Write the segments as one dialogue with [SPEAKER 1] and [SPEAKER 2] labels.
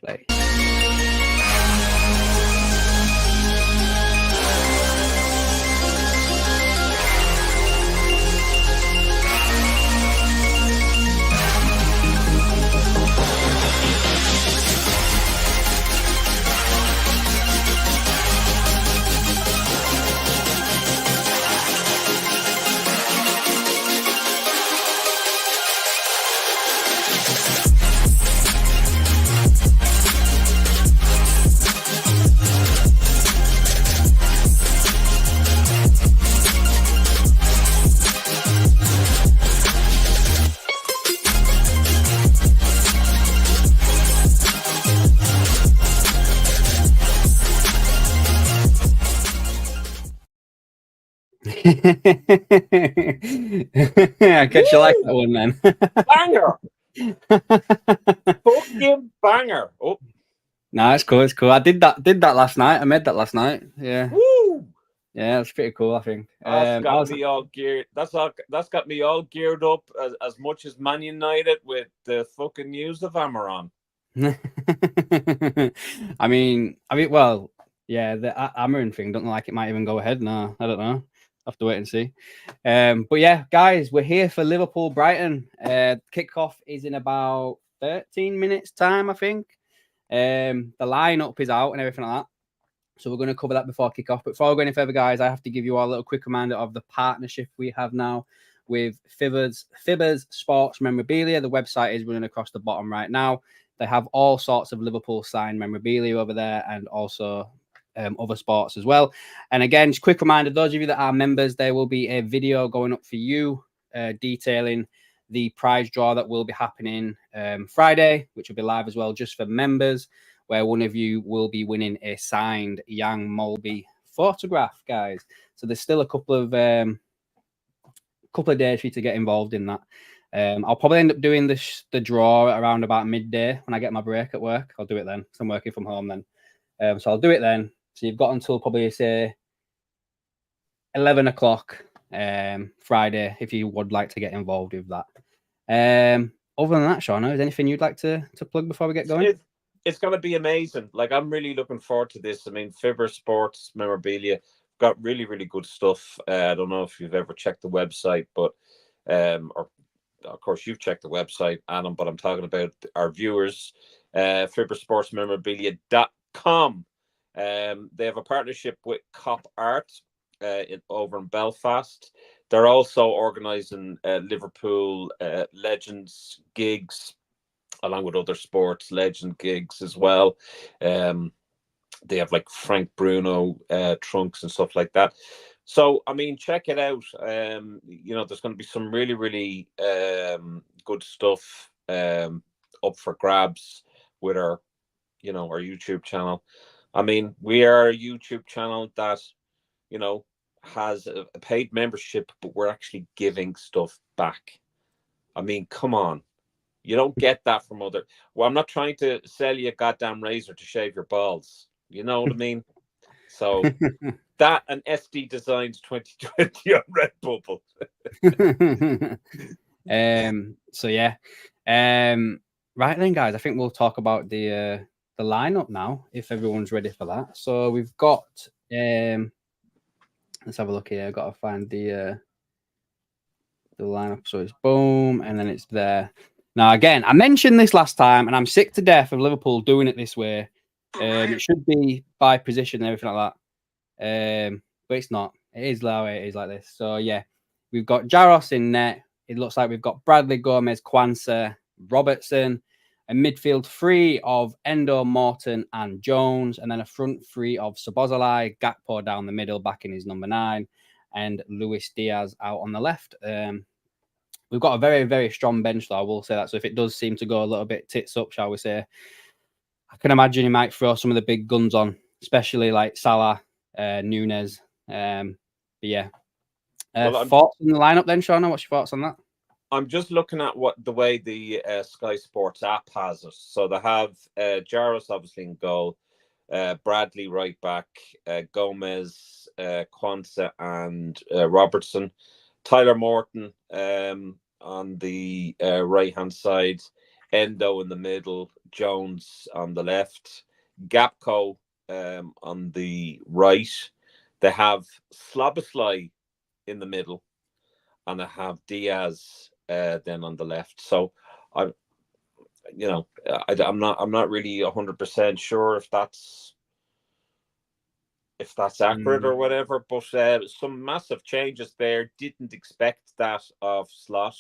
[SPEAKER 1] Play. I guess you like that one then.
[SPEAKER 2] Banger! Fucking banger! Oh,
[SPEAKER 1] no, it's cool. It's cool. I did that last night. I made that last night. Yeah.
[SPEAKER 2] woo!
[SPEAKER 1] Yeah, it's pretty cool. I think.
[SPEAKER 2] That's got me all geared. That's got me all geared up as much as Man United with the fucking news of Amaron.
[SPEAKER 1] I mean, well, yeah, the Amaron thing. Don't know, like it might even go ahead. No, I don't know. Have to wait and see. But yeah, guys, we're here for Liverpool Brighton. Kickoff is in about 13 minutes time, I think. The lineup is out and everything like that. So we're going to cover that before kickoff. But before we go any further, guys, I have to give you all a little quick reminder of the partnership we have now with Fibersportmemorabilia. The website is running across the bottom right now. They have all sorts of Liverpool signed memorabilia over there and also other sports as well. And again, just quick reminder, those of you that are members, there will be a video going up for you detailing the prize draw that will be happening Friday, which will be live as well, just for members, where one of you will be winning a signed Yang Molby photograph, guys. So there's still a couple of days for you to get involved in that. I'll probably end up doing the draw around about midday when I get my break at work. I'll do it then, because I'm working from home then. So I'll do it then. So you've got until probably, say, 11 o'clock Friday if you would like to get involved with that. Other than that, Seano, is there anything you'd like to plug before we get going?
[SPEAKER 2] It's going to be amazing. Like, I'm really looking forward to this. I mean, Fibersportmemorabilia got really, really good stuff. I don't know if you've ever checked the website, but or of course you've checked the website, Adam, but I'm talking about our viewers. Fibersportmemorabilia.com. They have a partnership with Cop Art over in Belfast. They're also organising Liverpool Legends gigs, along with other sports legend gigs as well. They have like Frank Bruno trunks and stuff like that. So, I mean, check it out. You know, there's going to be some really, really good stuff up for grabs with our YouTube channel. I mean, we are a YouTube channel that, you know, has a paid membership, but we're actually giving stuff back. I mean, come on. You don't get that from other. Well, I'm not trying to sell you a goddamn razor to shave your balls. You know what I mean? So that and SD Designs 2020 on Redbubble.
[SPEAKER 1] So yeah. Right then, guys, I think we'll talk about the lineup now, if everyone's ready for that. So we've got let's have a look here. I've got to find the lineup. So it's boom, and then it's there. Now, again, I mentioned this last time, and I'm sick to death of Liverpool doing it this way. It should be by position and everything like that. But it's not. It is low. It is like this. So, yeah, we've got Jaros in net. It looks like we've got Bradley, Gomez, Kwanzaa, Robertson, a midfield three of Endo, Morton, and Jones, and then a front three of Szoboszlai, Gakpo down the middle, back in his number 9, and Luis Diaz out on the left. We've got a very, very strong bench, though, I will say that. So if it does seem to go a little bit tits up, shall we say, I can imagine he might throw some of the big guns on, especially like Salah, Nunez. But yeah. Thoughts on the lineup then, Seano? What's your thoughts on that?
[SPEAKER 2] I'm just looking at the way the Sky Sports app has it. So they have Jaros obviously in goal, Bradley right back, Gomez, Kwanzaa, and Robertson. Tyler Morton on the right-hand side, Endo in the middle, Jones on the left, Gapco on the right. They have Slaboslai in the middle, and they have Diaz then on the left. So I'm not really 100% sure if that's accurate or whatever, but some massive changes there. Didn't expect that of Slot.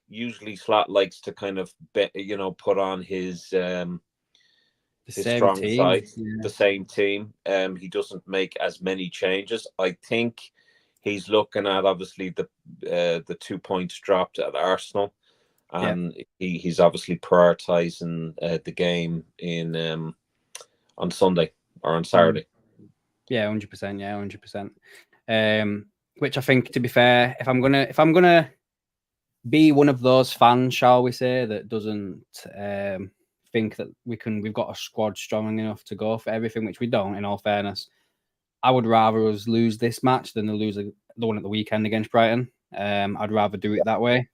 [SPEAKER 2] Usually Slot likes to kind of put on his strong side, the same team. He doesn't make as many changes. I think he's looking at obviously the 2 points dropped at Arsenal, and he's obviously prioritizing the game in on Sunday or on Saturday.
[SPEAKER 1] Yeah, 100%. Yeah, 100%. Which I think, to be fair, if I'm gonna be one of those fans, shall we say, that doesn't think that we've got a squad strong enough to go for everything, which we don't, in all fairness, I would rather us lose this match than to lose the one at the weekend against Brighton. I'd rather do it that way.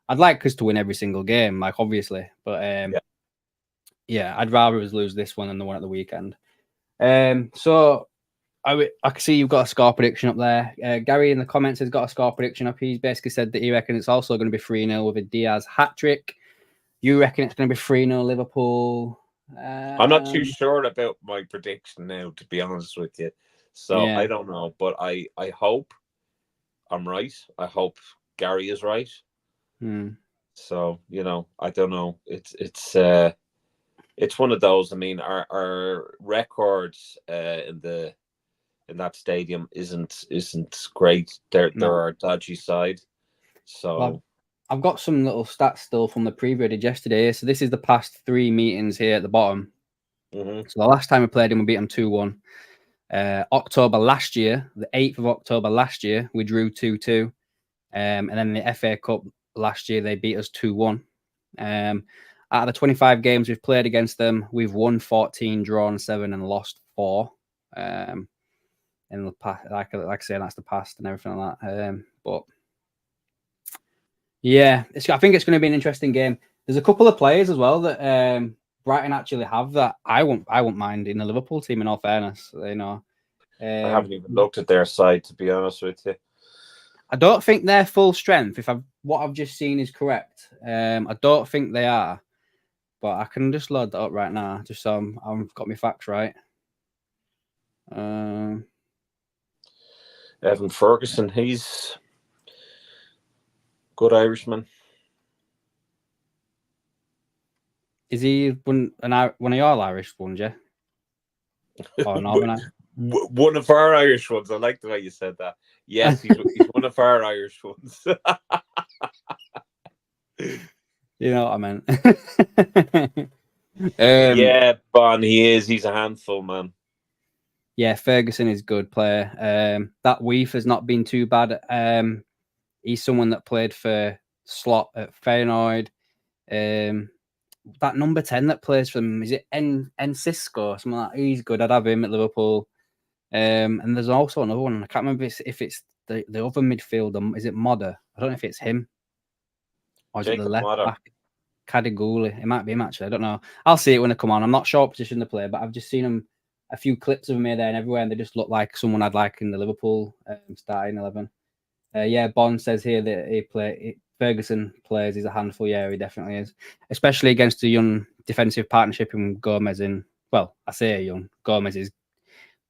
[SPEAKER 1] I'd like us to win every single game, like, obviously, but I'd rather us lose this one than the one at the weekend. So I can see you've got a score prediction up there. Gary in the comments has got a score prediction up. He's basically said that he reckons it's also going to be 3-0 with a Diaz hat-trick. You reckon it's going to be 3-0 Liverpool?
[SPEAKER 2] I'm not too sure about my prediction now, to be honest with you. So I don't know, but I hope I'm right. I hope Gary is right. So, I don't know. It's one of those. I mean, our records in that stadium isn't great. They're our dodgy side. So
[SPEAKER 1] well, I've got some little stats still from the preview I did yesterday. So this is the past 3 meetings here at the bottom. So the last time we played him, we beat him 2-1. October last year, the 8th of October last year, we drew 2-2. And then the FA Cup last year, they beat us 2-1. Out of the 25 games we've played against them, we've won 14, drawn 7, and lost 4. In the past, like I say, that's the past and everything like that. But yeah, I think it's going to be an interesting game. There's a couple of players as well that Brighton actually have that I won't mind in the Liverpool team. In all fairness, I
[SPEAKER 2] haven't even looked at their side, to be honest with you.
[SPEAKER 1] I don't think they're full strength. What I've just seen is correct, I don't think they are. But I can just load that up right now, just so I've got my facts right.
[SPEAKER 2] Evan Ferguson, he's good Irishman.
[SPEAKER 1] Is he one of your Irish ones, yeah? Or
[SPEAKER 2] one of our Irish ones. I like the way you said that. Yes, he's one of our Irish ones.
[SPEAKER 1] You know what I meant.
[SPEAKER 2] Yeah, Bon, he is. He's a handful, man.
[SPEAKER 1] Yeah, Ferguson is a good player. That Weef has not been too bad. He's someone that played for Slot at Feyenoord. That number 10 that plays for them, is it Cisco? Something like that. He's good. I'd have him at Liverpool. And there's also another one. I can't remember if it's the other midfielder. Is it Modder? I don't know if it's him. Or is it the left back? Kadiguli. It might be him, actually. I don't know. I'll see it when they come on. I'm not sure what position they play, but I've just seen them, a few clips of him here, there, and everywhere, and they just look like someone I'd like in the Liverpool starting 11. Yeah, Bond says here that Ferguson plays. He's a handful. Yeah, he definitely is. Especially against a young defensive partnership in Gomez. Well, I say young. Gomez is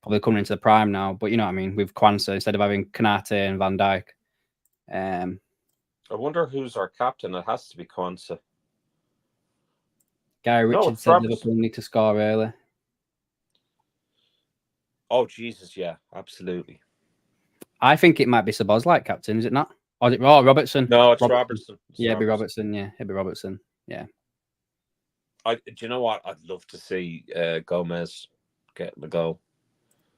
[SPEAKER 1] probably coming into the prime now, but you know what I mean, with Kwanzaa instead of having Kanate and Van Dijk.
[SPEAKER 2] I wonder who's our captain. It has to be Kwanzaa.
[SPEAKER 1] Gary Richards said Liverpool need to score early.
[SPEAKER 2] Oh, Jesus, yeah, absolutely.
[SPEAKER 1] I think it might be Szoboszlai captain, is it not? Or is it Robertson?
[SPEAKER 2] No, it's Robertson.
[SPEAKER 1] It'd be Robertson. Yeah, it'd be Robertson. Yeah.
[SPEAKER 2] Do you know what? I'd love to see Gomez getting the goal.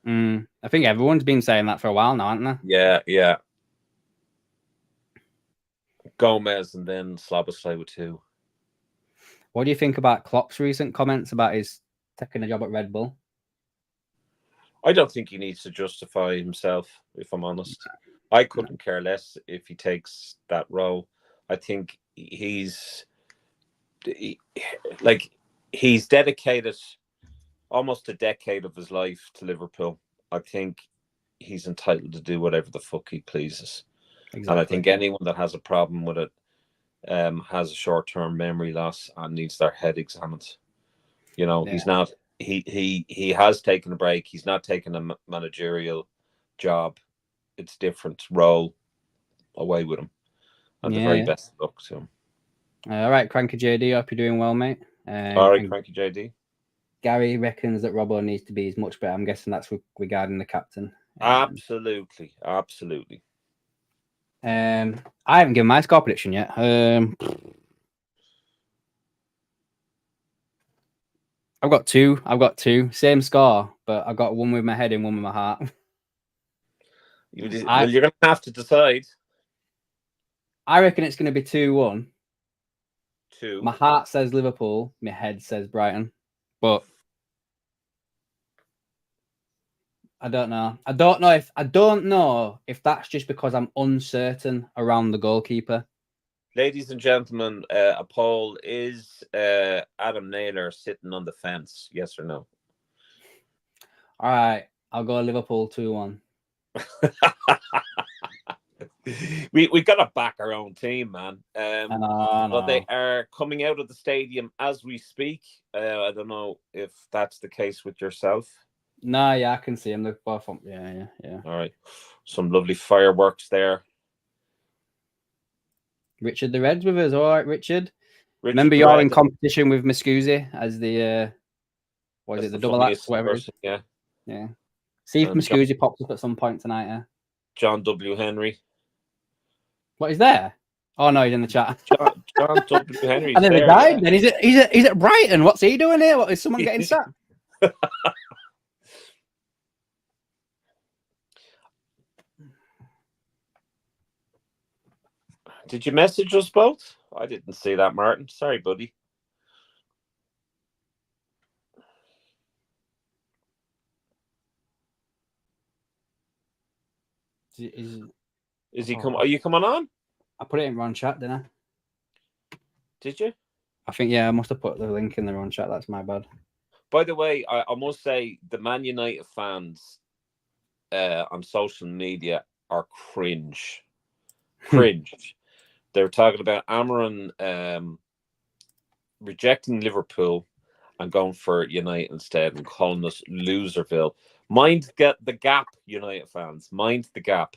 [SPEAKER 1] I think everyone's been saying that for a while now, hasn't
[SPEAKER 2] they? Yeah. Gomez and then Szoboszlai with 2.
[SPEAKER 1] What do you think about Klopp's recent comments about his taking a job at Red Bull?
[SPEAKER 2] I don't think he needs to justify himself, if I'm honest. I couldn't care less if he takes that role. I think he's like he's dedicated almost a decade of his life to Liverpool. I think he's entitled to do whatever the fuck he pleases. Exactly. And I think anyone that has a problem with it has a short-term memory loss and needs their head examined. You know, he's not. He has taken a break. He's not taken a managerial job. It's different role. Away with him, and the very best of luck to him.
[SPEAKER 1] All right, Cranky JD, hope you're doing well, mate.
[SPEAKER 2] All right, Cranky JD.
[SPEAKER 1] Gary reckons that Robbo needs to be much better. I'm guessing that's regarding the captain.
[SPEAKER 2] Absolutely.
[SPEAKER 1] I haven't given my score prediction yet. I've got two. Same score, but I've got one with my head and one with my heart.
[SPEAKER 2] You're going to have to decide.
[SPEAKER 1] I reckon it's going to be 2-1.
[SPEAKER 2] 2.
[SPEAKER 1] My heart says Liverpool. My head says Brighton. But I don't know. I don't know if that's just because I'm uncertain around the goalkeeper.
[SPEAKER 2] Ladies and gentlemen, a poll: is Adam Naylor sitting on the fence? Yes or no?
[SPEAKER 1] All right, I'll go Liverpool 2-1.
[SPEAKER 2] we got to back our own team, man.
[SPEAKER 1] I know.
[SPEAKER 2] But they are coming out of the stadium as we speak. I don't know if that's the case with yourself.
[SPEAKER 1] No, yeah, I can see them. They're both on. Yeah.
[SPEAKER 2] All right, some lovely fireworks there.
[SPEAKER 1] Richard the Reds with us. All right, Richard. Remember, you're in competition with Muscusi as the what is it? The double act, whatever it is. Yeah. See if Muscusi pops up at some point tonight. Yeah.
[SPEAKER 2] John W. Henry.
[SPEAKER 1] What is there? Oh no, he's in the chat.
[SPEAKER 2] John W. Henry.
[SPEAKER 1] And then he died. Then he's at Brighton. What's he doing here? What is someone getting sacked?
[SPEAKER 2] Did you message us both? I didn't see that, Martin. Sorry, buddy. Is he come? Are you coming on?
[SPEAKER 1] I put it in wrong chat, didn't I?
[SPEAKER 2] Did you?
[SPEAKER 1] I think I must have put the link in the wrong chat. That's my bad.
[SPEAKER 2] By the way, I must say the Man United fans on social media are cringe. They're talking about Amaran rejecting Liverpool and going for United instead and calling us Loserville. Mind the gap, United fans. Mind the gap.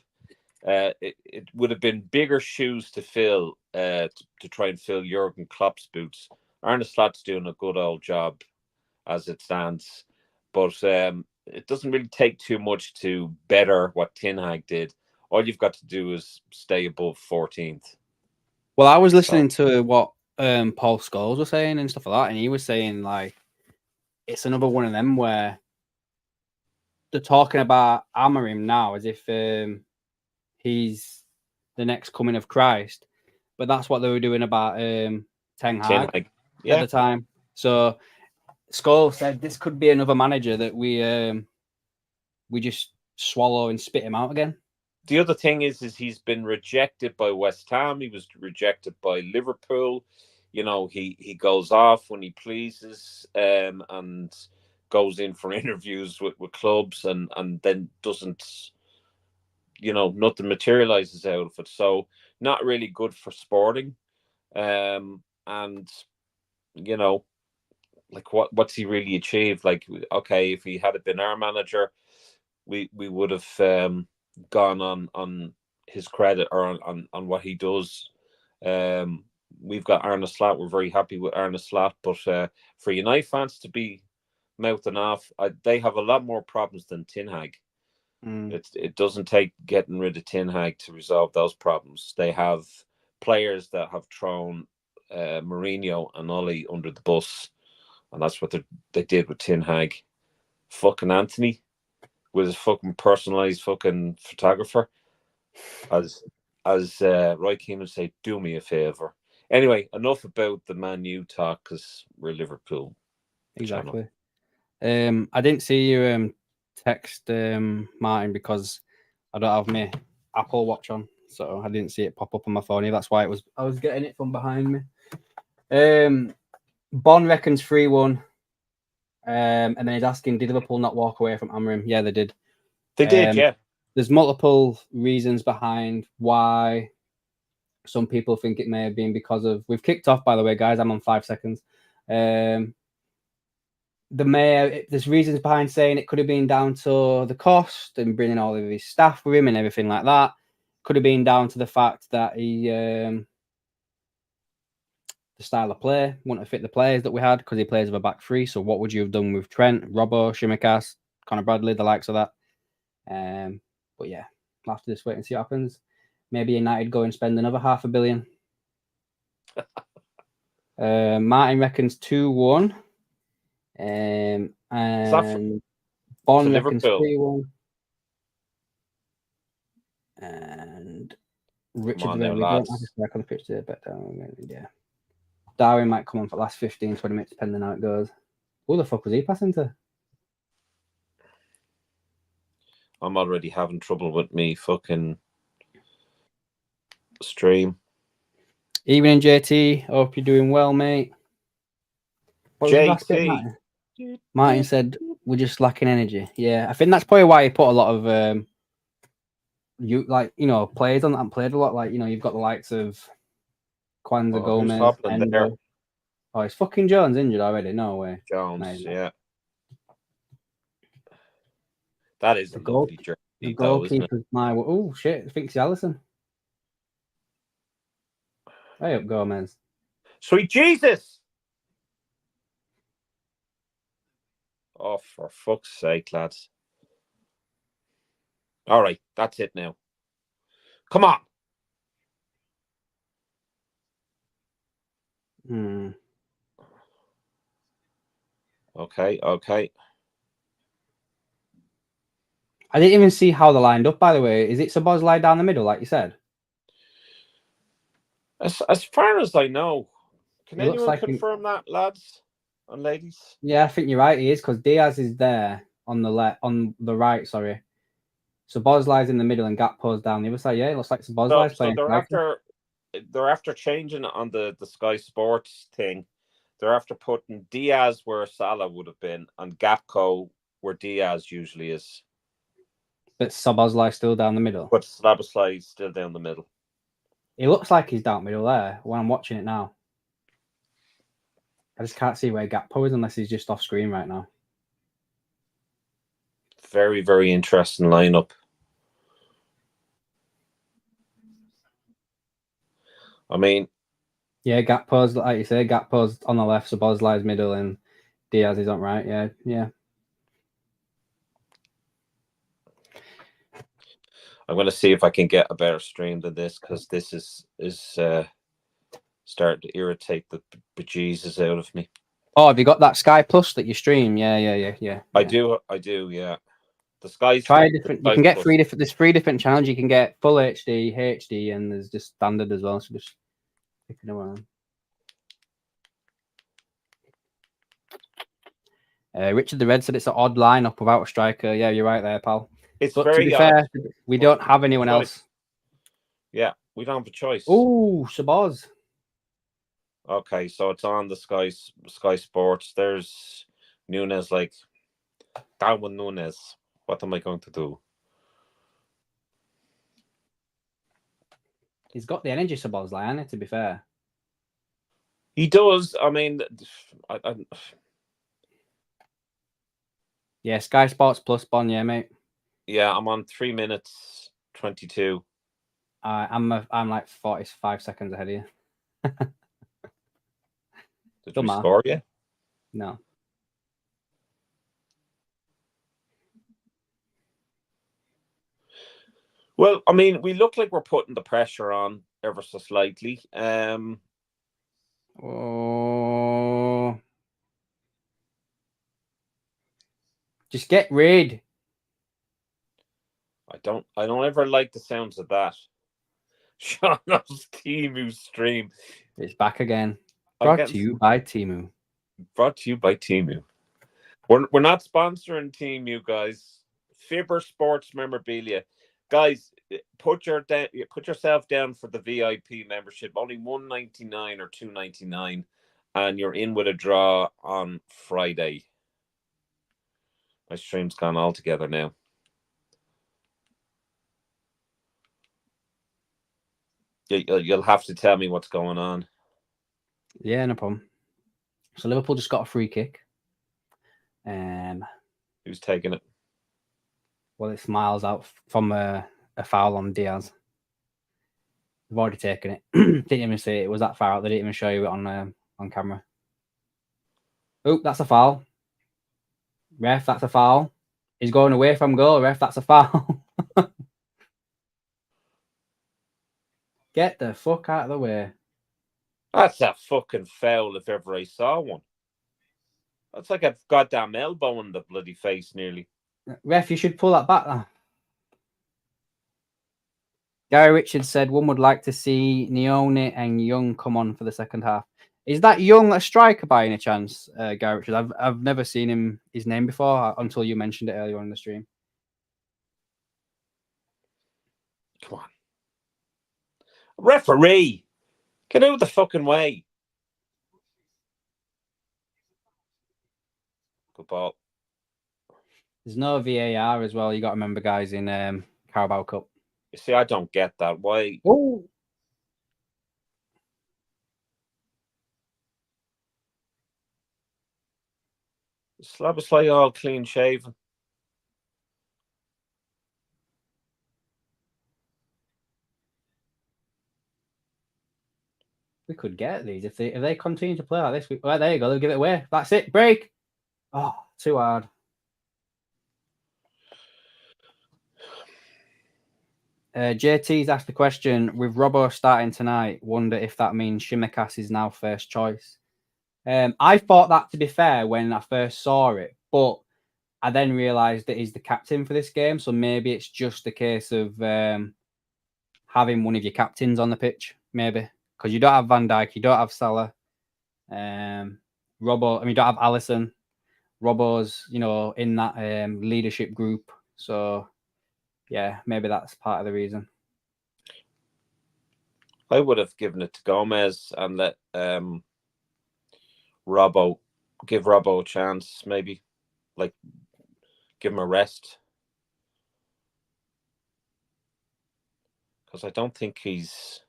[SPEAKER 2] It would have been bigger shoes to fill to try and fill Jurgen Klopp's boots. Arne Slot's doing a good old job as it stands, but it doesn't really take too much to better what Ten Hag did. All you've got to do is stay above 14th.
[SPEAKER 1] Well, I was listening to what Paul Scholes was saying and stuff like that, and he was saying like it's another one of them where they're talking about Amarim now as if he's the next coming of Christ, but that's what they were doing about Ten Hag at the time. So Scholes said this could be another manager that we just swallow and spit him out again.
[SPEAKER 2] The other thing is he's been rejected by West Ham. He was rejected by Liverpool. You know, he goes off when he pleases and goes in for interviews with clubs and then doesn't, you know, nothing materializes out of it. So not really good for Sporting. And, you know, like what's he really achieved? Like, okay, if he had been our manager, we would have gone on his credit or on what he does. We've got Arne Slot. We're very happy with Arne Slot, but for United fans to be mouthing off, they have a lot more problems than Ten Hag. It doesn't take getting rid of Ten Hag to resolve those problems. They have players that have thrown Mourinho and Ollie under the bus, and that's what they did with Ten Hag. Fucking Anthony with his fucking personalized fucking photographer, as Roy Keane would say, do me a favor. Anyway, enough about the Man U talk because we're Liverpool.
[SPEAKER 1] Exactly. I didn't see you text Martin because I don't have my Apple Watch on, so I didn't see it pop up on my phone. That's why I was getting it from behind me. Bon reckons 3-1. And then he's asking, did Liverpool not walk away from Amorim? Yeah, they did.
[SPEAKER 2] They did, yeah.
[SPEAKER 1] There's multiple reasons behind why some people think it may have been because of... We've kicked off, by the way, guys. I'm on 5 seconds. There's reasons behind saying it could have been down to the cost and bringing all of his staff with him and everything like that. Could have been down to the fact that the style of play wouldn't have fit the players that we had because he plays with a back three. So what would you have done with Trent, Robbo, Shimikas, Conor Bradley, the likes of that? But yeah, we'll have to just wait and see what happens. Maybe United go and spend another $500 million. Martin reckons 2-1. And Bon reckons 3-1. And Richard really don't have to work on the pitch there, but yeah. Darwin might come on for the last 15, 20 minutes, depending on how it goes. Who the fuck was he passing to?
[SPEAKER 2] I'm already having trouble with me fucking stream.
[SPEAKER 1] Evening, JT. Hope you're doing well, mate. What was the last bit, Martin? Martin said we're just lacking energy. Yeah, I think that's probably why he put a lot of players on that and played a lot. Like, you've got the likes of Kwanzaa Gomez.
[SPEAKER 2] There?
[SPEAKER 1] Oh, is fucking Jones injured already? No way.
[SPEAKER 2] Jones, yeah. That is a lovely jersey.
[SPEAKER 1] The goalkeeper's oh shit! I think it's Allison. Hey up, Gomez.
[SPEAKER 2] Sweet Jesus! Oh, for fuck's sake, lads. All right, that's it now. Come on. Okay.
[SPEAKER 1] I didn't even see how they lined up, by the way. Is it Szoboszlai down the middle, like you said?
[SPEAKER 2] As far as I know. Can anyone confirm that, lads and ladies?
[SPEAKER 1] Yeah, I think you're right. He is, because Diaz is there on the right. Sorry, Szoboszlai's in the middle and Gakpo's down the other side. Yeah, it looks like Szoboszlai's playing.
[SPEAKER 2] So they're after changing on the Sky Sports thing. They're after putting Diaz where Salah would have been and Gakpo where Diaz usually is.
[SPEAKER 1] But Szoboszlai's still down the middle.
[SPEAKER 2] But Szoboszlai's still down the middle.
[SPEAKER 1] It looks like he's down the middle there when I'm watching it now. I just can't see where Gakpo is unless he's just off screen right now.
[SPEAKER 2] Very, very interesting lineup. I mean,
[SPEAKER 1] yeah, Gakpo's, like you say, Gakpo's on the left, Szoboszlai's middle, and Diaz is on right. Yeah.
[SPEAKER 2] I'm going to see if I can get a better stream than this, because this is starting to irritate the bejesus out of me.
[SPEAKER 1] Oh, have you got that Sky Plus that you stream? Yeah.
[SPEAKER 2] I do, yeah. The Sky.
[SPEAKER 1] Try different. You can get There's 3 different channels. You can get full HD, HD, and there's just standard as well. So just picking them around. Richard the Red said it's an odd lineup without a striker. Yeah, you're right there, pal.
[SPEAKER 2] It's
[SPEAKER 1] but
[SPEAKER 2] very
[SPEAKER 1] to be fair, we don't have anyone else.
[SPEAKER 2] Yeah, we don't have a choice.
[SPEAKER 1] Oh, Szobosz.
[SPEAKER 2] Okay, so it's on the Sky Sports. There's Nunes, like Darwin Nunes. What am I going to do?
[SPEAKER 1] He's got the energy, Szoboszlai, hasn't he, to be fair?
[SPEAKER 2] He does. I mean,
[SPEAKER 1] yeah, Sky Sports Plus, Bon, yeah, mate.
[SPEAKER 2] Yeah, I'm on 3 minutes 22.
[SPEAKER 1] I'm like 45 seconds ahead of you.
[SPEAKER 2] Did we score yet?
[SPEAKER 1] No.
[SPEAKER 2] Well, I mean, we look like we're putting the pressure on ever so slightly.
[SPEAKER 1] Just get rid.
[SPEAKER 2] I don't ever like the sounds of that. Seano's Temu stream.
[SPEAKER 1] It's back again. Brought to you by Temu.
[SPEAKER 2] Brought to you by Temu. We're not sponsoring Temu, guys. Fibersportmemorabilia. Guys, put yourself down for the VIP membership. Only $199 or $299. and you're in with a draw on Friday. My stream's gone all together now. You'll have to tell me what's going on.
[SPEAKER 1] Yeah, no problem. So Liverpool just got a free kick.
[SPEAKER 2] Who's taking it?
[SPEAKER 1] Well, it's miles out from a foul on Diaz. They've already taken it. Didn't even see it. It was that far out. They didn't even show you it on camera. Oh, that's a foul. Ref, that's a foul. He's going away from goal. Ref, that's a foul. Get the fuck out of the way.
[SPEAKER 2] That's a fucking foul if ever I saw one. That's like a goddamn elbow in the bloody face, nearly.
[SPEAKER 1] Ref, you should pull that back now. Gary Richards said one would like to see Neone and Young come on for the second half. Is that Young a striker by any chance, Gary Richards? I've never seen his name before until you mentioned it earlier on the stream.
[SPEAKER 2] Come on. Referee! Get out of the fucking way. Good ball.
[SPEAKER 1] There's no VAR as well. You got to remember, guys, in Carabao Cup.
[SPEAKER 2] You see, I don't get that. Why?
[SPEAKER 1] Oh.
[SPEAKER 2] Slabbersley all clean shaven.
[SPEAKER 1] We could get these if they continue to play like this. Well, there you go. They'll give it away. That's it. Break. Oh, too hard. JT's asked the question, with Robbo starting tonight, wonder if that means Shimikas is now first choice. I thought that, to be fair, when I first saw it, but I then realised that he's the captain for this game, so maybe it's just a case of having one of your captains on the pitch, maybe. Because you don't have Van Dijk, you don't have Salah. Robbo, you don't have Alisson. Robbo's, in that leadership group, so... yeah, maybe that's part of the reason.
[SPEAKER 2] I would have given it to Gomez and let Robbo a chance, maybe. Like, give him a rest. Because I don't think he's...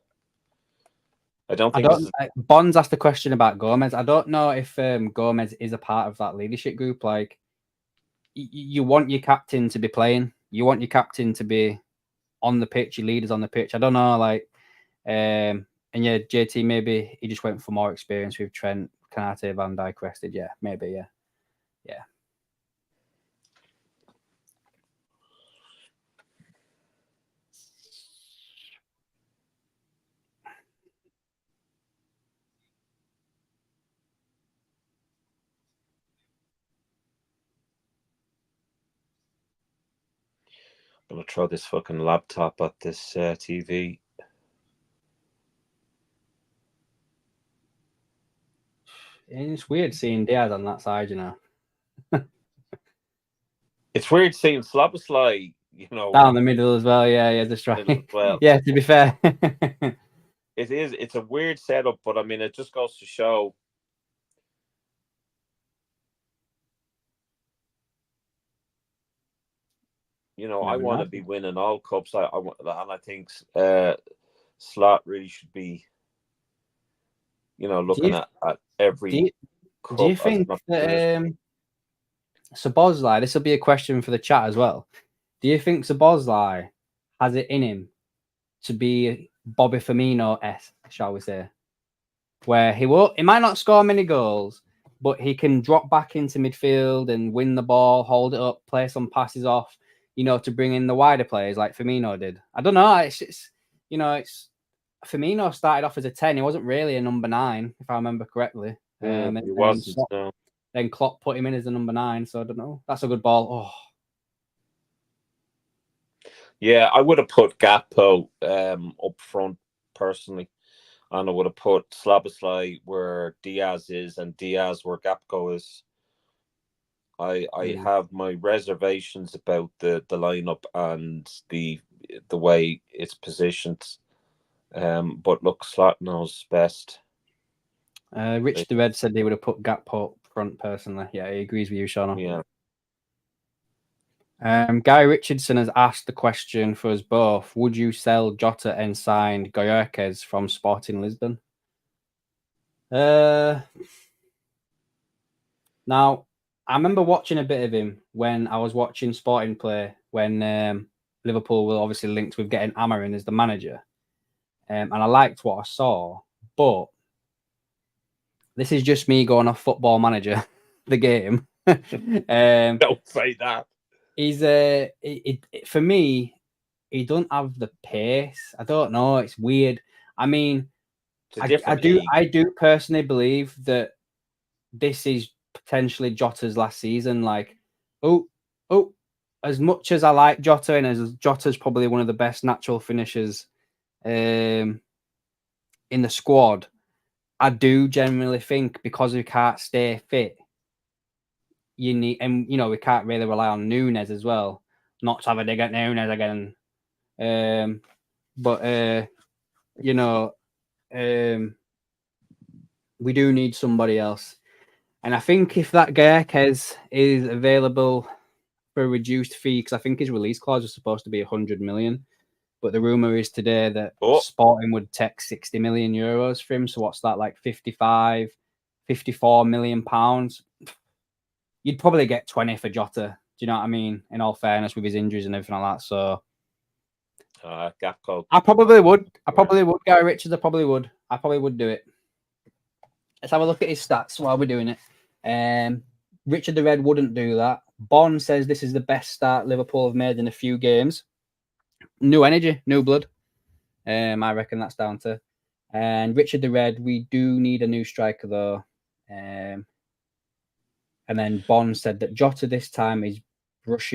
[SPEAKER 1] Bonds asked the question about Gomez. I don't know if Gomez is a part of that leadership group. Like, you want your captain to be playing. You want your captain to be on the pitch, your leaders on the pitch. I don't know, and yeah, JT, maybe he just went for more experience with Trent, Kanate, Van Dijk rested. Yeah, maybe, yeah.
[SPEAKER 2] I'm going to throw this fucking laptop at this TV.
[SPEAKER 1] It's weird seeing Diaz on that side,
[SPEAKER 2] It's weird seeing Slabbersley,
[SPEAKER 1] down the middle as well. Yeah, the strike.
[SPEAKER 2] Well.
[SPEAKER 1] Yeah, to be fair.
[SPEAKER 2] It is. It's a weird setup, but I mean, it just goes to show. I want to be winning all cups. I want, and I think Slot really should be, looking at every.
[SPEAKER 1] Do you think that Szoboszlai? This will be a question for the chat as well. Do you think Szoboszlai has it in him to be Bobby Firmino-esque, shall we say, where he might not score many goals, but he can drop back into midfield and win the ball, hold it up, play some passes off, to bring in the wider players like Firmino did. I don't know. It's Firmino started off as a 10. He wasn't really a number 9, if I remember correctly.
[SPEAKER 2] He wasn't.
[SPEAKER 1] Then Klopp put him in as a number 9. So I don't know. That's a good ball. Oh.
[SPEAKER 2] Yeah, I would have put Gakpo up front personally, and I would have put Slabbersley where Diaz is and Diaz where Gakpo is. I have my reservations about the lineup and the way it's positioned. But look, Slot knows best.
[SPEAKER 1] Rich the Red said they would have put Gakpo up front personally. Yeah, he agrees with you, Seano.
[SPEAKER 2] Yeah.
[SPEAKER 1] Guy Richardson has asked the question for us both. Would you sell Jota and sign Goyerkes from Sporting Lisbon? Now, I remember watching a bit of him when I was watching Sporting play when Liverpool were obviously linked with getting Amarin as the manager. And I liked what I saw, but this is just me going off Football Manager, the game.
[SPEAKER 2] Don't say that.
[SPEAKER 1] He's for me, he don't have the pace. I don't know. It's weird. I mean, I do personally believe that this is potentially Jota's last season. Like, as much as I like Jota, and as Jota's probably one of the best natural finishers in the squad, I do generally think because we can't stay fit, you need, and we can't really rely on Nunes as well. Not to have a dig at Nunes again, but we do need somebody else. And I think if that Goyerkes is available for a reduced fee, because I think his release clause was supposed to be 100 million, but the rumor is today that Sporting would take 60 million euros for him. So what's that, like 54 million pounds? You'd probably get 20 for Jota. Do you know what I mean? In all fairness, with his injuries and everything like that. So
[SPEAKER 2] Gakpo.
[SPEAKER 1] I probably would. Guy Richards, I probably would do it. Let's have a look at his stats while we're doing it. Richard the Red wouldn't do that. Bond says this is the best start Liverpool have made in a few games. New energy, new blood. I reckon that's down to. And Richard the Red, we do need a new striker though. And then Bond said that Jota this time his brush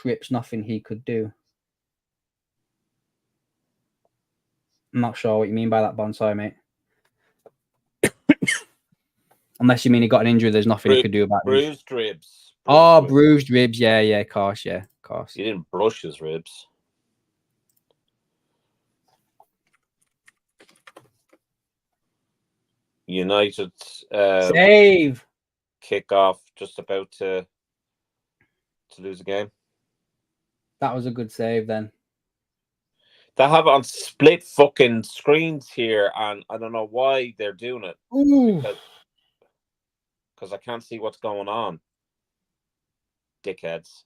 [SPEAKER 1] rips nothing he could do. I'm not sure what you mean by that, Bond. Sorry, mate. Unless you mean he got an injury, there's nothing he could do about it.
[SPEAKER 2] Bruised ribs.
[SPEAKER 1] Bruised ribs. Yeah, of course.
[SPEAKER 2] He didn't brush his ribs. United
[SPEAKER 1] save
[SPEAKER 2] kickoff, just about to lose a game.
[SPEAKER 1] That was a good save then.
[SPEAKER 2] They have it on split fucking screens here, and I don't know why they're doing it. Because I can't see what's going on. Dickheads.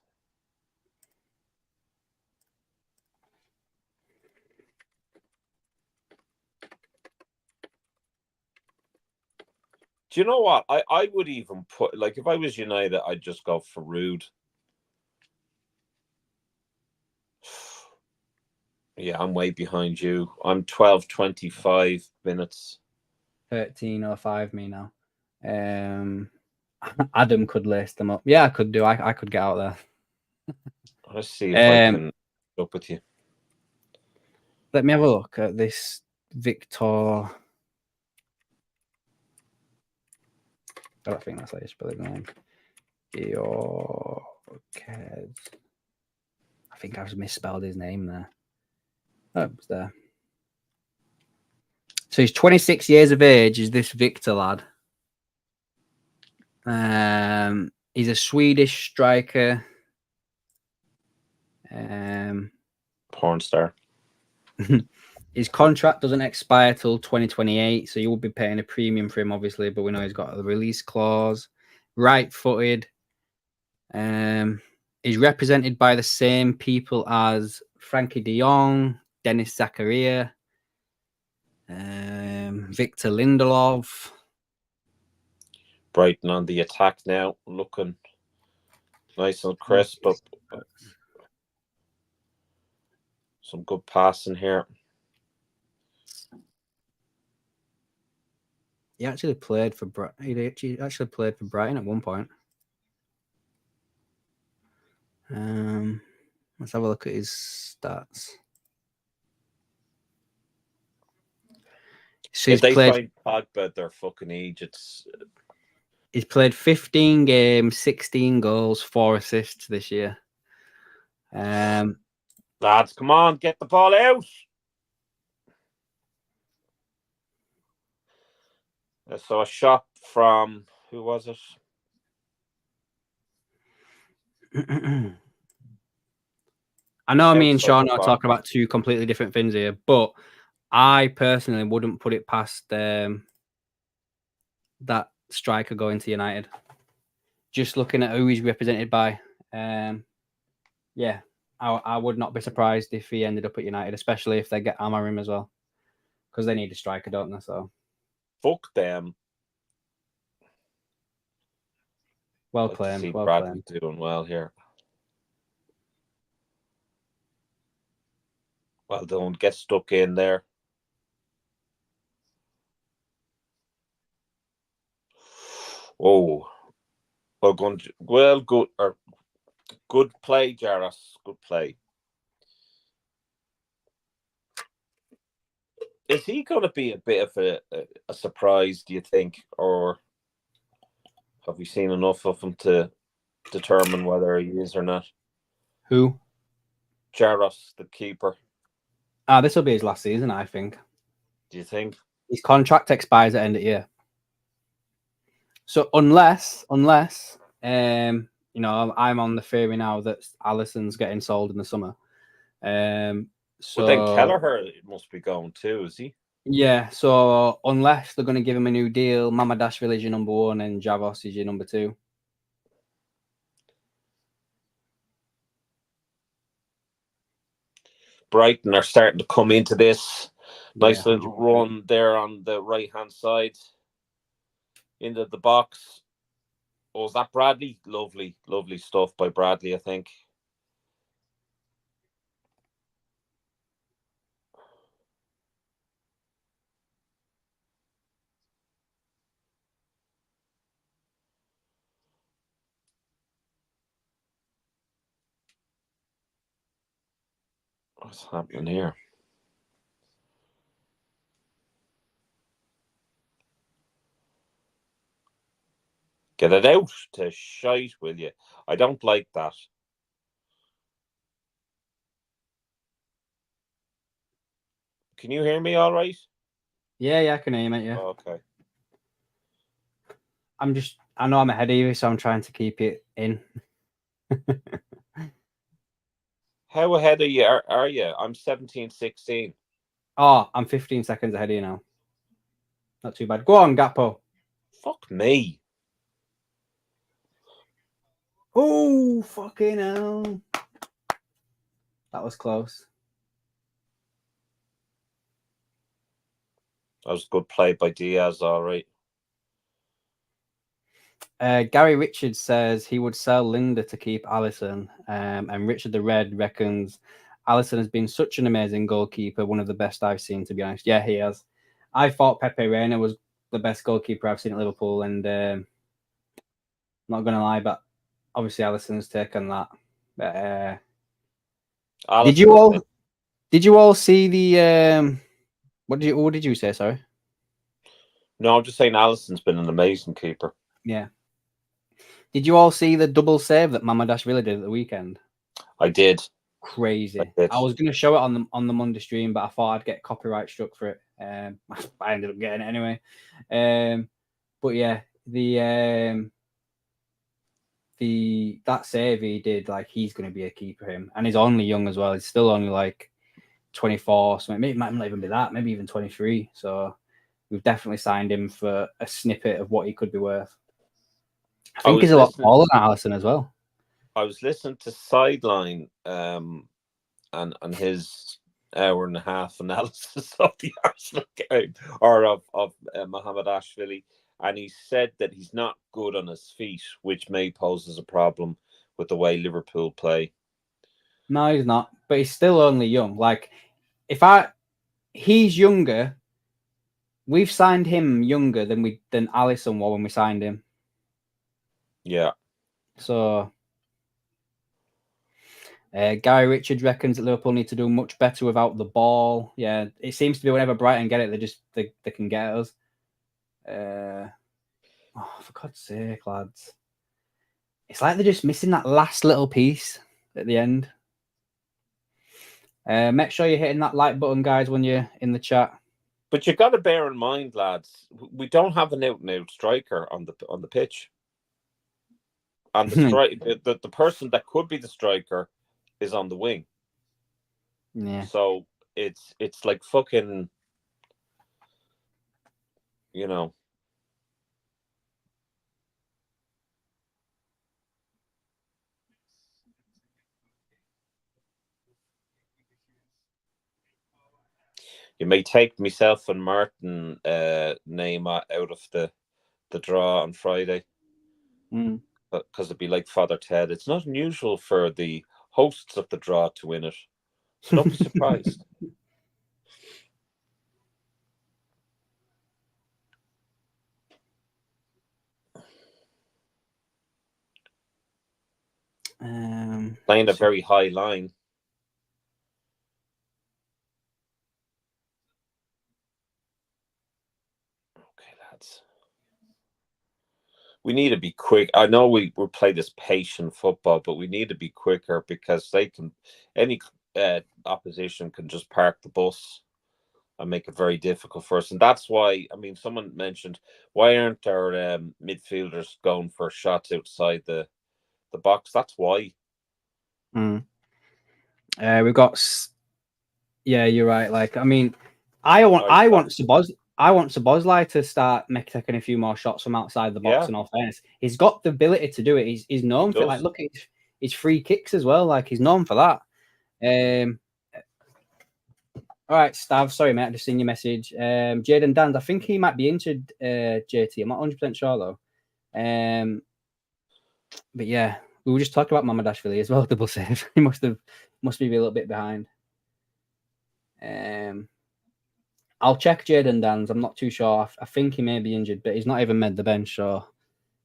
[SPEAKER 2] Do you know what? I would even put, like, if I was United, I'd just go for Rude. Yeah, I'm way behind you. I'm 12:25 minutes.
[SPEAKER 1] 13:05 me now. Adam could list them up. Yeah, I could do. I could get out there.
[SPEAKER 2] Let's see if I can up with you.
[SPEAKER 1] Let me have a look at this Victor. I don't think that's how you spell his name. Goyerkes. I think I've misspelled his name there. Oh, it was there. So he's 26 years of age. Is this Victor lad? He's a Swedish striker.
[SPEAKER 2] Porn star.
[SPEAKER 1] His contract doesn't expire till 2028, so you will be paying a premium for him, obviously. But we know he's got a release clause. Right-footed. He's represented by the same people as Frankie de Jong, Dennis Zakaria, Victor Lindelof.
[SPEAKER 2] Brighton on the attack now, looking nice and crisp. But some good passing here.
[SPEAKER 1] He actually played for Brighton at one point. Let's have a look at his stats. So
[SPEAKER 2] if they find Pogba, they're fucking idiots.
[SPEAKER 1] He's played 15 games, 16 goals, 4 assists this year.
[SPEAKER 2] Lads, come on, get the ball out. So a shop from, who was it?
[SPEAKER 1] I know me and
[SPEAKER 2] Outside
[SPEAKER 1] Sean
[SPEAKER 2] the
[SPEAKER 1] are
[SPEAKER 2] box.
[SPEAKER 1] talking about two completely different things here, but I personally wouldn't put it past that striker going to United. Just looking at who he's represented by, yeah, I would not be surprised if he ended up at United, especially if they get Amarim as well, because they need a striker, don't they? So
[SPEAKER 2] Fuck them.
[SPEAKER 1] well
[SPEAKER 2] Like to
[SPEAKER 1] claimed,
[SPEAKER 2] see
[SPEAKER 1] well
[SPEAKER 2] Bradley
[SPEAKER 1] claimed.
[SPEAKER 2] doing well here. Well, don't get stuck in there. Oh, good play, Jaros. Good play. Is he going to be a bit of a surprise, do you think? Or have we seen enough of him to determine whether he is or not?
[SPEAKER 1] Who?
[SPEAKER 2] Jaros, the keeper.
[SPEAKER 1] This will be his last season, I think.
[SPEAKER 2] Do you think?
[SPEAKER 1] His contract expires at end of year. So unless you know, I'm on the theory now that Alisson's getting sold in the summer. So
[SPEAKER 2] Well, then Kelleher must be going too, is he?
[SPEAKER 1] Yeah, so unless they're going to give him a new deal, Mamadashvili is your number one and Javos is your number two.
[SPEAKER 2] Brighton are starting to come into this. Nice
[SPEAKER 1] Yeah,
[SPEAKER 2] little run there on the right-hand side into the box. Oh, is that Bradley? Lovely, lovely stuff by Bradley, I think. What's happening here? Get it out to shite, will you? I don't like that. Can you hear me all right?
[SPEAKER 1] Yeah, I can hear you, mate. Yeah.
[SPEAKER 2] Okay.
[SPEAKER 1] I know I'm ahead of you, so I'm trying to keep it in.
[SPEAKER 2] How ahead of you are you? I'm 17-16.
[SPEAKER 1] Oh, I'm 15 seconds ahead of you now. Not too bad. Go on, Gapo.
[SPEAKER 2] Fuck me.
[SPEAKER 1] Oh, fucking hell. That was close.
[SPEAKER 2] That was a good play by Diaz, all right.
[SPEAKER 1] Gary Richards says he would sell Linda to keep Alisson. And Richard the Red reckons Alisson has been such an amazing goalkeeper, one of the best I've seen, to be honest. Yeah, he has. I thought Pepe Reina was the best goalkeeper I've seen at Liverpool, and not going to lie, but obviously Alisson's taken that. But, did you all see the what did you say? Sorry.
[SPEAKER 2] No, I'm just saying Alisson's been an amazing keeper.
[SPEAKER 1] Yeah. Did you all see the double save that Mamadashvili did at the weekend?
[SPEAKER 2] I did.
[SPEAKER 1] Crazy. I was going to show it on the Monday stream, but I thought I'd get copyright struck for it. I ended up getting it anyway. But yeah, that save he did, like, he's going to be a keeper, him, and he's only young as well. He's still only like 24, so maybe it might not even be that, maybe even 23. So we've definitely signed him for a snippet of what he could be worth. I think he's a lot taller than Alisson as well.
[SPEAKER 2] I was listening to Sideline and his hour and a half analysis of the Arsenal game, or of Mamadashvili, and he said that he's not good on his feet, which may pose as a problem with the way Liverpool play.
[SPEAKER 1] No, he's not, but he's still only young. Like, he's younger. We've signed him younger than Alisson was when we signed him.
[SPEAKER 2] Yeah.
[SPEAKER 1] So Gary Richards reckons that Liverpool need to do much better without the ball. Yeah, it seems to be whenever Brighton get it, they can get at us. For God's sake, lads. It's like they're just missing that last little piece at the end. Make sure you're hitting that like button, guys, when you're in the chat.
[SPEAKER 2] But you got to bear in mind, lads, we don't have an out-and-out striker on the pitch. And the person that could be the striker is on the wing.
[SPEAKER 1] Yeah.
[SPEAKER 2] So it's like fucking, you know. You may take myself and Martin name out of the draw on Friday. Because it'd be like Father Ted. It's not unusual for the hosts of the draw to win it. So don't be surprised. Playing a very high line. Okay, lads. We need to be quick. I know we play this patient football, but we need to be quicker because any opposition can just park the bus and make it very difficult for us. And that's why, I mean, someone mentioned, why aren't our midfielders going for shots outside the box? That's why.
[SPEAKER 1] We've got. Yeah, you're right. Like, I mean, I want Szoboszlai to start taking a few more shots from outside the box. In all fairness, he's got the ability to do it. He's known for it. Like, look at his free kicks as well. Like, he's known for that. All right, Stav. Sorry, mate. I just seen your message. Jaden Dans. I think he might be injured. JT. I'm not 100% sure though. But yeah, we were just talking about Mamadashvili as well. Double save. He must be a little bit behind. I'll check Jaden Dans. I'm not too sure. I think he may be injured, but he's not even made the bench. So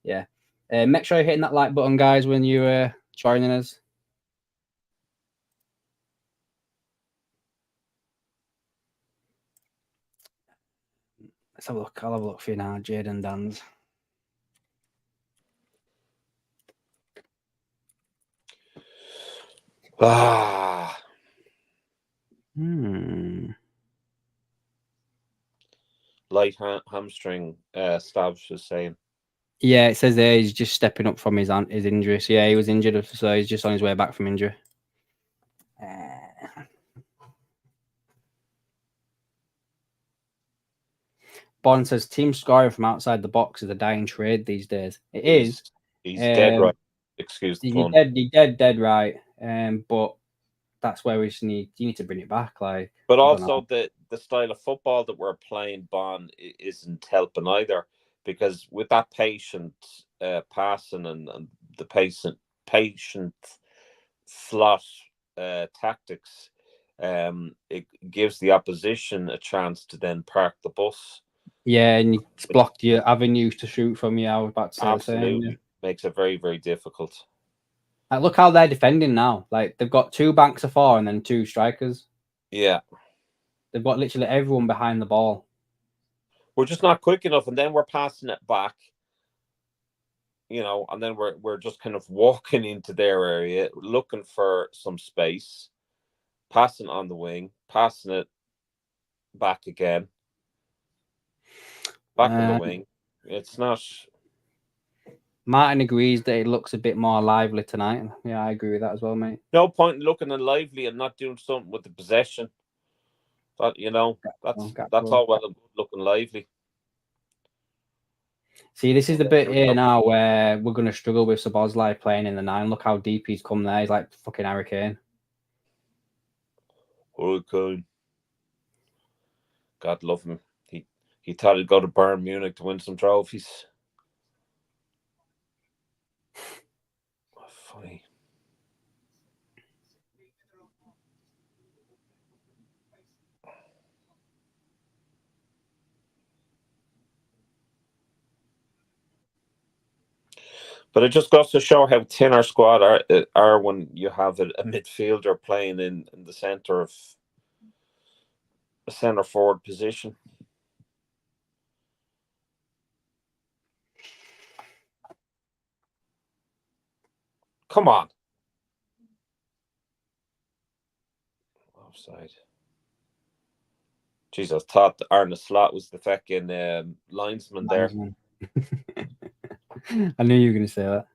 [SPEAKER 1] yeah, make sure you're hitting that like button, guys, when you're joining us. Let's have a look. I'll have a look for you now, Jaden Dans.
[SPEAKER 2] Light hamstring, Stavs was saying.
[SPEAKER 1] Yeah, it says there he's just stepping up from his injury. So yeah, he was injured, so he's just on his way back from injury. Bond says team scoring from outside the box is a dying trade these days. It is.
[SPEAKER 2] He's dead right. Excuse the pun.
[SPEAKER 1] You're dead right. But that's where you need to bring it back. Like,
[SPEAKER 2] but also the style of football that we're playing, Bon, isn't helping either, because with that patient passing and the patient slot tactics, it gives the opposition a chance to then park the bus.
[SPEAKER 1] Yeah, and it's blocked your avenues to shoot from you. I was about to say
[SPEAKER 2] absolutely
[SPEAKER 1] the same.
[SPEAKER 2] Makes it very, very difficult.
[SPEAKER 1] Like, look how they're defending now. Like, they've got 2 banks of 4 and then 2 strikers.
[SPEAKER 2] Yeah.
[SPEAKER 1] They've got literally everyone behind the ball.
[SPEAKER 2] We're just not quick enough, and then we're passing it back, and then we're just kind of walking into their area, looking for some space, passing on the wing, passing it back again, back on the wing. It's not.
[SPEAKER 1] Martin agrees that it looks a bit more lively tonight. Yeah, I agree with that as well, mate.
[SPEAKER 2] No point in looking lively and not doing something with the possession. But that's all well and good looking lively.
[SPEAKER 1] See, this is the bit here now where we're going to struggle with Szoboszlai playing in the 9. Look how deep he's come there. He's like fucking Hurricane.
[SPEAKER 2] Hurricane. God love him. He thought he'd go to Bayern Munich to win some trophies. Funny. But it just goes to show how thin our squad are when you have a midfielder playing in the centre of a centre forward position. Come on. Offside. Jeez, I thought Arne Slot was the fucking linesman there.
[SPEAKER 1] I knew you were going to say that.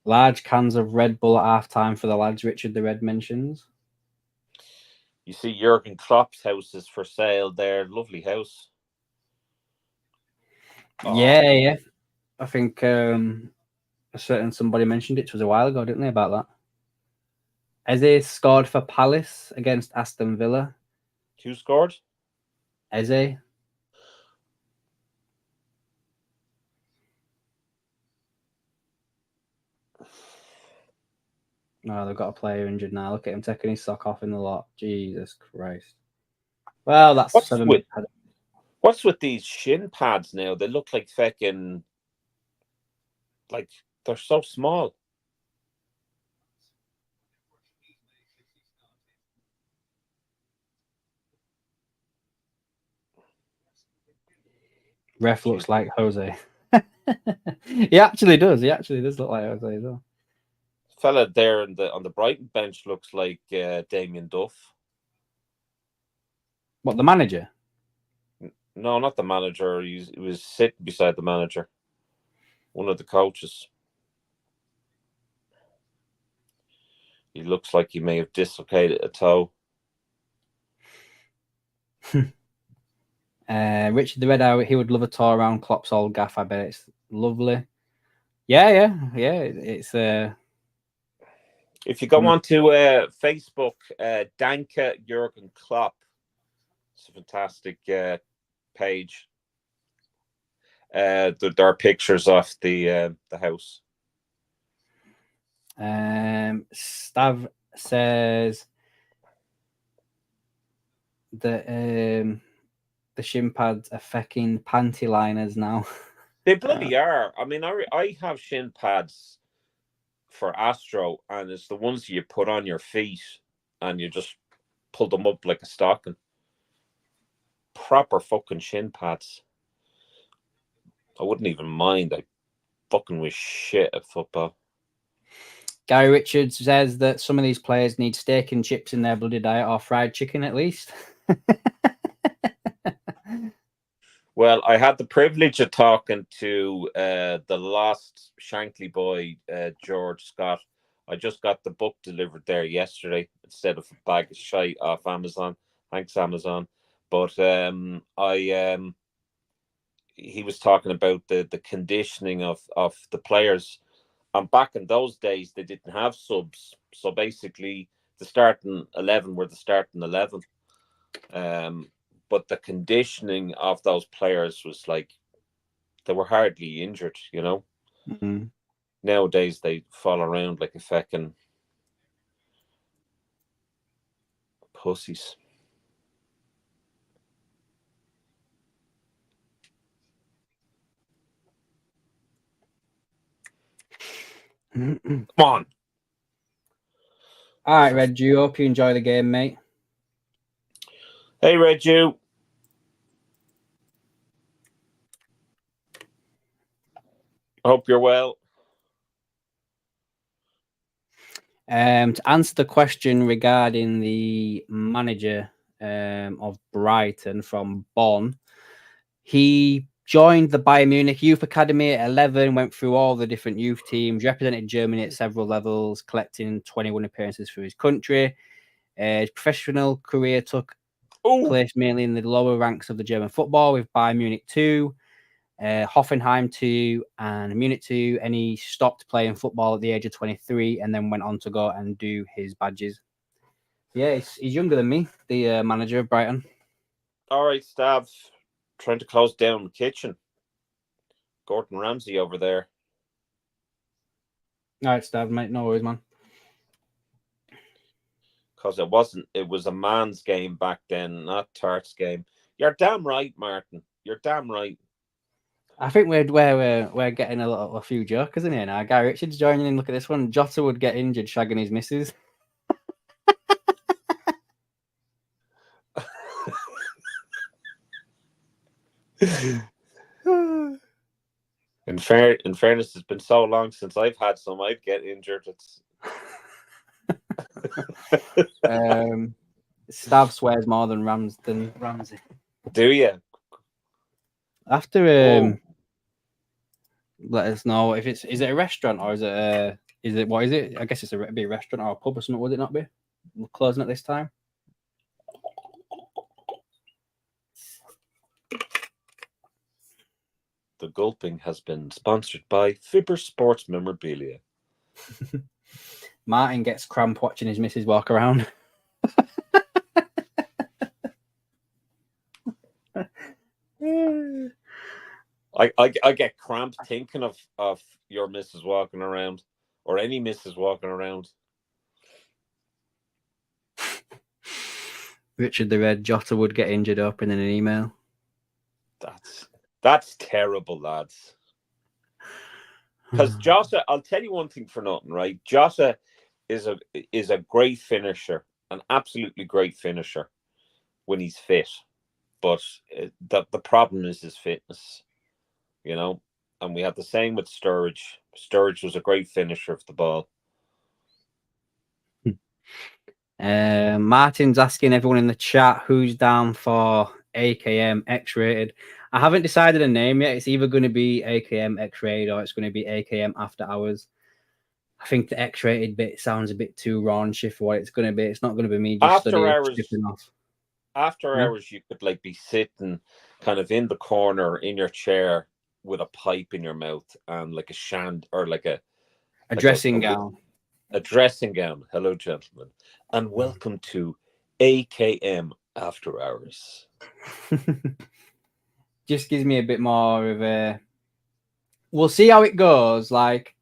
[SPEAKER 1] Large cans of Red Bull at half time for the lads, Richard the Red mentions.
[SPEAKER 2] You see Jurgen Klopp's house is for sale there. Lovely house.
[SPEAKER 1] Yeah. I think a certain somebody mentioned it. It was a while ago, didn't they, about that? Eze scored for Palace against Aston Villa.
[SPEAKER 2] Who scored?
[SPEAKER 1] Eze. Oh, they've got a player injured now. Look at him taking his sock off in the lot. Jesus Christ. Well, that's
[SPEAKER 2] what's with these shin pads now? They look like fucking, like they're so small.
[SPEAKER 1] Ref looks like Jose. He actually does. He actually does look like Jose as well.
[SPEAKER 2] Fella there on the Brighton bench looks like Damien Duff.
[SPEAKER 1] What, the manager?
[SPEAKER 2] No, not the manager. He was sitting beside the manager. One of the coaches. He looks like he may have dislocated a toe.
[SPEAKER 1] Richard the Red Eye, he would love a tour around Klopp's old gaff. I bet it's lovely. Yeah. It's
[SPEAKER 2] If you go on to Facebook, Danke Jurgen Klopp. It's a fantastic page. There are pictures of the house.
[SPEAKER 1] Stav says that the shin pads are fucking panty liners now.
[SPEAKER 2] They bloody are. I mean, I have shin pads for Astro, and it's the ones you put on your feet and you just pull them up like a stocking. Proper fucking shin pads. I wouldn't even mind. I fucking was shit at football.
[SPEAKER 1] Gary Richards says that some of these players need steak and chips in their bloody diet, or fried chicken at least.
[SPEAKER 2] Well, I had the privilege of talking to the lost Shankly boy, George Scott. I just got the book delivered there yesterday instead of a bag of shite off Amazon. Thanks, Amazon. But he was talking about the conditioning of the players. And back in those days, they didn't have subs. So basically, the starting 11 were the starting 11. But the conditioning of those players was like, they were hardly injured, you know?
[SPEAKER 1] Mm-hmm.
[SPEAKER 2] Nowadays, they fall around like a fucking pussies. Come on.
[SPEAKER 1] All right, Red Jew. Hope you enjoy the game, mate.
[SPEAKER 2] Hey, Red Jew. Hope you're well.
[SPEAKER 1] To answer the question regarding the manager of Brighton from Bonn, he joined the Bayern Munich Youth Academy at 11, went through all the different youth teams, represented Germany at several levels, collecting 21 appearances for his country. His professional career took place mainly in the lower ranks of the German football, with Bayern Munich 2, Hoffenheim 2, and Munich 2, and he stopped playing football at the age of 23 and then went on to go and do his badges. Yeah, he's younger than me, the manager of Brighton.
[SPEAKER 2] All right, Stav. Trying to close down the kitchen. Gordon Ramsay over there.
[SPEAKER 1] All right, Stav, mate. No worries, man.
[SPEAKER 2] Because it was a man's game back then, not Tart's game. You're damn right, Martin. You're damn right.
[SPEAKER 1] I think we're getting a few jokers in here now. Guy Richards joining in. Look at this one. Jota would get injured shagging his missus.
[SPEAKER 2] In fairness, it's been so long since I've had some. I'd get injured. It's
[SPEAKER 1] Stav swears more than Ramsey.
[SPEAKER 2] Do you?
[SPEAKER 1] After let us know if is it a restaurant or is it what is it? I guess it's be a restaurant or a pub or something. Would it not be? We're closing at this time.
[SPEAKER 2] The gulping has been sponsored by Fibersportmemorabilia.
[SPEAKER 1] Martin gets cramp watching his missus walk around.
[SPEAKER 2] I get cramp thinking of your missus walking around, or any missus walking around.
[SPEAKER 1] Richard the Red Jota would get injured opening an email.
[SPEAKER 2] That's terrible, lads. Because Jota, I'll tell you one thing for nothing, right? Jota is a great finisher, an absolutely great finisher when he's fit. But the problem is his fitness, you know. And we had the same with Sturridge. Sturridge was a great finisher of the ball.
[SPEAKER 1] Martin's asking everyone in the chat who's down for AKM X-rated. I haven't decided a name yet. It's either going to be AKM X-rated or it's going to be AKM After Hours. I think the X-rated bit sounds a bit too raunchy for what it's going to be. It's not going to be me just
[SPEAKER 2] After hours,
[SPEAKER 1] off.
[SPEAKER 2] After hours, you could like be sitting kind of in the corner in your chair with a pipe in your mouth and like a shand or like a
[SPEAKER 1] dressing gown.
[SPEAKER 2] A dressing gown. Hello, gentlemen, and welcome to AKM After Hours.
[SPEAKER 1] Just gives me a bit more of a. We'll see how it goes. Like,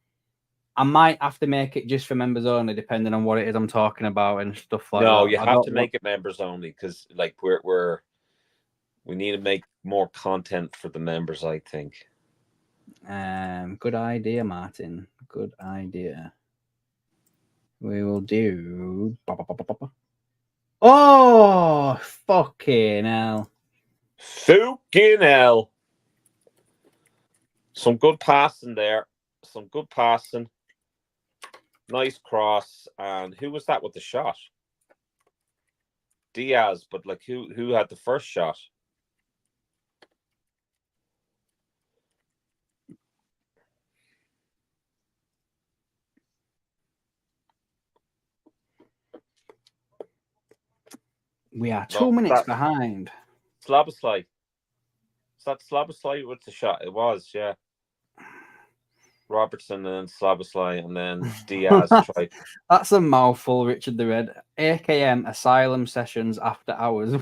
[SPEAKER 1] I might have to make it just for members only, depending on what it is I'm talking about and stuff like that.
[SPEAKER 2] No, you have to make it members only because, like, we need to make more content for the members, I think.
[SPEAKER 1] Good idea, Martin. Good idea. We will do. Oh, fucking hell.
[SPEAKER 2] Fucking hell. Some good passing there. Some good passing. Nice cross. And who was that with the shot? Diaz, but like who had the first shot?
[SPEAKER 1] We are 2 minutes behind.
[SPEAKER 2] Slaboslai. Is that Slaboslai with the shot? It was, yeah. Robertson and then Slaboslai and then Diaz tried.
[SPEAKER 1] That's a mouthful, Richard the Red. AKM Asylum Sessions After Hours.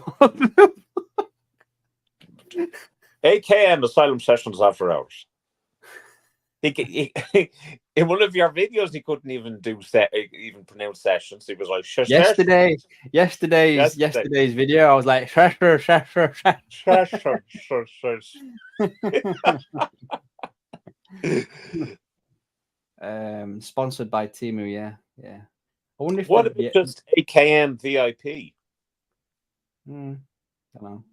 [SPEAKER 2] AKM Asylum Sessions After Hours. He in one of your videos, he couldn't even even pronounce sessions. He was like, yesterday's
[SPEAKER 1] video. I was like, sponsored by Timu, yeah. I wonder if
[SPEAKER 2] what if it's just AKM VIP?
[SPEAKER 1] I don't know.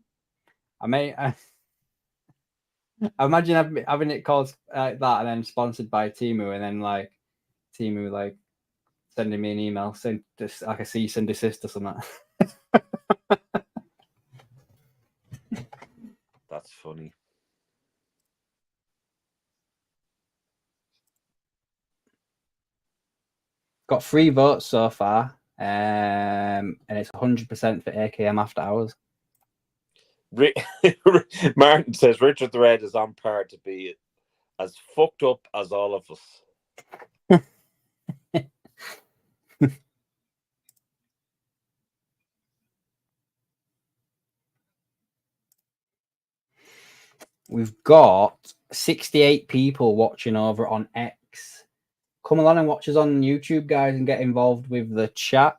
[SPEAKER 1] I imagine having it called like that and then sponsored by Timu, and then like Timu like sending me an email saying just like a cease and desist or something.
[SPEAKER 2] That's funny.
[SPEAKER 1] Got 3 votes so far, and it's 100% for AKM After Hours.
[SPEAKER 2] Martin says Richard the Red is on par to be as fucked up as all of us.
[SPEAKER 1] We've got 68 people watching over on X. Come along and watch us on YouTube, guys, and get involved with the chat.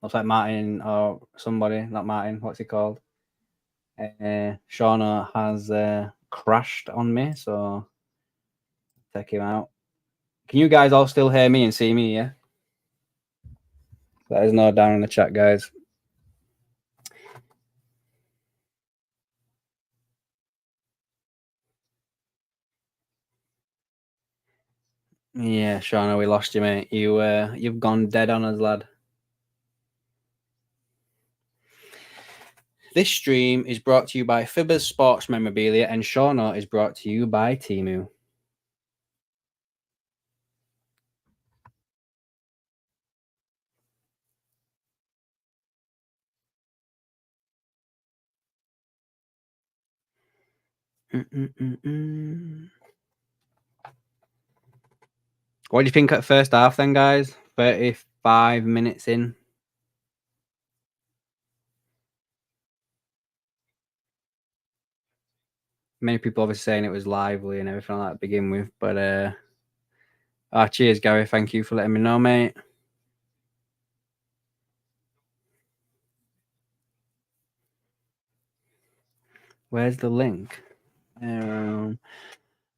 [SPEAKER 1] Looks like Martin or somebody, not Martin, what's he called? Seano has crashed on me, so take him out. Can you guys all still hear me and see me, yeah? Let us know down in the chat, guys. Yeah, Seano, we lost you, mate. You've gone dead on us, lad. This stream is brought to you by Fibersportmemorabilia, and Seano is brought to you by Temu. What do you think at first half then, guys? 35 minutes in. Many people obviously saying it was lively and everything like that to begin with, but cheers, Gary. Thank you for letting me know, mate. Where's the link? I'm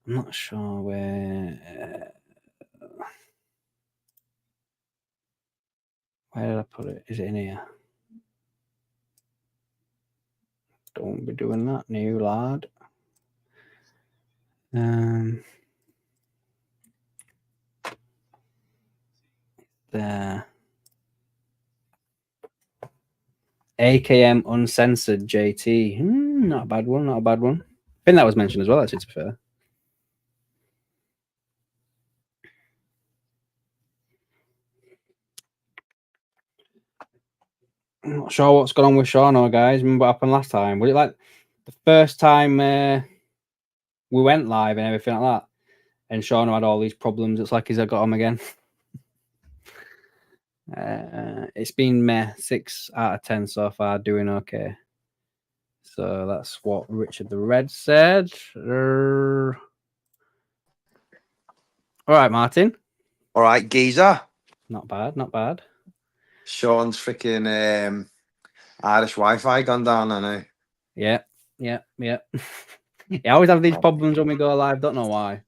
[SPEAKER 1] not sure where. Where did I put it? Is it in here? Don't be doing that, new lad. There. AKM Uncensored JT. Not a bad one. Not a bad one. I think that was mentioned as well, actually, to be fair. I'm not sure what's going on with Seano, guys. Remember what happened last time? Was it like the first time we went live and everything like that? And Seano had all these problems. It's like he's got them again. It's been meh, 6 out of 10 so far, doing okay. So that's what Richard the Red said. All right, Martin.
[SPEAKER 3] All right, geezer.
[SPEAKER 1] Not bad, not bad.
[SPEAKER 3] Sean's freaking Irish Wi-Fi gone down, I know.
[SPEAKER 1] Yeah. I always have these problems when we go live. Don't know why.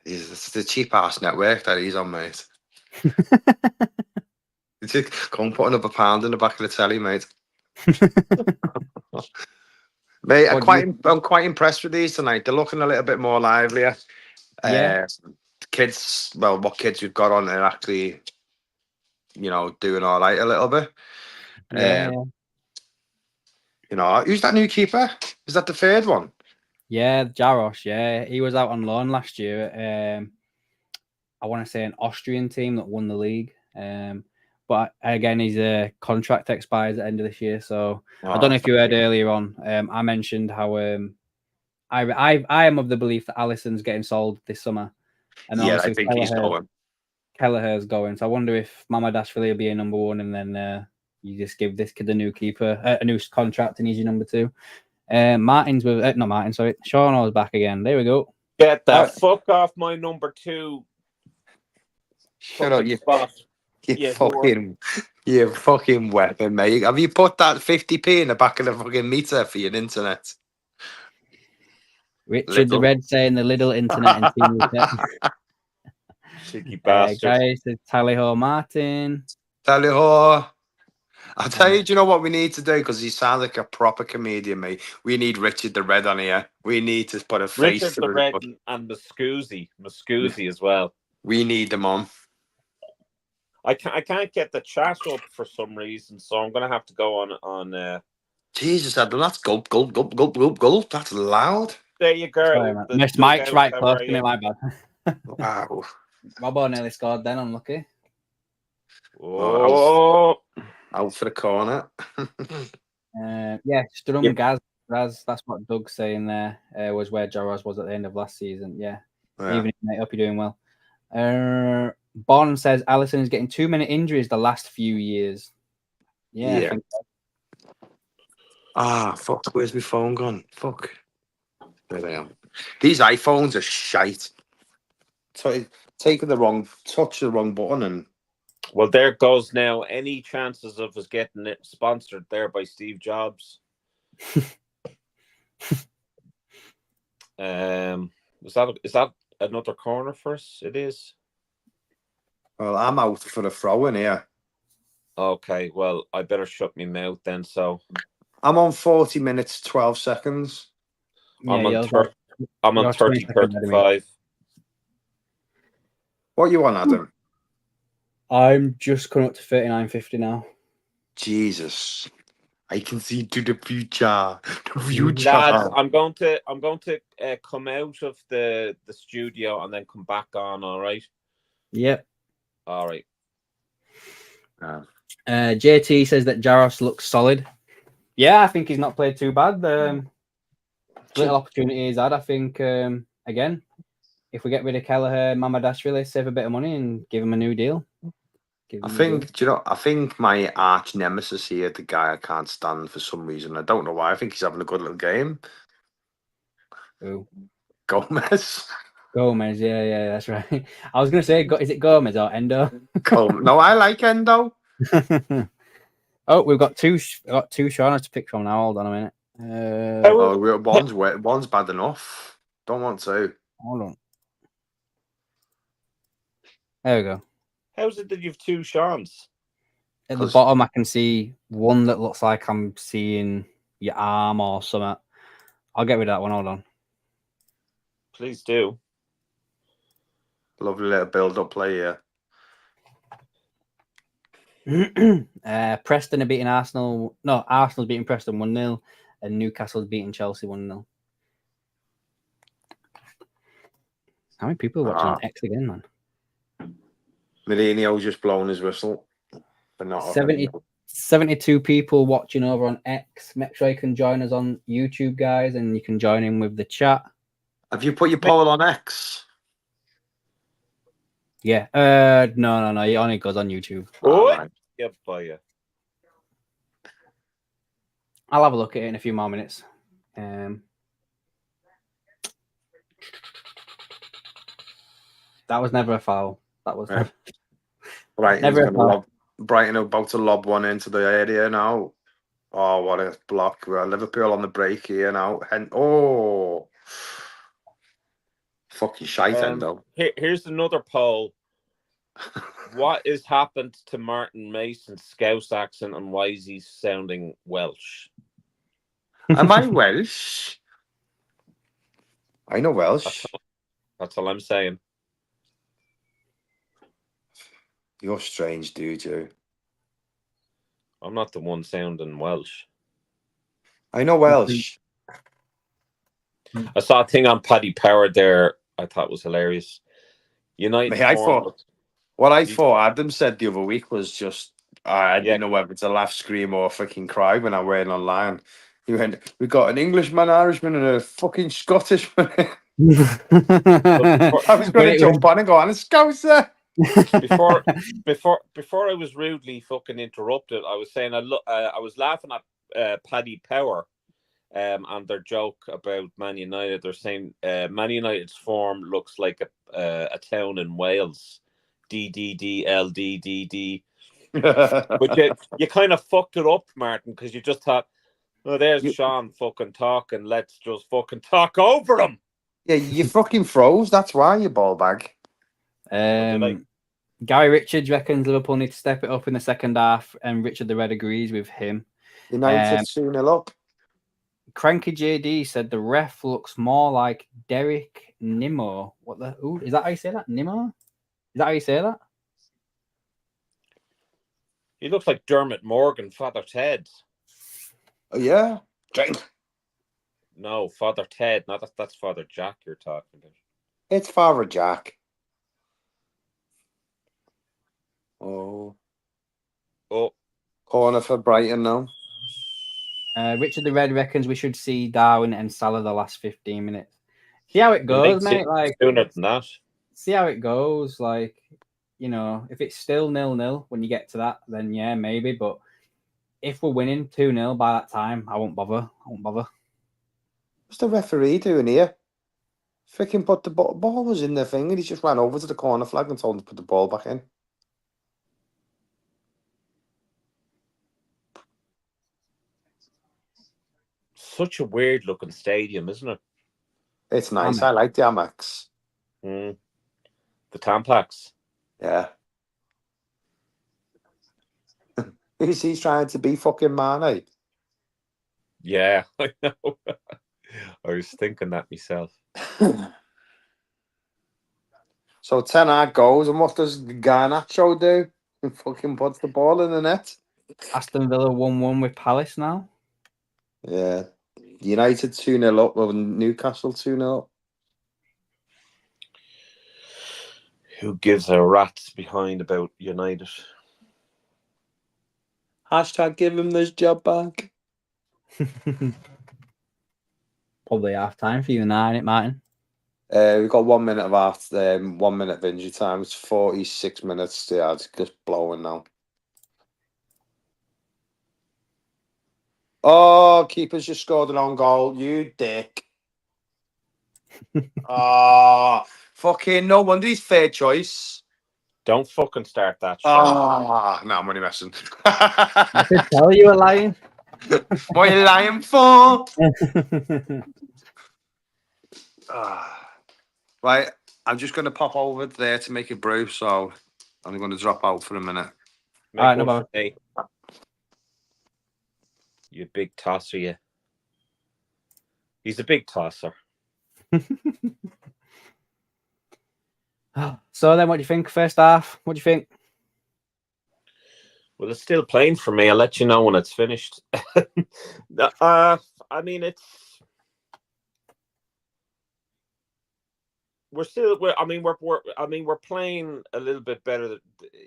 [SPEAKER 3] It's the cheap ass network that he's on, mate. Just come put another £1 in the back of the telly, mate. Mate, I'm quite impressed with these tonight. They're looking a little bit more livelier.
[SPEAKER 1] Yeah.
[SPEAKER 3] Kids, well, what kids we've got on are actually, doing all right a little bit.
[SPEAKER 1] Yeah.
[SPEAKER 3] Who's that new keeper? Is that the third one?
[SPEAKER 1] Yeah, Jaros. Yeah, he was out on loan last year. I want to say an Austrian team that won the league. But again, his contract expires at the end of this year. So I don't know if you heard earlier on. I mentioned how I am of the belief that Alisson's getting sold this summer, and
[SPEAKER 3] yeah, I think he's going.
[SPEAKER 1] Kelleher's going. So I wonder if Mamadashvili will be a number one, and then you just give this kid a new keeper, a new contract, and he's your number two. Martin's with not Martin, sorry. Seano's back again. There we go.
[SPEAKER 2] Get the fuck off my number two.
[SPEAKER 3] Shut up, you fucking weapon, mate. Have you put that 50p in the back of the fucking meter for your internet?
[SPEAKER 1] Richard the Red saying the little internet and team.
[SPEAKER 2] Cheeky bastard.
[SPEAKER 1] Guys, tally ho, Martin.
[SPEAKER 3] Tally ho. I'll tell you, do you know what we need to do? Because he sounds like a proper comedian, mate. We need Richard the Red on here. We need to put a face
[SPEAKER 2] Richard
[SPEAKER 3] to
[SPEAKER 2] the Red and Muscusi as well.
[SPEAKER 3] We need them on.
[SPEAKER 2] I can't get the chat up for some reason, so I'm gonna have to go on.
[SPEAKER 3] Jesus, that's gulp, gulp, gulp, gulp, gulp, gulp. That's loud.
[SPEAKER 2] There you go.
[SPEAKER 1] Sorry, Mike's right close to me. My bad.
[SPEAKER 3] Wow.
[SPEAKER 1] Robbo nearly scored then. Unlucky.
[SPEAKER 2] Oh,
[SPEAKER 3] out for the corner.
[SPEAKER 1] Sturm Gaz. That's what Doug's saying there. Was where Jaros was at the end of last season. Yeah. Even mate, hope you're doing well. Bon says Alisson is getting too many injuries the last few years. Yeah. I think so.
[SPEAKER 3] Fuck. Where's my phone gone? Fuck. There they are. These iPhones are shite. Taking the wrong button and.
[SPEAKER 2] Well, there goes now. Any chances of us getting it sponsored there by Steve Jobs? Is that another corner for us? It is.
[SPEAKER 3] Well, I'm out for the throw in here.
[SPEAKER 2] Okay, well, I better shut my mouth then. So
[SPEAKER 3] I'm on 40 minutes, 12 seconds.
[SPEAKER 2] I'm on 30, 35.
[SPEAKER 3] What you want, Adam?
[SPEAKER 1] I'm just coming up to 39.50 now.
[SPEAKER 3] Jesus. I can see to the future. The future.
[SPEAKER 2] Lads, I'm going to come out of the studio and then come back on. All right.
[SPEAKER 1] Yep.
[SPEAKER 2] All right.
[SPEAKER 1] JT says that Jaros looks solid. Yeah, I think he's not played too bad. Little opportunity he's had. I think again, if we get rid of Kelleher, Mamadashvili, save a bit of money and give him a new deal.
[SPEAKER 3] I think my arch nemesis here, the guy I can't stand for some reason. I don't know why. I think he's having a good little game.
[SPEAKER 1] Ooh.
[SPEAKER 3] Gomez.
[SPEAKER 1] Gomez, yeah, that's right. I was going to say, is it Gomez or Endo?
[SPEAKER 3] No, I like Endo.
[SPEAKER 1] Oh, we've got two Seanos to pick from now. Hold on a minute.
[SPEAKER 3] One's bad enough. Don't want to.
[SPEAKER 1] Hold on. There we go.
[SPEAKER 2] How's it that you've two Seans?
[SPEAKER 1] At the bottom, I can see one that looks like I'm seeing your arm or something. I'll get rid of that one. Hold on.
[SPEAKER 2] Please do.
[SPEAKER 3] Lovely little build-up play here.
[SPEAKER 1] Preston are beating Arsenal. No, Arsenal's beating Preston 1-0 and Newcastle's beating Chelsea 1-0. How many people are watching on X again, man?
[SPEAKER 3] Mourinho just blowing his whistle. But not
[SPEAKER 1] 72 people watching over on X. Make sure you can join us on YouTube, guys, and you can join in with the chat.
[SPEAKER 3] Have you put your poll on X?
[SPEAKER 1] Yeah. No. It only goes on YouTube.
[SPEAKER 2] Right. Yep, boy.
[SPEAKER 1] I'll have a look at it in a few more minutes. That was never a foul. That was
[SPEAKER 3] Brighton about to lob one into the area now. Oh, what a block. Liverpool on the break here now. And fucking shite, Endo.
[SPEAKER 2] Here's another poll. What has happened to Martin Mason's Scouse accent and why is he sounding Welsh?
[SPEAKER 3] Am I Welsh? I know Welsh.
[SPEAKER 2] That's all I'm saying.
[SPEAKER 3] You're strange, dude, you.
[SPEAKER 2] I'm not the one sounding Welsh.
[SPEAKER 3] I know Welsh.
[SPEAKER 2] I saw a thing on Paddy Power there I thought was hilarious. United.
[SPEAKER 3] I thought Adam said the other week was just I didn't know whether to laugh, scream, or fucking cry when I went online. He went, "We got an Englishman, Irishman, and a fucking Scottishman." I was going to jump on and go on a Scouser.
[SPEAKER 2] Before I was rudely fucking interrupted, I was saying I was laughing at Paddy Power, and their joke about Man United. They're saying Man United's form looks like a town in Wales, DDDLDDD. But you kind of fucked it up, Martin, because you just thought, "Oh, there's Sean fucking talking. Let's just fucking talk over him."
[SPEAKER 3] Yeah, you fucking froze. That's why, you ball bag.
[SPEAKER 1] Gary Richards reckons Liverpool need to step it up in the second half, and Richard the Red agrees with him.
[SPEAKER 3] United 2-0 up.
[SPEAKER 1] Cranky JD said the ref looks more like Derek Nimmo. Is that how you say that? Nimmo? Is that how you say that?
[SPEAKER 2] He looks like Dermot Morgan, Father Ted.
[SPEAKER 3] Oh yeah, drink.
[SPEAKER 2] No, Father Ted. Not that's Father Jack you're talking about.
[SPEAKER 3] It's Father Jack. Oh, corner for Brighton now.
[SPEAKER 1] Richard the Red reckons we should see Darwin and Salah the last 15 minutes. See how it goes, mate. Like
[SPEAKER 2] sooner than that.
[SPEAKER 1] See how it goes. Like, if it's still 0-0 when you get to that, then yeah, maybe. But if we're winning 2-0 by that time, I won't bother.
[SPEAKER 3] What's the referee doing here? Freaking put the ball was in the thing, and he just ran over to the corner flag and told him to put the ball back in.
[SPEAKER 2] Such a weird looking stadium, isn't it?
[SPEAKER 3] It's nice. I like the Amex.
[SPEAKER 2] The Tampax.
[SPEAKER 3] Yeah. He's trying to be fucking Mane.
[SPEAKER 2] Yeah, I know. I was thinking that myself.
[SPEAKER 3] So 10 hard goals, and what does Garnacho do? He fucking puts the ball in the net.
[SPEAKER 1] Aston Villa 1-1 with Palace now.
[SPEAKER 3] Yeah. United 2-0 up, or Newcastle 2-0 up.
[SPEAKER 2] Who gives a rat's behind about United?
[SPEAKER 3] Hashtag give him this job back.
[SPEAKER 1] Probably half time for you and I, ain't it, Martin?
[SPEAKER 3] We've got 1 minute of 1 minute of injury time. It's 46 minutes. Yeah, it's just blowing now. Oh, keeper's just scored an own goal. You dick. Oh, fucking no wonder he's fair choice.
[SPEAKER 2] Don't fucking start that shit.
[SPEAKER 3] Oh, no, I'm only messing.
[SPEAKER 1] I could tell you were lying.
[SPEAKER 3] What are you lying for? Right, I'm just going to pop over there to make a brew, so I'm going to drop out for a minute.
[SPEAKER 2] Make
[SPEAKER 1] Alright, no
[SPEAKER 2] one
[SPEAKER 1] bother.
[SPEAKER 2] for me. You big tosser, you. He's a big tosser.
[SPEAKER 1] So then, what do you think? First half, what do you think?
[SPEAKER 2] Well, it's still playing for me. I'll let you know when it's finished. I mean, we're playing a little bit better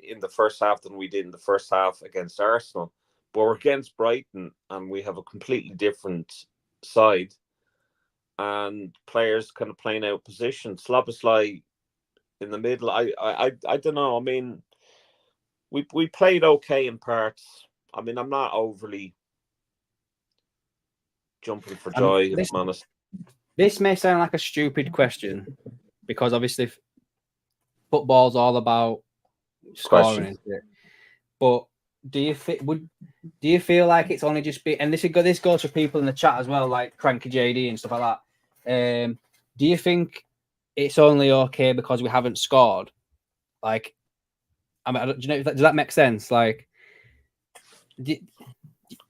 [SPEAKER 2] in the first half than we did in the first half against Arsenal, but we're against Brighton and we have a completely different side and players kind of playing out position. Szoboszlai in the middle. I don't know. I mean, we played okay in parts. I mean, I'm not overly jumping for joy, if I'm honest.
[SPEAKER 1] This may sound like a stupid question because obviously football's all about scoring, isn't it? But do you feel like it's only just be, and this goes for people in the chat as well, like Cranky JD and stuff like that. Do you think it's only okay because we haven't scored? Like, I mean, do you know, does that make sense? Like,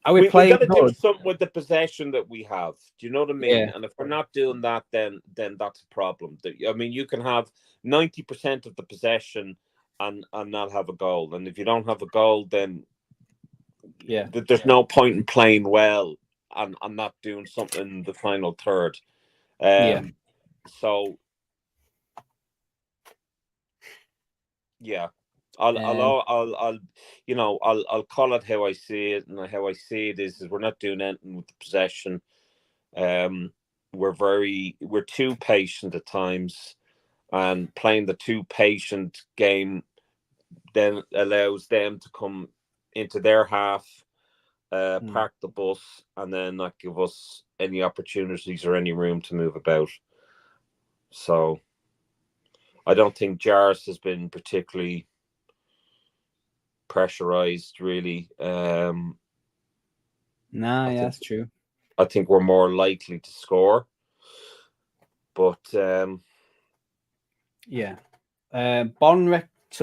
[SPEAKER 1] are we playing?
[SPEAKER 2] We got to do something with the possession that we have. Do you know what I mean?
[SPEAKER 1] Yeah.
[SPEAKER 2] And if we're not doing that, then that's a problem. I mean, you can have 90% of the possession and not have a goal. And if you don't have a goal, then there's no point in playing well and not doing something in the final third. So yeah. I'll call it how I see it, and how I see it is we're not doing anything with the possession. We're too patient at times, and playing the too patient game then allows them to come into their half, park the bus, and then not give us any opportunities or any room to move about. So I don't think Jarvis has been particularly pressurized, really.
[SPEAKER 1] That's true.
[SPEAKER 2] I think we're more likely to score, but
[SPEAKER 1] so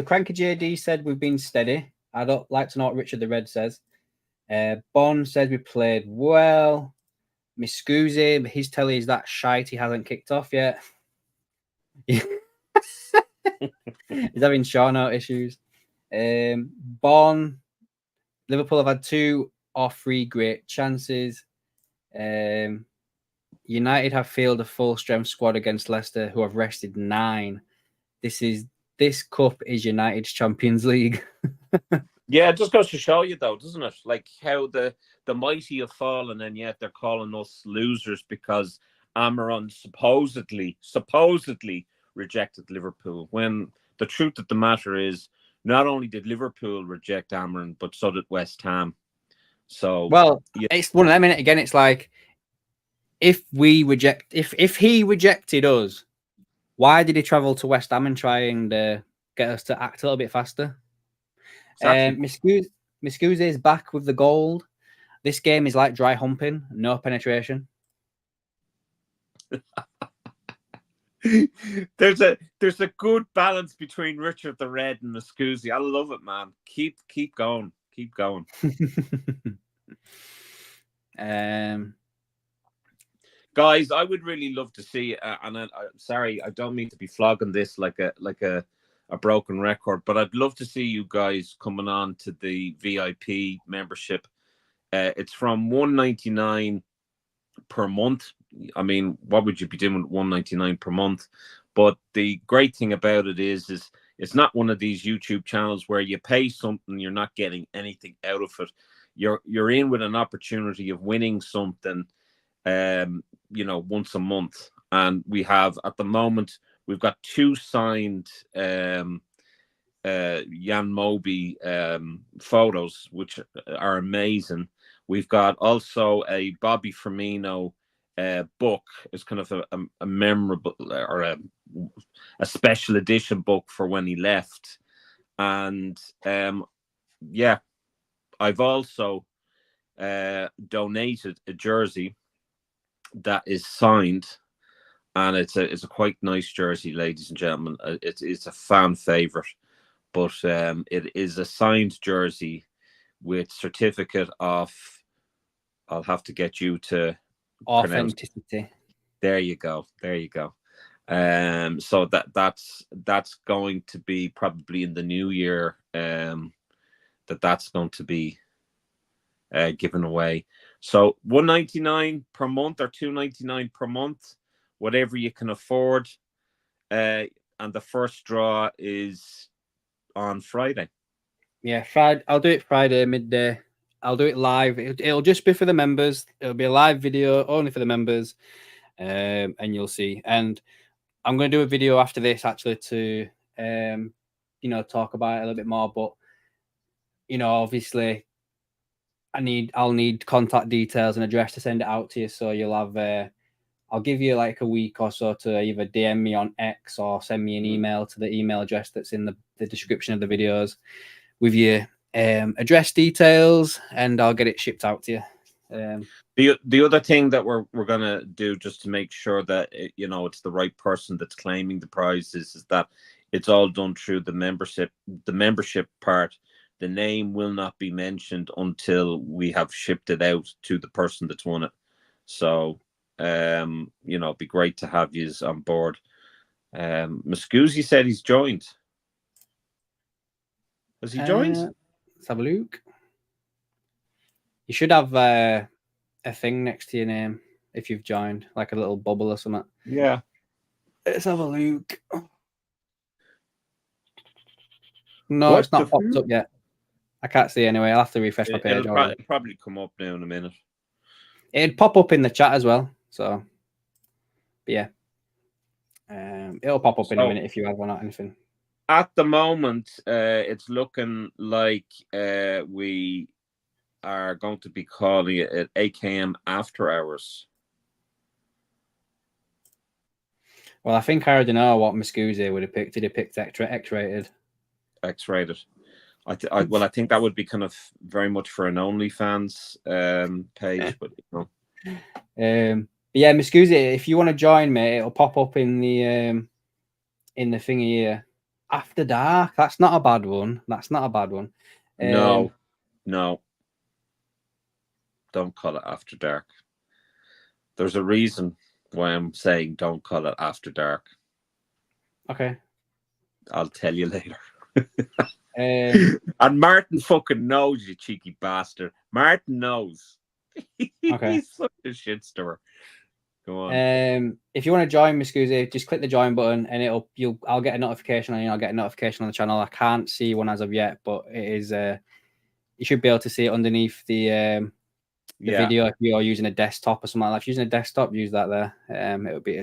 [SPEAKER 1] Cranky JD said we've been steady. I don't like to know what Richard the Red says. Bon says we played well. Miscusi, his telly is that shite he hasn't kicked off yet. He's having Seano issues. Bon, Liverpool have had 2 or 3 great chances. United have fielded a full strength squad against Leicester, who have rested 9. This cup is United's Champions League.
[SPEAKER 2] Yeah, it just goes to show you, though, doesn't it? Like how the mighty have fallen, and yet they're calling us losers because Amaron supposedly rejected Liverpool. When the truth of the matter is, not only did Liverpool reject Amaron, but so did West Ham. So,
[SPEAKER 1] it's one of them. Again, it's like if he rejected us, why did he travel to West Ham and try and get us to act a little bit faster? Exactly. Miscusi is back with the gold. This game is like dry humping, no penetration.
[SPEAKER 2] There's a good balance between Richard the Red and Miscusi. I love it, man. Keep going. Keep going. Guys, I would really love to see, and sorry, I don't mean to be flogging this like a broken record, but I'd love to see you guys coming on to the VIP membership. It's from $1.99 per month. I mean, what would you be doing with $1.99 per month? But the great thing about it is it's not one of these YouTube channels where you pay something, you're not getting anything out of it. You're in with an opportunity of winning something, once a month. And we have, at the moment, we've got 2 signed Jan Moby photos, which are amazing. We've got also a Bobby Firmino book. It's kind of a memorable or a special edition book for when he left. And I've also donated a jersey that is signed, and it's a quite nice jersey, ladies and gentlemen. It's a fan favorite, but it is a signed jersey with certificate of, I'll have to get you to
[SPEAKER 1] authenticity.
[SPEAKER 2] There you go. So that's going to be probably in the new year. That's going to be given away. So $1.99 per month or $2.99 per month, whatever you can afford. And the first draw is on Friday.
[SPEAKER 1] Yeah, Friday. I'll do it Friday midday. I'll do it live. It'll just be for the members. It'll be a live video only for the members, and you'll see. And I'm going to do a video after this actually to, talk about it a little bit more. But obviously, I'll need contact details and address to send it out to you. So you'll have. I'll give you like a week or so to either DM me on X or send me an email to the email address that's in the description of the videos with your address details, and I'll get it shipped out to you.
[SPEAKER 2] The other thing that we're gonna do, just to make sure that it's the right person that's claiming the prize, is that it's all done through the membership part. The name will not be mentioned until we have shipped it out to the person that's won it. So it'd be great to have you on board. Muscusi said he's joined. Has he joined?
[SPEAKER 1] Let's have a look. You should have a thing next to your name if you've joined, like a little bubble or something.
[SPEAKER 2] Yeah.
[SPEAKER 1] Let's have a look. No, it's not popped up yet. I can't see anyway. I'll have to refresh my page.
[SPEAKER 2] It'll probably come up now in a minute.
[SPEAKER 1] It'd pop up in the chat as well. So, but yeah. It'll pop up in a minute if you have one or anything.
[SPEAKER 2] At the moment, it's looking like we are going to be calling it AKM After Hours.
[SPEAKER 1] Well, I think I already know what Muscusi would have picked. Did he pick X-rated?
[SPEAKER 2] X-rated. I think that would be kind of very much for an OnlyFans page, but
[SPEAKER 1] yeah, Muscusi, if you want to join me, it'll pop up in the thingy here. After Dark. That's not a bad one. No.
[SPEAKER 2] Don't call it After Dark. There's a reason why I'm saying don't call it After Dark.
[SPEAKER 1] Okay.
[SPEAKER 2] I'll tell you later. And Martin fucking knows, you cheeky bastard. Martin knows.
[SPEAKER 1] Okay.
[SPEAKER 2] He's such a shit stir. Go
[SPEAKER 1] on. If you want to join Muscusi, just click the join button and I'll get a notification on you. I'll get a notification on the channel. I can't see one as of yet, but it is you should be able to see it underneath the video if you're using a desktop or something like that. If you're using a desktop, use that there. It'll be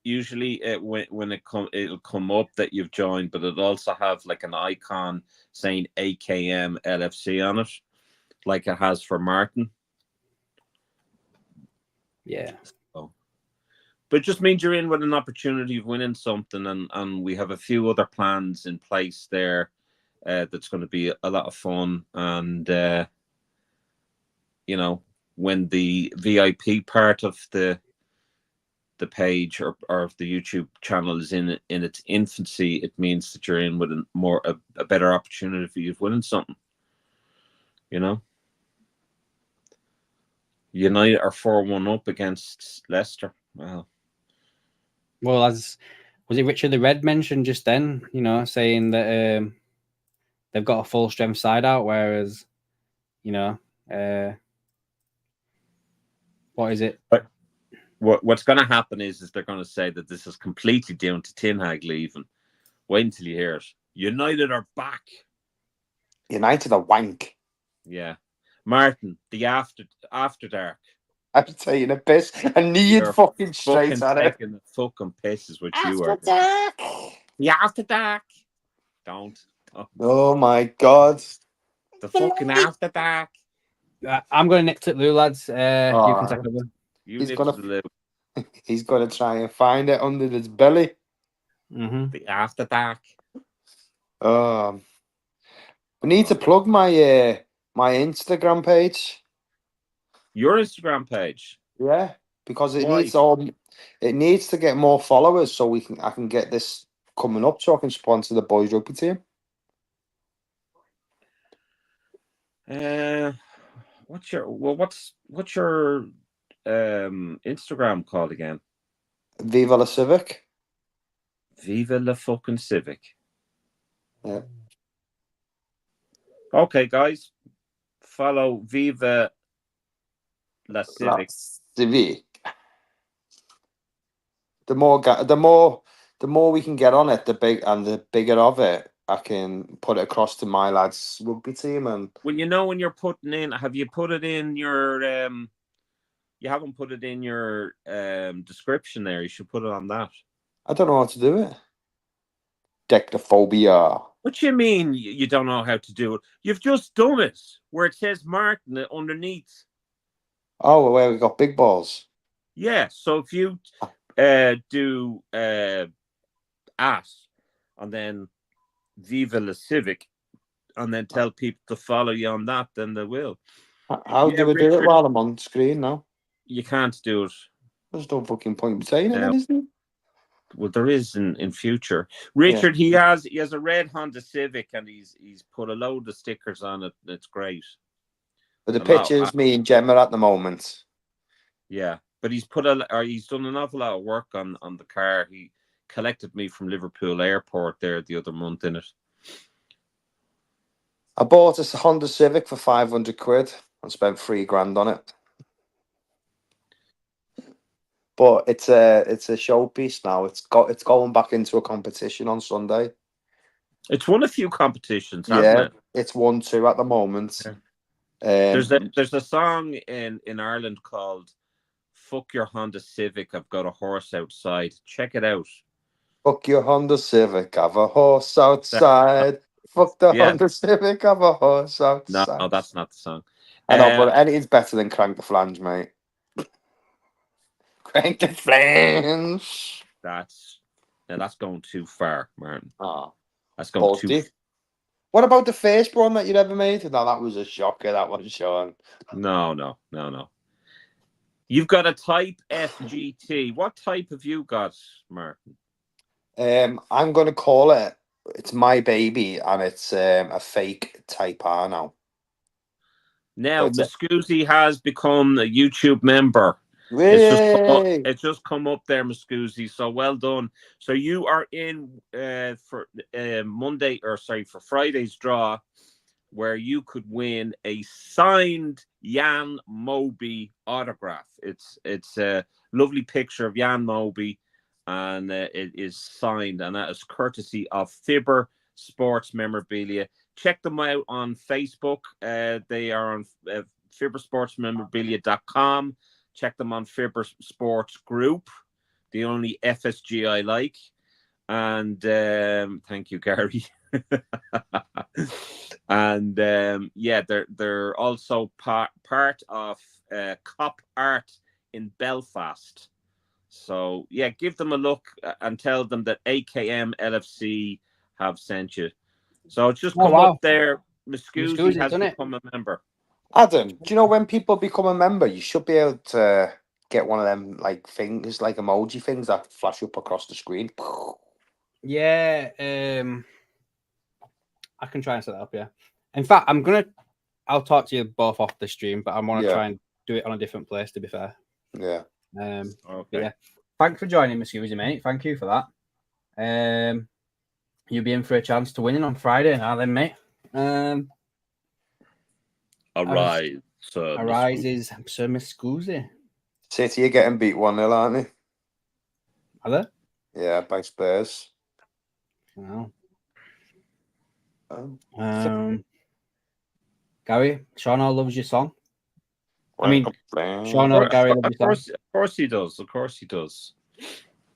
[SPEAKER 2] usually it'll come up that you've joined, but it'll also have like an icon saying AKM LFC on it, like it has for Martin.
[SPEAKER 1] Yeah.
[SPEAKER 2] So, but it just means you're in with an opportunity of winning something, and we have a few other plans in place there that's going to be a lot of fun. And when the VIP part of the page or of the YouTube channel is in its infancy, it means that you're in with a better opportunity of winning something. United are 4-1 up against Leicester. Wow.
[SPEAKER 1] Well, as was it Richard the Red mentioned just then, saying that they've got a full strength side out, whereas, what is it?
[SPEAKER 2] But what's going to happen is they're going to say that this is completely down to Tin Hag leaving. Wait until you hear it. United are back.
[SPEAKER 3] United are wank.
[SPEAKER 2] Yeah. Martin, the after dark.
[SPEAKER 3] I'm taking a piss. I need fucking straight at it.
[SPEAKER 2] Taking the fucking piss is what
[SPEAKER 3] After
[SPEAKER 2] you are.
[SPEAKER 3] dark.
[SPEAKER 2] Yeah, after dark. Don't.
[SPEAKER 3] Oh my god.
[SPEAKER 2] The fucking after dark.
[SPEAKER 1] I'm going to nip to Lou, lads. You can take over.
[SPEAKER 3] He's gonna try and find it under his belly.
[SPEAKER 1] Mm-hmm.
[SPEAKER 2] The after dark.
[SPEAKER 3] I need to plug my my Instagram page.
[SPEAKER 2] Your Instagram page?
[SPEAKER 3] Yeah, because it needs to get more followers so I can get this coming up so I can sponsor the boys rugby team.
[SPEAKER 2] What's your Instagram called again?
[SPEAKER 3] Viva la Civic.
[SPEAKER 2] Viva la fucking Civic.
[SPEAKER 3] Yeah.
[SPEAKER 2] Okay, guys, follow Viva la Civic.
[SPEAKER 3] Civic. The more we can get on it, the bigger of it, I can put it across to my lads' rugby team. And
[SPEAKER 2] well, when you're putting in, have you put it in your you haven't put it in your description there. You should put it on that.
[SPEAKER 3] I don't know how to do it. Dectophobia.
[SPEAKER 2] What do you mean you don't know how to do it? You've just done it where it says Martin underneath.
[SPEAKER 3] Oh, where we got big balls.
[SPEAKER 2] Yeah, so if you do at and then Viva la Civic and then tell people to follow you on that, then they will.
[SPEAKER 3] How do we do it while I'm on screen now?
[SPEAKER 2] You can't do it.
[SPEAKER 3] There's no fucking point saying it, then, isn't there?
[SPEAKER 2] Well, there is in future. Richard, he has a red Honda Civic and he's put a load of stickers on it. It's great.
[SPEAKER 3] But the picture is me and Gemma at the moment.
[SPEAKER 2] Yeah, but he's done an awful lot of work on the car. He collected me from Liverpool Airport there the other month in it.
[SPEAKER 3] I bought a Honda Civic for 500 quid and spent $3,000 on it. But it's a showpiece now. It's going back into a competition on Sunday.
[SPEAKER 2] It's won a few competitions, hasn't it?
[SPEAKER 3] It's won 2 at the moment.
[SPEAKER 2] Yeah. There's a song in Ireland called "Fuck Your Honda Civic, I've Got a Horse Outside." Check it out.
[SPEAKER 3] Fuck your Honda Civic, I've a horse outside. Fuck the Honda Civic, I've a horse outside.
[SPEAKER 2] No, that's not the song.
[SPEAKER 3] I know, but anything's better than Crank the Flange, mate. Crank the Flange.
[SPEAKER 2] That's going too far, Martin.
[SPEAKER 3] Oh,
[SPEAKER 2] that's going too far.
[SPEAKER 3] What about the first one that you'd ever made? No, that was a shocker, that one, Sean.
[SPEAKER 2] No. You've got a Type FGT. What type have you got, Martin?
[SPEAKER 3] I'm going to call it, it's my baby, and it's a fake Type R now.
[SPEAKER 2] Now, Muscusi has become a YouTube member. It's just come up there, Muscusi. So well done. So you are in for Friday's draw, where you could win a signed Jan Moby autograph. It's a lovely picture of Jan Moby, and it is signed, and that is courtesy of Fibersportmemorabilia. Check them out on Facebook. They are on Fibersportmemorabilia.com. Check them on Fiber Sports Group, the only FSG I like. And thank you, Gary. And they're also part of Cop Art in Belfast. So yeah, give them a look and tell them that AKM LFC have sent you. So it's just come up there. Muscusi has become a member.
[SPEAKER 3] Adam, do you know when people become a member, you should be able to get one of them like things, like emoji things that flash up across the screen?
[SPEAKER 1] Yeah, I can try and set that up. Yeah, in fact, I'll talk to you both off the stream, but I want to try and do it on a different place. To be fair.
[SPEAKER 3] Yeah.
[SPEAKER 2] Okay.
[SPEAKER 1] Yeah. Thanks for joining me, Susie, mate. Thank you for that. You'll be in for a chance to winning on Friday now, then, mate.
[SPEAKER 2] Arise, sir.
[SPEAKER 1] Arises, Sir Miss Scusi.
[SPEAKER 3] City are getting beat 1-0, aren't
[SPEAKER 1] Are there?
[SPEAKER 3] they? Yeah, by Spurs.
[SPEAKER 1] Wow.
[SPEAKER 3] Um,
[SPEAKER 1] Gary, Seano loves your song. I mean, Sean
[SPEAKER 2] Of
[SPEAKER 1] Gary loves your song.
[SPEAKER 2] of course he does. Of course he does.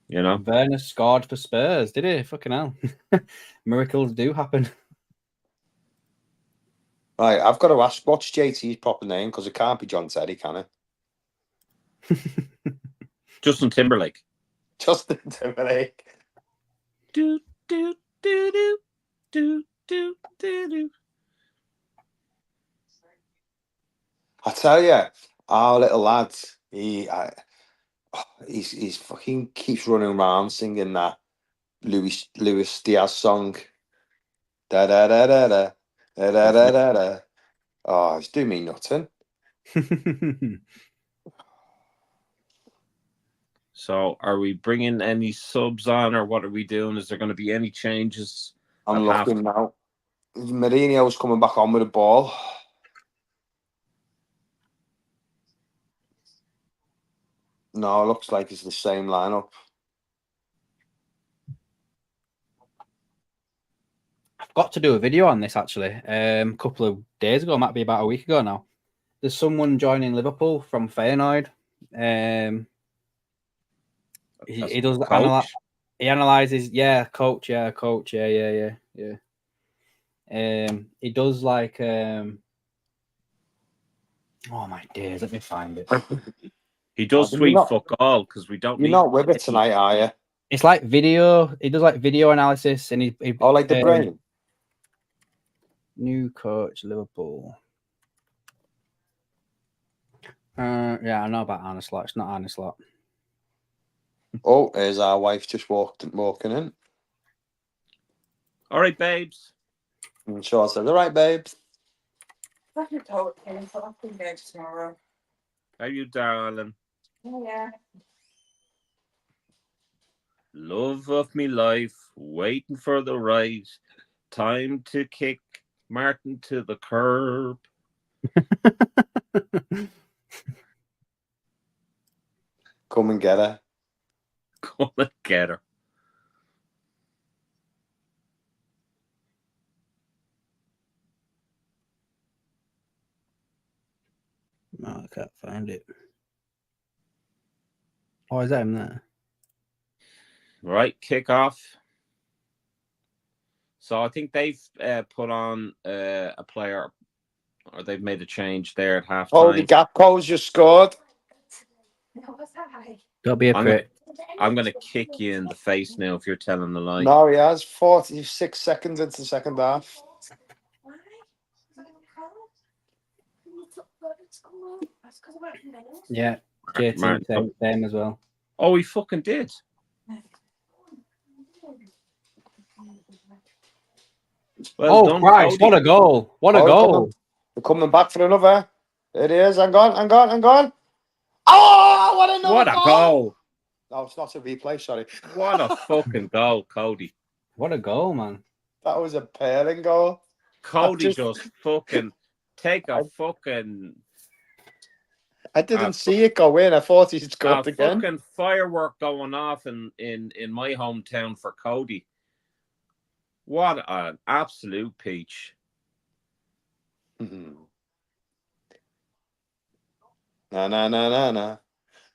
[SPEAKER 2] You know,
[SPEAKER 1] Werner scored for Spurs, did he? Fucking hell. Miracles do happen.
[SPEAKER 3] Right, I've got to ask, what's JT's proper name? Because it can't be John Terry, can it?
[SPEAKER 2] Justin Timberlake.
[SPEAKER 3] Justin Timberlake.
[SPEAKER 2] Do do do do do do do do.
[SPEAKER 3] I tell you, our little lad, he's fucking keeps running around singing that Luis Diaz song. Da da da da da da da da da da. Oh, it's doing me nothing.
[SPEAKER 2] So, are we bringing any subs on, or what are we doing? Is there going to be any changes?
[SPEAKER 3] I'm looking now. Mourinho's coming back on with the ball. No, it looks like it's the same lineup.
[SPEAKER 1] I've got to do a video on this actually. A couple of days ago, might be about a week ago now. There's someone joining Liverpool from Feyenoord. He does he analyzes, coach. He does like oh my days, let me find it.
[SPEAKER 2] He does sweet fuck all because we don't.
[SPEAKER 3] You're not with it tonight, are you?
[SPEAKER 1] It's like video. He does like video analysis, and he
[SPEAKER 3] like the brain.
[SPEAKER 1] New coach Liverpool. Yeah, I know about Arne Slot. It's not Arne Slot.
[SPEAKER 3] Oh, there's our wife just walking in.
[SPEAKER 2] All right, babes.
[SPEAKER 3] And Shaw says, all right, babes.
[SPEAKER 2] Tomorrow. How you, darling?
[SPEAKER 4] Yeah.
[SPEAKER 2] Love of me life, waiting for the right time to kick Martin to the curb.
[SPEAKER 3] Come and get her.
[SPEAKER 2] Come and get her.
[SPEAKER 1] No, I can't find it. Oh, is that him there?
[SPEAKER 2] Right, kick off. So I think they've put on a player, or they've made a change there at half time.
[SPEAKER 3] Holy Gakpo's just scored.
[SPEAKER 1] Don't be a prick.
[SPEAKER 2] I'm going to kick you in the face now if you're telling the lie.
[SPEAKER 3] No, he has 46 seconds into the second half.
[SPEAKER 1] Yeah, JT same as well.
[SPEAKER 2] Oh, he fucking did.
[SPEAKER 1] Well done, Christ, Cody. What a goal. What a goal.
[SPEAKER 3] They're coming back for another. It is. I'm gone. Oh, what a goal. No, it's not a replay, sorry.
[SPEAKER 2] What a fucking goal, Cody.
[SPEAKER 1] What a goal, man.
[SPEAKER 3] That was a pairing goal.
[SPEAKER 2] Cody just fucking take a fucking...
[SPEAKER 3] I didn't see it go in. I thought he scored again.
[SPEAKER 2] Fucking firework going off in my hometown for Cody. What an absolute peach.
[SPEAKER 3] Na na na na na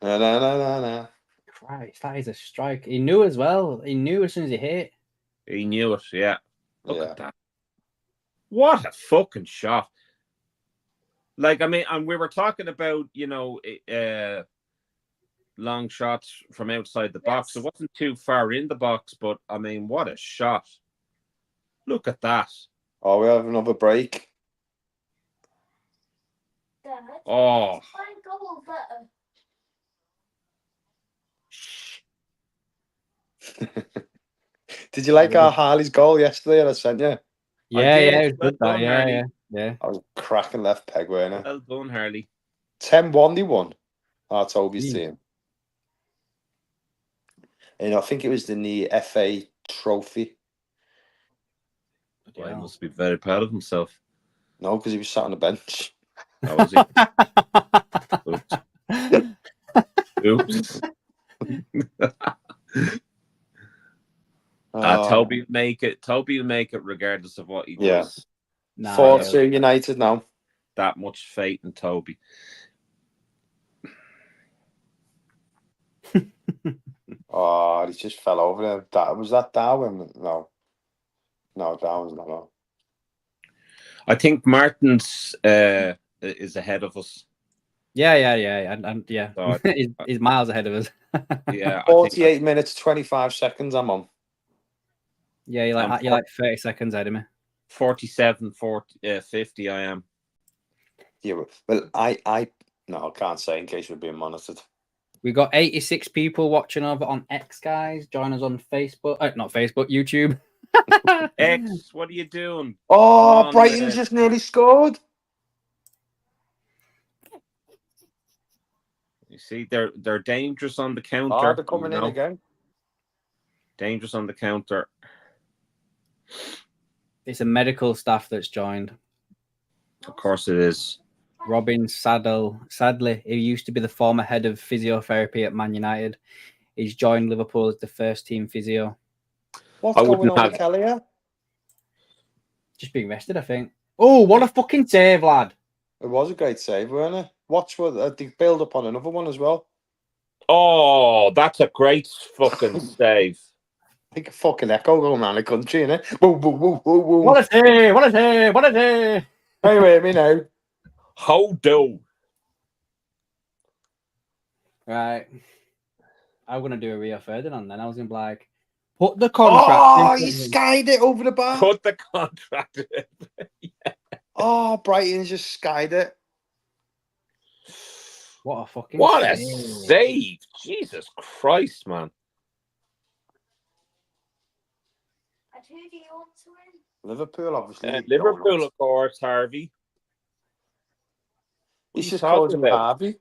[SPEAKER 3] na na na na.
[SPEAKER 1] Christ, that is a strike. He knew as well. He knew as soon as he hit.
[SPEAKER 2] He knew it, yeah. Look at that. What a fucking shot. Like, I mean, and we were talking about, you know, long shots from outside the box. It wasn't too far in the box, but I mean, what a shot. Look at that.
[SPEAKER 3] Oh, we have another break.
[SPEAKER 2] Oh.
[SPEAKER 3] Did you like our Harley's goal yesterday that I sent you?
[SPEAKER 1] Yeah, it was good. Yeah.
[SPEAKER 3] I was cracking left peg, weren't I?
[SPEAKER 2] Well done, Harley.
[SPEAKER 3] 10-1 they won. Toby's
[SPEAKER 1] Mm.
[SPEAKER 3] team. And I think it was in the FA Trophy.
[SPEAKER 2] Well, he must be very proud of himself.
[SPEAKER 3] No, because he was sat on the bench.
[SPEAKER 2] How was he? Oops. Toby will make it. Toby will make it regardless of what he does.
[SPEAKER 1] Nah,
[SPEAKER 3] 4-2 United now.
[SPEAKER 2] That much faith in Toby.
[SPEAKER 3] Oh, he just fell over there. Was that Darwin? No, Darwin's not on.
[SPEAKER 2] I think Martin's is ahead of us.
[SPEAKER 1] Yeah, and yeah,
[SPEAKER 2] So
[SPEAKER 1] he's miles ahead of us.
[SPEAKER 2] Yeah,
[SPEAKER 3] 48 minutes 25 seconds. I'm on.
[SPEAKER 1] Yeah, you're like 30 seconds ahead of me.
[SPEAKER 2] 47, 50. I am.
[SPEAKER 3] Yeah, well, I can't say in case we're being monitored.
[SPEAKER 1] We got 86 people watching over on X, guys. Join us on Facebook. Not Facebook, YouTube.
[SPEAKER 2] X, what are you doing?
[SPEAKER 3] Oh, Brighton just nearly scored.
[SPEAKER 2] You see, they're dangerous on the counter.
[SPEAKER 3] Oh, they're coming in again.
[SPEAKER 2] Dangerous on the counter.
[SPEAKER 1] It's a medical staff that's joined.
[SPEAKER 2] Of course it is.
[SPEAKER 1] Robin sadly, he used to be the former head of physiotherapy at Man United. He's joined Liverpool as the first team physio.
[SPEAKER 3] What's going on with Kelly?
[SPEAKER 1] Just being rested, I think. Oh, what a fucking save, lad.
[SPEAKER 3] It was a great save, wasn't it? Watch what they build up on another one as well.
[SPEAKER 2] Oh, that's a great fucking save.
[SPEAKER 3] Like a fucking echo going around the country, innit? Woo, woo, woo, woo, woo.
[SPEAKER 1] What a save! What a save! What a save!
[SPEAKER 3] Hey, wait me now.
[SPEAKER 2] How do?
[SPEAKER 1] Right. I'm going to do a Rio Ferdinand then. I was going to be like, put the contract
[SPEAKER 3] Oh, he skied it over the bar.
[SPEAKER 2] Put the contract in.
[SPEAKER 3] Yeah. Oh, Brighton just skied it.
[SPEAKER 1] What a fucking
[SPEAKER 2] save. Jesus Christ, man.
[SPEAKER 4] And who do you want to win?
[SPEAKER 3] Liverpool, obviously.
[SPEAKER 2] Liverpool, of course, Harvey.
[SPEAKER 3] He's just called him Harvey.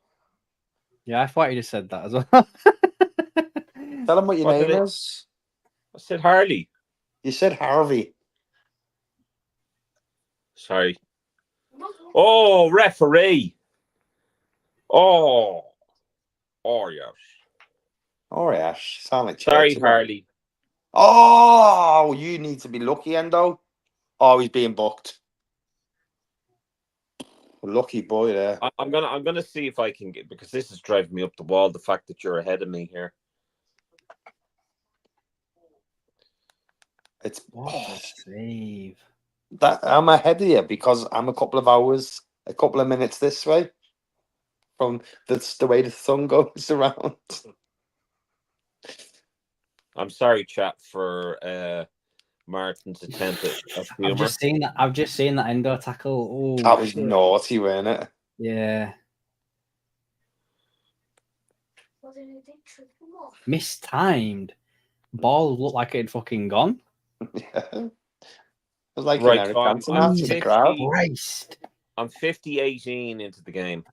[SPEAKER 1] Yeah, I thought you just said that as well.
[SPEAKER 3] Tell him what your name is.
[SPEAKER 2] I said Harley.
[SPEAKER 3] You said Harvey.
[SPEAKER 2] Sorry. Oh, referee. Oh, yes.
[SPEAKER 3] Oh, yes. Sound like
[SPEAKER 2] sorry, Harley.
[SPEAKER 3] Oh, you need to be lucky, Endo. Oh, he's being booked. Lucky boy there.
[SPEAKER 2] I'm gonna see if I can get, because this is driving me up the wall, the fact that you're ahead of me here.
[SPEAKER 1] It's what a save.
[SPEAKER 3] I'm ahead of you because I'm a couple of minutes this way from the way the sun goes around.
[SPEAKER 2] I'm sorry, chat, for Martin's attempt at humor.
[SPEAKER 1] I've just seen that Endo tackle. Oh,
[SPEAKER 3] that was naughty, wasn't it?
[SPEAKER 1] Yeah. Mistimed. Ball looked like it had fucking gone.
[SPEAKER 3] Yeah. It was like
[SPEAKER 2] right,
[SPEAKER 3] I'm 50,
[SPEAKER 2] the
[SPEAKER 3] crowd.
[SPEAKER 1] Christ.
[SPEAKER 2] I'm 50-18 into the game.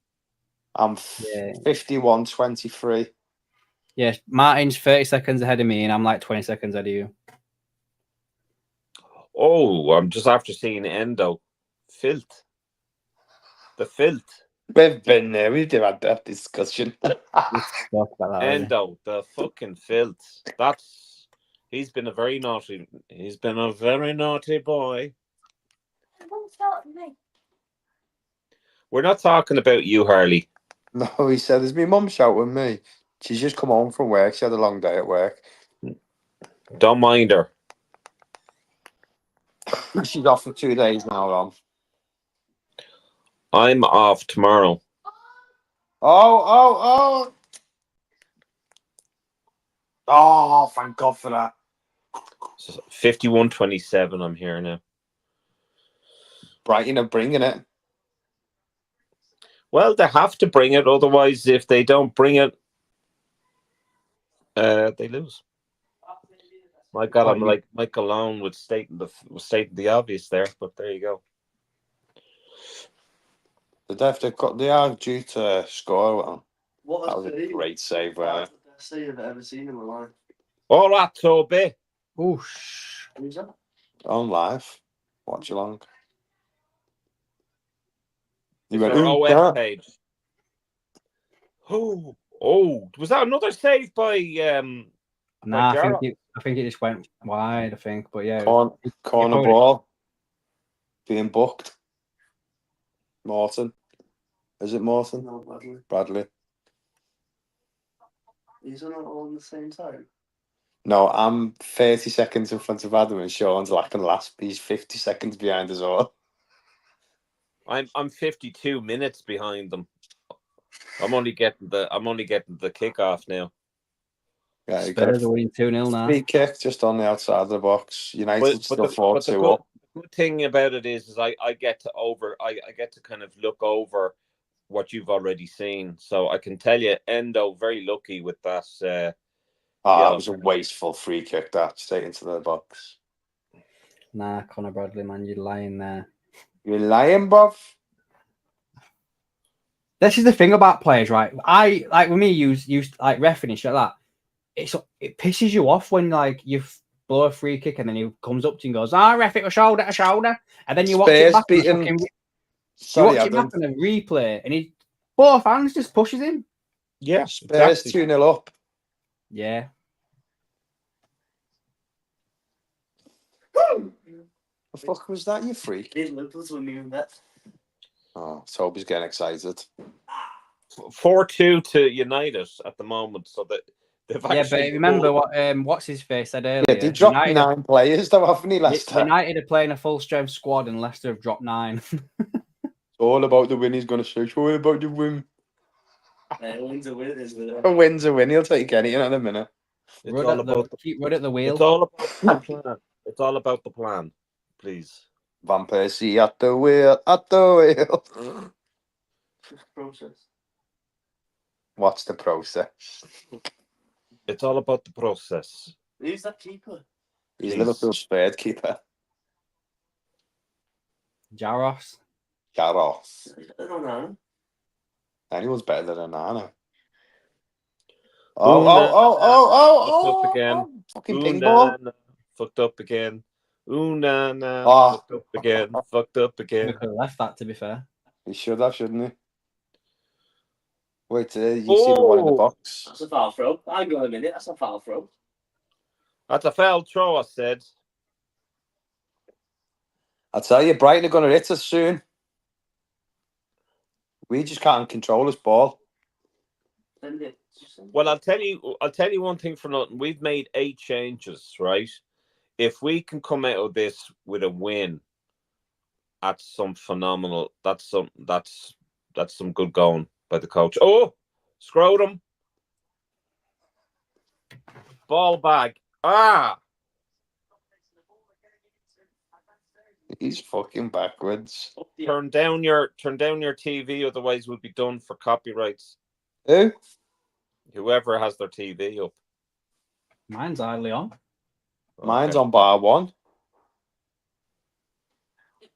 [SPEAKER 3] I'm 51-23.
[SPEAKER 1] Yeah, Martin's 30 seconds ahead of me, and I'm like 20 seconds ahead of you.
[SPEAKER 2] Oh, I'm just after seeing Endo. Filth. The filth.
[SPEAKER 3] We've been there. We've had that discussion.
[SPEAKER 2] Endo, the fucking filth. He's been a very naughty boy. We're not talking about you, Harley.
[SPEAKER 3] No, he said, there's my mum shouting me. She's just come home from work. She had a long day at work.
[SPEAKER 2] Don't mind her.
[SPEAKER 3] She's off for 2 days now, Ron.
[SPEAKER 2] I'm off tomorrow.
[SPEAKER 3] Oh, thank God for that.
[SPEAKER 2] 51-27, I'm here now.
[SPEAKER 3] Brighton are bringing it.
[SPEAKER 2] Well, they have to bring it. Otherwise, if they don't bring it, they lose. My God, I'm like Michael Owen with stating the obvious there, but there you go.
[SPEAKER 3] They are due to score. Well,
[SPEAKER 5] What
[SPEAKER 3] that was a great save.
[SPEAKER 5] That's the best save I've ever seen in my life.
[SPEAKER 2] All right, Toby.
[SPEAKER 1] Oosh.
[SPEAKER 5] Who's that?
[SPEAKER 3] On live. Watch along. You
[SPEAKER 2] It's
[SPEAKER 3] went,
[SPEAKER 2] our
[SPEAKER 3] "Ooh,
[SPEAKER 2] OS
[SPEAKER 3] that."
[SPEAKER 2] page. Oh, was that another save by
[SPEAKER 1] Nah,
[SPEAKER 2] Jarrah?
[SPEAKER 1] I think it just went wide. I think, but yeah,
[SPEAKER 3] Corner
[SPEAKER 1] probably-
[SPEAKER 3] ball. Being booked. Morton. Is it Morton?
[SPEAKER 5] No, Bradley.
[SPEAKER 3] Bradley.
[SPEAKER 5] These are not all in the same time.
[SPEAKER 3] No, I'm 30 seconds in front of Adam and Sean's lacking last. He's 50 seconds behind us all.
[SPEAKER 2] I'm 52 minutes behind them. I'm only getting the kickoff now.
[SPEAKER 3] Yeah, you got
[SPEAKER 1] Spurs
[SPEAKER 3] a
[SPEAKER 1] are winning 2-0 now.
[SPEAKER 3] free kick just on the outside of the box. United still 4-2 up.
[SPEAKER 2] The good thing about it is I get to kind of look over what you've already seen, so I can tell you Endo very lucky with that.
[SPEAKER 3] That
[SPEAKER 2] yellow.
[SPEAKER 3] was a wasteful free kick, that straight into the box.
[SPEAKER 1] Nah, Connor Bradley, man, you're lying there.
[SPEAKER 3] You're lying, bruv.
[SPEAKER 1] This is the thing about players, right? I like with me, use like reffing and shit like that. It pisses you off when like you blow a free kick and then he comes up to you and goes, ref it shoulder to shoulder, and then you watch it back in a replay, and he both hands just pushes him.
[SPEAKER 2] Yeah,
[SPEAKER 3] Spurs 2-0 up.
[SPEAKER 1] Yeah.
[SPEAKER 3] The fuck was that, you freak?
[SPEAKER 5] These Liverpool's with me with that.
[SPEAKER 3] Oh, Toby's getting excited.
[SPEAKER 2] 4-2 to United at the moment, so that they've
[SPEAKER 1] Yeah, but remember what what's his face said earlier?
[SPEAKER 3] Yeah, they dropped 9 players though, haven't they, Leicester?
[SPEAKER 1] United are playing a full strength squad and Leicester have dropped 9.
[SPEAKER 3] It's all about the win. He's going to say, it's all about the win.
[SPEAKER 5] A win's a win, isn't it?
[SPEAKER 3] A win's a win. He'll take anything in a minute.
[SPEAKER 1] Keep run at the wheel.
[SPEAKER 2] It's all about the plan. It's all about the plan, please.
[SPEAKER 3] Van Persie at the wheel, at the wheel.
[SPEAKER 5] Process.
[SPEAKER 3] What's the process?
[SPEAKER 2] It's all about the process.
[SPEAKER 5] Who's that keeper?
[SPEAKER 3] He's
[SPEAKER 2] Please.
[SPEAKER 3] Liverpool's third keeper.
[SPEAKER 1] Jaros.
[SPEAKER 3] Garros.
[SPEAKER 5] I don't know.
[SPEAKER 3] Anyone's better than Nana.
[SPEAKER 2] Fucked up again.
[SPEAKER 3] Fucking
[SPEAKER 2] Ooh,
[SPEAKER 3] ping
[SPEAKER 2] nah,
[SPEAKER 3] ball.
[SPEAKER 2] nah. Fucked up again. Ooh, nah, nah.
[SPEAKER 3] Oh.
[SPEAKER 2] Fucked up again. Fucked up
[SPEAKER 1] We
[SPEAKER 2] again.
[SPEAKER 1] could have left that, to be fair.
[SPEAKER 3] He should have, shouldn't he? Wait, you see the one in the box?
[SPEAKER 5] That's a foul throw. Hang on a minute. That's a foul throw.
[SPEAKER 2] That's a foul throw, I said.
[SPEAKER 3] I tell you, Brighton are going to hit us soon. We just can't control this ball.
[SPEAKER 2] Well, I'll tell you one thing for nothing. We've made 8 changes, right? If we can come out of this with a win, that's some phenomenal. That's some good going by the coach. Oh, scrotum. Ball bag.
[SPEAKER 3] He's fucking backwards.
[SPEAKER 2] Turn down your TV, otherwise we'll be done for copyrights.
[SPEAKER 3] Who?
[SPEAKER 2] Whoever has their TV up.
[SPEAKER 1] Mine's hardly on.
[SPEAKER 3] Mine's on bar 1.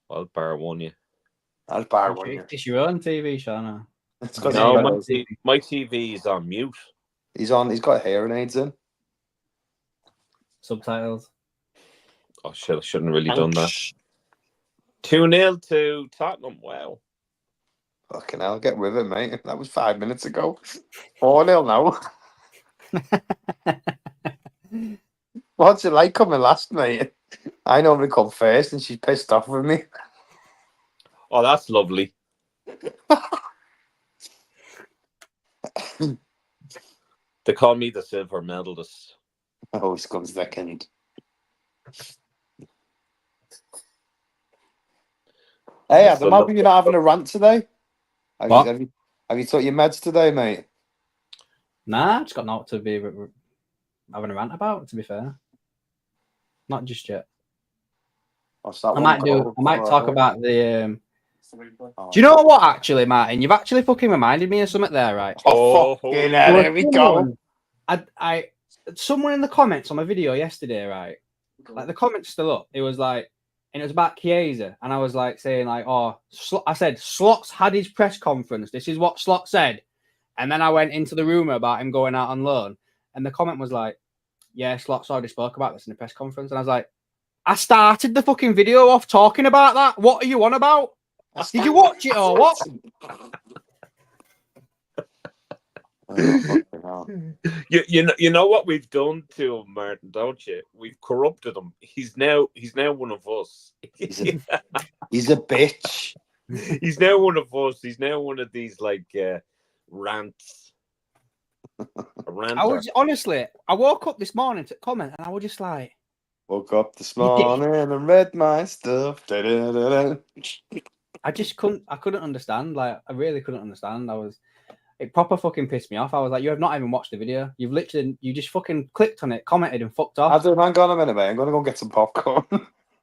[SPEAKER 2] Well, bar 1, yeah.
[SPEAKER 3] That's bar 1. Yeah.
[SPEAKER 1] It's your own TV, Shana.
[SPEAKER 3] It's 'cause
[SPEAKER 2] No,
[SPEAKER 3] he's
[SPEAKER 2] my TV is on mute.
[SPEAKER 3] He's got hearing aids in.
[SPEAKER 1] Subtitles.
[SPEAKER 2] Oh shit! I shouldn't have really done that. 2-0 to Tottenham. Wow.
[SPEAKER 3] Fucking hell, get with it, mate. That was 5 minutes ago. 4-0 now. What's it like coming last, mate? I normally come first and she's pissed off with me.
[SPEAKER 2] Oh, that's lovely. They call me the silver medalist.
[SPEAKER 3] Oh, he comes second. Hey, Adam, how come you're not having a rant today? Have you took your meds today, mate?
[SPEAKER 1] Nah, just got naught to be having a rant about, to be fair. Not just yet. I might talk about the do you know what, actually, Martin? You've actually fucking reminded me of something there, right?
[SPEAKER 3] Oh, fucking hell, here we go.
[SPEAKER 1] Someone in the comments on my video yesterday, right? Like, the comments still up. It was like, and it was about Chiesa, and I was like saying like, oh, I said Slot's had his press conference. This is what Slot said, and then I went into the rumor about him going out on loan, and the comment was like, yeah, Slot's already spoke about this in the press conference, and I was like, I started the fucking video off talking about that. What are you on about? Did you watch it or what?
[SPEAKER 2] You know what we've done to him, Martin, don't you? We've corrupted him. He's now one of us.
[SPEAKER 3] He's a bitch.
[SPEAKER 2] He's now one of us. He's now one of these like rants.
[SPEAKER 1] I was honestly, I woke up this morning to comment, and I was just like,
[SPEAKER 3] woke up this morning and read my stuff.
[SPEAKER 1] I couldn't understand. Like, I really couldn't understand. It proper fucking pissed me off. I was like, you have not even watched the video. You just fucking clicked on it, commented, and fucked off.
[SPEAKER 3] Hang on a minute, mate. I'm gonna go get some popcorn.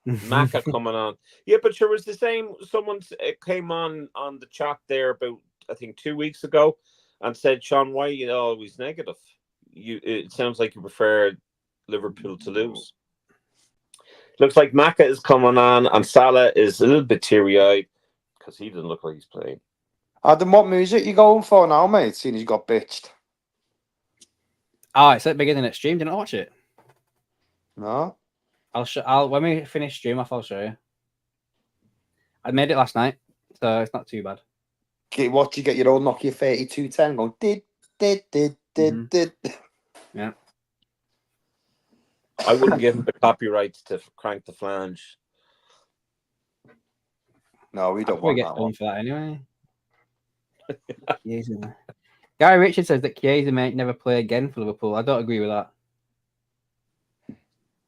[SPEAKER 2] Macca coming on. Yeah, but sure was the same. Someone came on the chat there about, I think, 2 weeks ago and said, Sean, why are you always negative? It sounds like you prefer Liverpool to lose. Looks like Macca is coming on and Salah is a little bit teary-eyed because he doesn't look like he's playing.
[SPEAKER 3] Adam, what music you going for now, mate? Seeing as you got bitched.
[SPEAKER 1] Oh, it's at the beginning of the stream. Didn't I watch it?
[SPEAKER 3] No.
[SPEAKER 1] I'll when we finish stream off, I'll show you. I made it last night, so it's not too bad.
[SPEAKER 3] What, you get your old Nokia 3210 going did.
[SPEAKER 1] Yeah.
[SPEAKER 2] I wouldn't give him the copyrights to crank the flange.
[SPEAKER 3] No, we don't want
[SPEAKER 1] get
[SPEAKER 3] that
[SPEAKER 1] done
[SPEAKER 3] one.
[SPEAKER 1] for that anyway. Gary Richard says that Chiesa may never play again for Liverpool. I don't agree with that.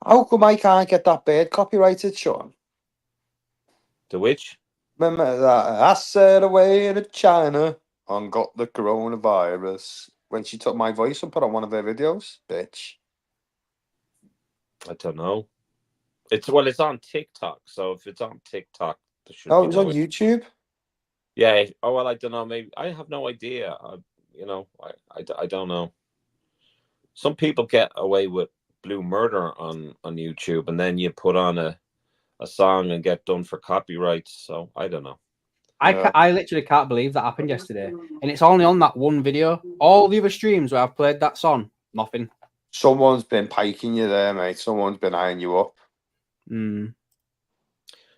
[SPEAKER 3] How come I can't get that bird copyrighted, Sean?
[SPEAKER 2] The which?
[SPEAKER 3] Remember that I said away to China and got the coronavirus when she took my voice and put on one of her videos, bitch.
[SPEAKER 2] I don't know. It's on TikTok, so if it's on TikTok, there should
[SPEAKER 3] Oh,
[SPEAKER 2] be
[SPEAKER 3] it was
[SPEAKER 2] no
[SPEAKER 3] on YouTube?
[SPEAKER 2] Yeah. Oh, well, I don't know. Maybe I have no idea. I don't know. Some people get away with blue murder on YouTube, and then you put on a song and get done for copyrights. So I don't know.
[SPEAKER 1] I literally can't believe that happened yesterday, and it's only on that one video. All the other streams where I've played that song, nothing.
[SPEAKER 3] Someone's been piking you there, mate. Someone's been eyeing you up.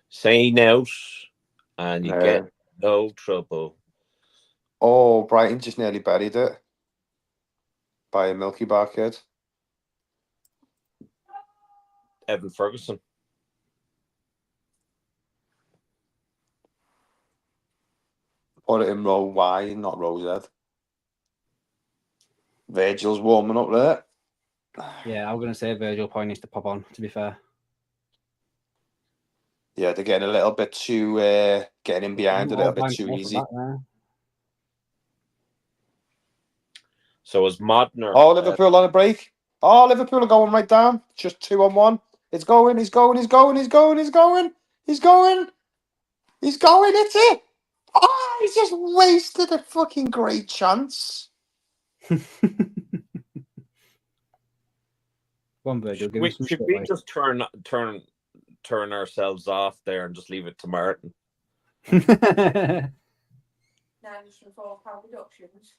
[SPEAKER 2] Say no, and you get no trouble.
[SPEAKER 3] Oh, Brighton just nearly buried it by a Milky Bar kid.
[SPEAKER 2] Evan Ferguson.
[SPEAKER 3] Put it in row Y, not row Z. Virgil's warming up there.
[SPEAKER 1] Yeah, I was going to say Virgil probably needs to pop on, to be fair.
[SPEAKER 3] Yeah, they're getting a little bit too, getting in behind a little bit too easy.
[SPEAKER 2] So is Modner.
[SPEAKER 3] Oh, Liverpool on a break. Oh, Liverpool are going right down. Just 2-on-1. It's going. It's going. It's it. Oh, he's just wasted a fucking great chance.
[SPEAKER 1] One Virgil,
[SPEAKER 2] Should we just turn ourselves off there and just leave it to Martin?
[SPEAKER 4] 9 for £4 reductions.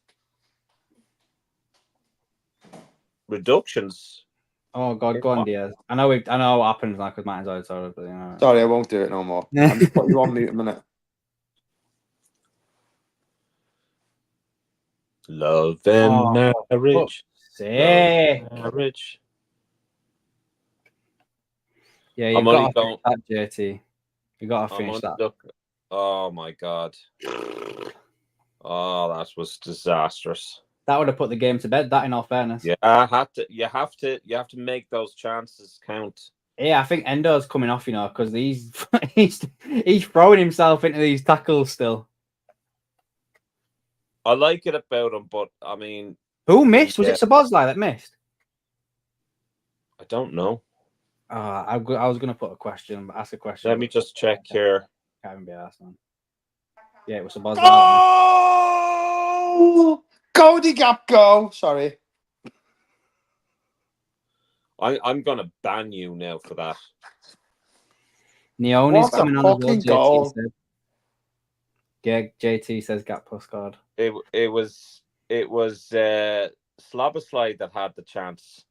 [SPEAKER 2] Reductions.
[SPEAKER 1] Oh God, go on, Diaz. I know what happens now because Martin's always told us, but you know.
[SPEAKER 3] Sorry, I won't do it no more. I'm just putting you on mute a minute.
[SPEAKER 2] Love and marriage.
[SPEAKER 1] Marriage. Yeah, you've got to finish that, JT. You got to finish that.
[SPEAKER 2] Oh my God. Oh, that was disastrous.
[SPEAKER 1] That would have put the game to bed. That, in all fairness.
[SPEAKER 2] Yeah, you have to make those chances count.
[SPEAKER 1] Yeah, I think Endo's coming off, because he's throwing himself into these tackles still.
[SPEAKER 2] I like it about him, but I mean,
[SPEAKER 1] who missed? Was it Szoboszlai that missed?
[SPEAKER 2] I don't know.
[SPEAKER 1] I was going to put ask a question.
[SPEAKER 2] Let me just check here.
[SPEAKER 1] Can't even be asked, man. Yeah, it was Szoboszlai.
[SPEAKER 3] Oh! Cody Gap, go! Sorry.
[SPEAKER 2] I'm gonna ban you now for that.
[SPEAKER 1] Neone's
[SPEAKER 3] What a
[SPEAKER 1] coming on as well.
[SPEAKER 3] fucking
[SPEAKER 1] JT
[SPEAKER 3] goal.
[SPEAKER 1] said. Yeah, JT says Gakpo scored.
[SPEAKER 2] It was Slabberslide that had the chance.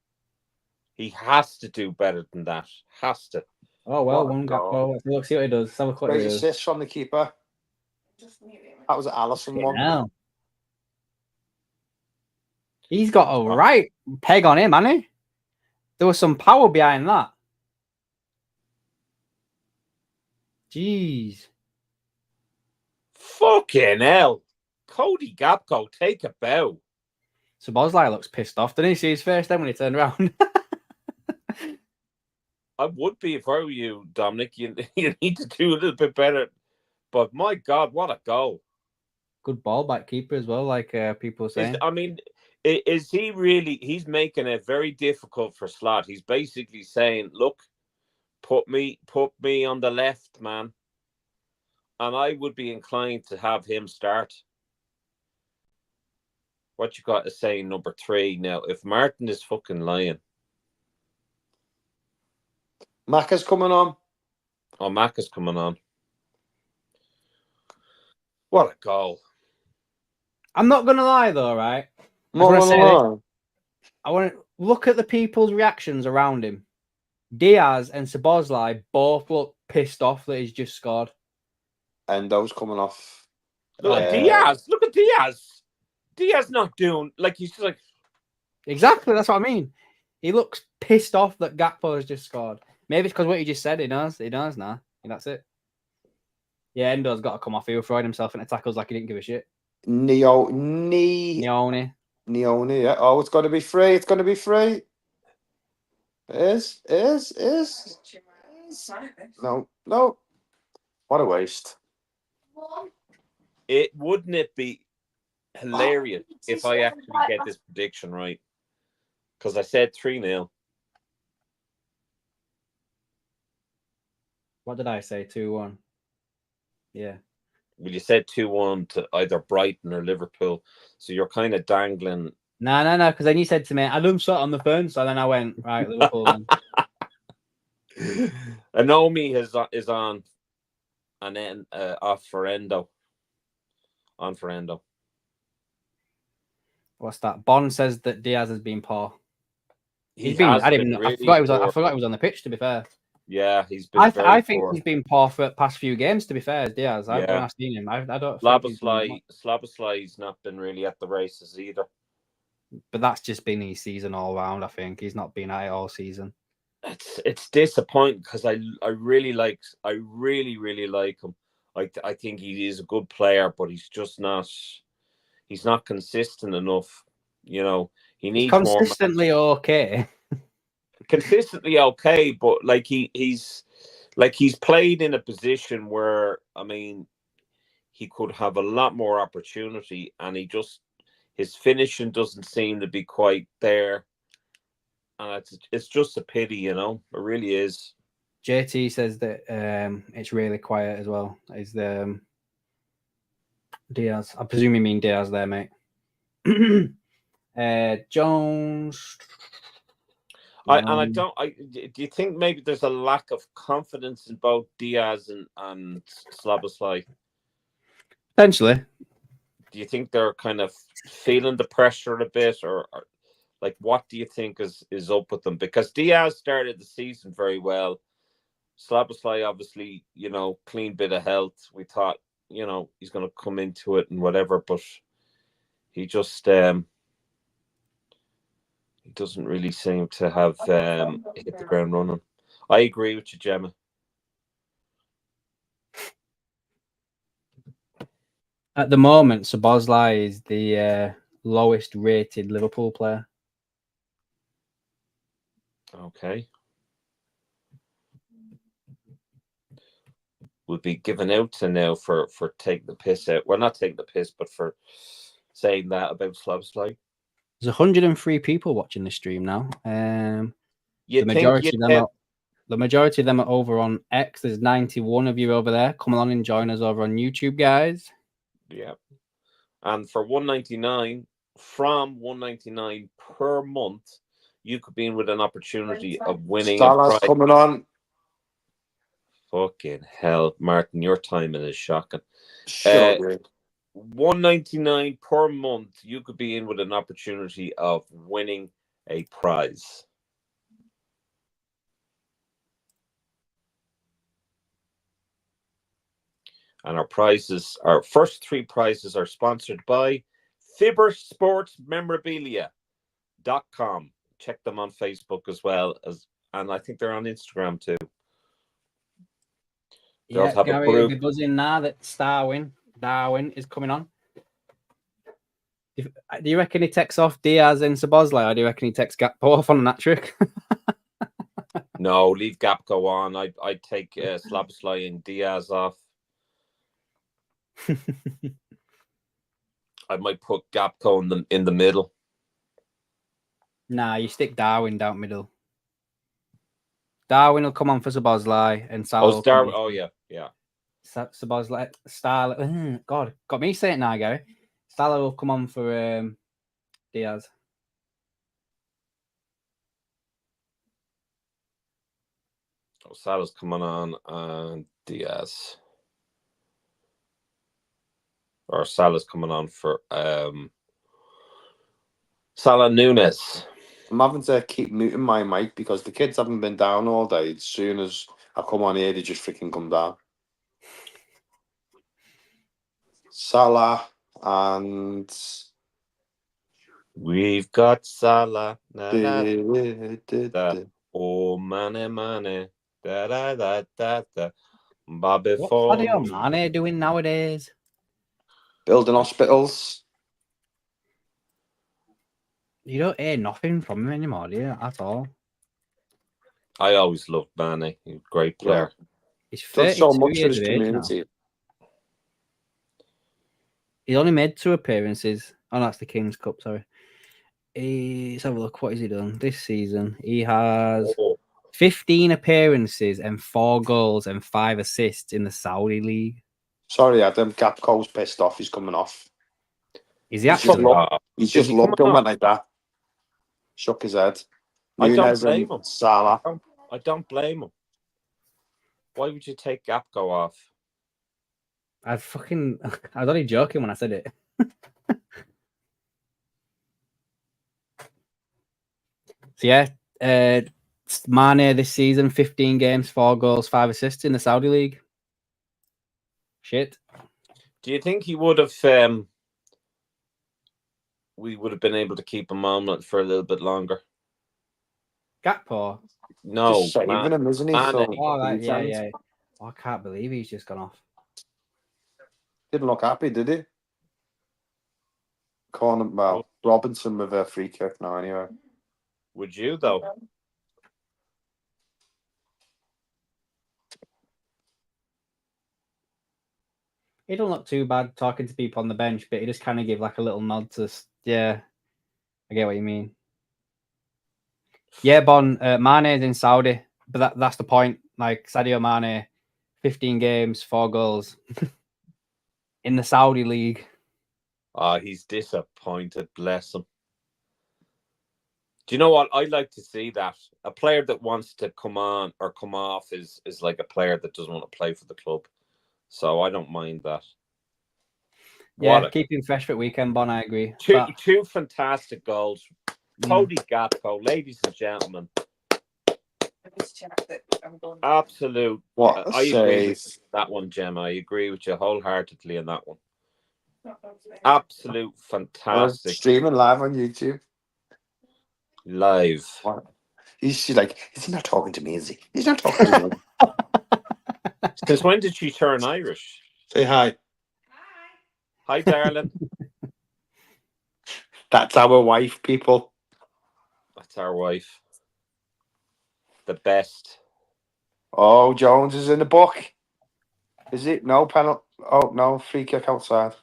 [SPEAKER 2] He has to do better than that. Has to.
[SPEAKER 1] Oh well,
[SPEAKER 3] What a
[SPEAKER 1] one
[SPEAKER 3] goal.
[SPEAKER 1] Gakpo. Let's see what he does. Let's have a quick
[SPEAKER 3] Great
[SPEAKER 1] review.
[SPEAKER 3] assist from the keeper. That was an Allison one.
[SPEAKER 1] Now. He's got a right peg on him, hasn't he? There was some power behind that. Jeez.
[SPEAKER 2] Fucking hell. Cody Gapco, take a bow.
[SPEAKER 1] So Bosley looks pissed off. Didn't he see his face then when he turned around?
[SPEAKER 2] I would be if I were you, Dominic. You need to do a little bit better. But my God, what a goal.
[SPEAKER 1] Good ball back keeper as well, like people saying.
[SPEAKER 2] Is he really? He's making it very difficult for Slot. He's basically saying, "Look, put me on the left, man." And I would be inclined to have him start. What you got to say, number 3 now? If Martin is fucking lying,
[SPEAKER 3] Macca's coming on.
[SPEAKER 2] oh, Mac is coming on. What a goal!
[SPEAKER 1] I'm not gonna lie though, right? I want to look at the people's reactions around him. Diaz and Szoboszlai both look pissed off that he's just scored.
[SPEAKER 3] And those coming off.
[SPEAKER 2] Look at Diaz. Look at Diaz. Diaz not doing like he's just like
[SPEAKER 1] Exactly, that's what I mean. He looks pissed off that Gakpo has just scored. Maybe it's because what you just said. He knows now. And that's it. Yeah, Endo's got to come off. He was throwing himself into tackles like he didn't give a shit.
[SPEAKER 3] Neone. Yeah. Oh, it's going to be free. It's going to be free. It is. No. What a waste.
[SPEAKER 2] wouldn't it be hilarious if I actually get this prediction right? Because I said 3-0.
[SPEAKER 1] What did I say? 2-1. Yeah.
[SPEAKER 2] Well, you said 2-1 to either Brighton or Liverpool. So you're kind of dangling.
[SPEAKER 1] No. Because then you said to me, I done shot on the phone. So then I went, right, Liverpool then.
[SPEAKER 2] Anomi is on and then off for Endo. On for Endo.
[SPEAKER 1] What's that? Bond says that Diaz has been poor. I forgot he was on the pitch, to be fair.
[SPEAKER 2] Yeah, he's been
[SPEAKER 1] I think
[SPEAKER 2] poor.
[SPEAKER 1] He's been poor for the past few games, to be fair, Diaz. When I've seen him. I don't
[SPEAKER 2] Slabberslai's not been really at the races either.
[SPEAKER 1] But that's just been his season all round, I think. He's not been at it all season.
[SPEAKER 2] It's disappointing because I really like him. I think he is a good player, but he's just not consistent enough. You know, he needs
[SPEAKER 1] consistently
[SPEAKER 2] more
[SPEAKER 1] okay.
[SPEAKER 2] Consistently okay, but like he's played in a position where he could have a lot more opportunity, and his finishing doesn't seem to be quite there, and it's just a pity, you know. It really is.
[SPEAKER 1] JT says that it's really quiet as well. Is the Diaz? I presume you mean Diaz there, mate. Jones.
[SPEAKER 2] Do you think maybe there's a lack of confidence in both Diaz and Slabberslai?
[SPEAKER 1] Potentially.
[SPEAKER 2] Do you think they're kind of feeling the pressure a bit, or like what do you think is up with them? Because Diaz started the season very well. Slabberslai, obviously, you know, clean bit of health. We thought, you know, he's going to come into it and whatever, but he just he doesn't really seem to have hit the ground running. I agree with you, Gemma.
[SPEAKER 1] At the moment, Szoboszlai is the lowest rated Liverpool player.
[SPEAKER 2] Okay. Will be given out to now for taking the piss out. Well, not taking the piss, but for saying that about Slabberslai.
[SPEAKER 1] There's 103 people watching the stream now. The majority of them are over on X. There's 91 of you over there. Come along and join us over on YouTube, guys.
[SPEAKER 2] Yeah. And for $1.99, from $1.99 per month, you could be in with an opportunity of winning
[SPEAKER 3] Salah's coming on.
[SPEAKER 2] Fucking hell, Martin, your timing is shocking.
[SPEAKER 3] Sure.
[SPEAKER 2] $1.99 per month, you could be in with an opportunity of winning a prize. And our first 3 prizes are sponsored by Fibersportmemorabilia.com. Check them on Facebook as well and I think they're on Instagram too.
[SPEAKER 1] Yeah, Gary will be buzzing now that Darwin is coming on. Do you reckon he takes off Diaz and Szoboszlai, or do you reckon he takes Gakpo off on that trick?
[SPEAKER 2] No, leave Gakpo on. I'd take Szoboszlai and Diaz off. I might put Gakpo in the middle.
[SPEAKER 1] Nah, you stick Darwin down middle. Darwin will come on for Szoboszlai and Salah.
[SPEAKER 2] Darwin. Oh yeah.
[SPEAKER 1] Szoboszlai, Starlet. God, got me saying it now, Gary. Salah will come on for Diaz.
[SPEAKER 2] Salah's coming on and Diaz. Or Salah's coming on for Salah Nunes.
[SPEAKER 3] I'm having to keep muting my mic because the kids haven't been down all day. As soon as I come on here, they just freaking come down. Salah and
[SPEAKER 2] we've got Salah. Oh, Mane. Da. Bobby
[SPEAKER 1] What's
[SPEAKER 2] Ford.
[SPEAKER 1] Sadio Mane doing nowadays?
[SPEAKER 3] Building hospitals.
[SPEAKER 1] You don't hear nothing from him anymore, do you? At all.
[SPEAKER 2] I always loved Mane. He's a great player.
[SPEAKER 3] Yeah.
[SPEAKER 1] He's
[SPEAKER 3] Done
[SPEAKER 1] 32
[SPEAKER 3] so much for
[SPEAKER 1] years
[SPEAKER 3] his
[SPEAKER 1] of age now.
[SPEAKER 3] community.
[SPEAKER 1] He's only made 2 appearances. Oh, that's the King's Cup, sorry. Let's have a look. What has he done this season? He has 15 appearances and 4 goals and 5 assists in the Saudi League.
[SPEAKER 3] Sorry, Adam. Gapco's pissed off. He's coming off.
[SPEAKER 1] Is he actually?
[SPEAKER 3] He's just looked and went like that. Shook his head.
[SPEAKER 2] I don't
[SPEAKER 3] Nunes
[SPEAKER 2] blame
[SPEAKER 3] and
[SPEAKER 2] him.
[SPEAKER 3] Salah.
[SPEAKER 2] I don't blame him. Why would you take Gakpo off?
[SPEAKER 1] I was only joking when I said it. So yeah, Mane this season, 15 games, 4 goals, 5 assists in the Saudi League. Shit.
[SPEAKER 2] Do you think he would have? We would have been able to keep him on for a little bit longer.
[SPEAKER 1] Gakpo.
[SPEAKER 2] No,
[SPEAKER 3] Just saving him, isn't he?
[SPEAKER 2] Mane.
[SPEAKER 3] So,
[SPEAKER 1] Oh, right, yeah. Oh, I can't believe he's just gone off.
[SPEAKER 3] didn't look happy, did he? Robinson with a free kick now, anyway.
[SPEAKER 2] Would you though?
[SPEAKER 1] He don't look too bad talking to people on the bench, but he just kind of give like a little nod to, yeah, I get what you mean. Yeah, Bon, Mane's in Saudi, but that's the point. Like Sadio Mane, 15 games, 4 goals in the Saudi League.
[SPEAKER 2] Oh, he's disappointed, bless him. Do you know what? I'd like to see that. A player that wants to come on or come off is like a player that doesn't want to play for the club. So I don't mind that.
[SPEAKER 1] Yeah, keep him fresh for weekend, Bon, I agree.
[SPEAKER 2] Two fantastic goals. Cody Gakpo, ladies and gentlemen. Absolute.
[SPEAKER 3] What
[SPEAKER 2] I agree with that one, Gemma. I agree with you wholeheartedly on that one. Absolute fantastic.
[SPEAKER 3] Streaming live on YouTube.
[SPEAKER 2] Live.
[SPEAKER 3] What? She's like, is he not talking to me? Is he? He's not talking to me.
[SPEAKER 2] Since when did she turn Irish?
[SPEAKER 3] Say hi.
[SPEAKER 2] Hi, darling.
[SPEAKER 3] That's our wife, people.
[SPEAKER 2] That's our wife. The best.
[SPEAKER 3] Oh, Jones is in the book. Is it? No penalty. Oh, no. Free kick outside.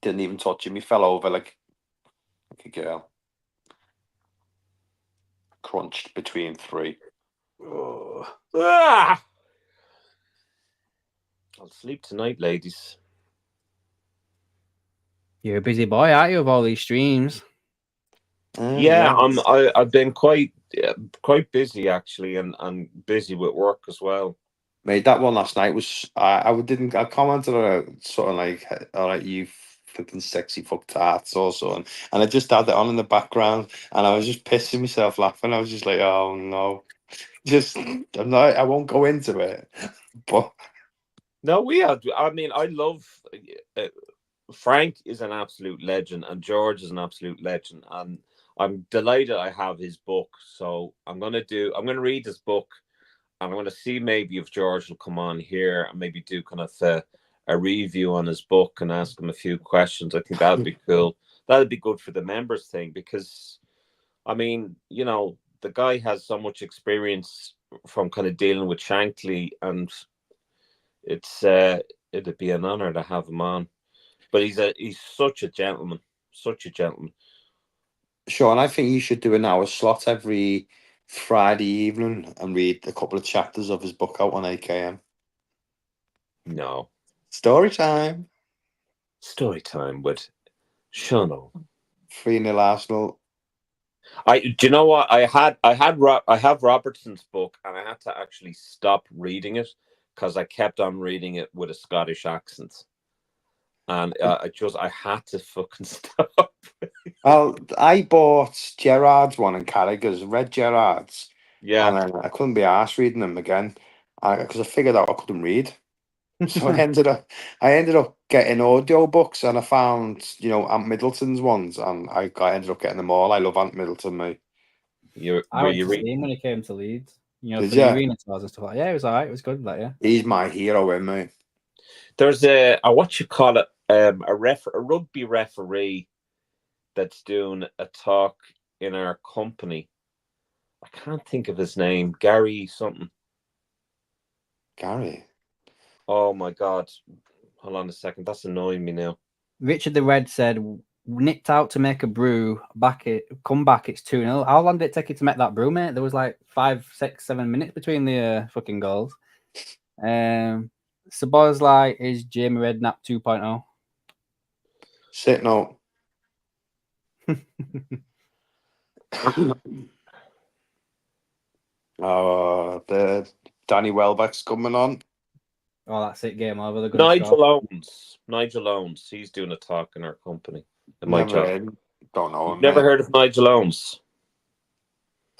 [SPEAKER 3] Didn't even touch him. He fell over like a girl. Crunched between 3.
[SPEAKER 2] Oh. Ah! I'll sleep tonight, ladies.
[SPEAKER 1] You're a busy boy, aren't you, of all these streams?
[SPEAKER 2] Yeah, I've been quite Yeah, quite busy actually, and busy with work as well.
[SPEAKER 3] Mate, that one last night was I commented on it sort of like, all right, you fucking sexy fuck tarts or something, and I just had it on in the background, and I was just pissing myself laughing. I was just like, oh no, I won't go into it, but
[SPEAKER 2] No, we have. I mean, I love Frank is an absolute legend, and George is an absolute legend, and I'm delighted I have his book. So I'm gonna read his book, and I'm gonna see maybe if George will come on here and maybe do kind of a review on his book and ask him a few questions. I think that'd be cool. That'd be good for the members thing because, I mean, the guy has so much experience from kind of dealing with Shankly, and it'd be an honor to have him on. But he's such a gentleman, such a gentleman.
[SPEAKER 3] Sean, I think you should do an hour slot every Friday evening and read a couple of chapters of his book out on AKM.
[SPEAKER 2] No.
[SPEAKER 3] Story time.
[SPEAKER 2] Story time with Seano.
[SPEAKER 3] 3-0 Arsenal.
[SPEAKER 2] Do you know what? I have Robertson's book, and I had to actually stop reading it because I kept on reading it with a Scottish accent. And I had to fucking stop.
[SPEAKER 3] Well, I bought Gerard's one and Carragher's, read Gerard's.
[SPEAKER 2] Yeah.
[SPEAKER 3] And then I couldn't be arsed reading them again because I figured out I couldn't read. So I ended up getting audio books, and I found, Ant Middleton's ones, and I ended up getting them all. I love Ant Middleton, mate.
[SPEAKER 1] I went to see him when he came to Leeds.
[SPEAKER 3] Did
[SPEAKER 1] for the
[SPEAKER 3] ya?
[SPEAKER 1] arena tours and stuff like that. Yeah, it was alright. It was good, like, yeah.
[SPEAKER 3] He's my hero, mate.
[SPEAKER 2] There's a rugby referee that's doing a talk in our company. I can't think of his name. Gary something.
[SPEAKER 3] Gary.
[SPEAKER 2] Oh my God. Hold on a second. That's annoying me now.
[SPEAKER 1] Richard the Red said, nipped out to make a brew, come back, it's 2-0. How long did it take you to make that brew, mate? There was like 5, 6, 7 minutes between the fucking goals. Sabozlai is Jamie Redknapp 2.0.
[SPEAKER 3] Sitting out. The Danny Welbeck's coming on.
[SPEAKER 1] Oh, that's it. Game over.
[SPEAKER 2] Nigel Owens. He's doing a talk in our company.
[SPEAKER 3] Don't know.
[SPEAKER 2] Never heard of Nigel Owens?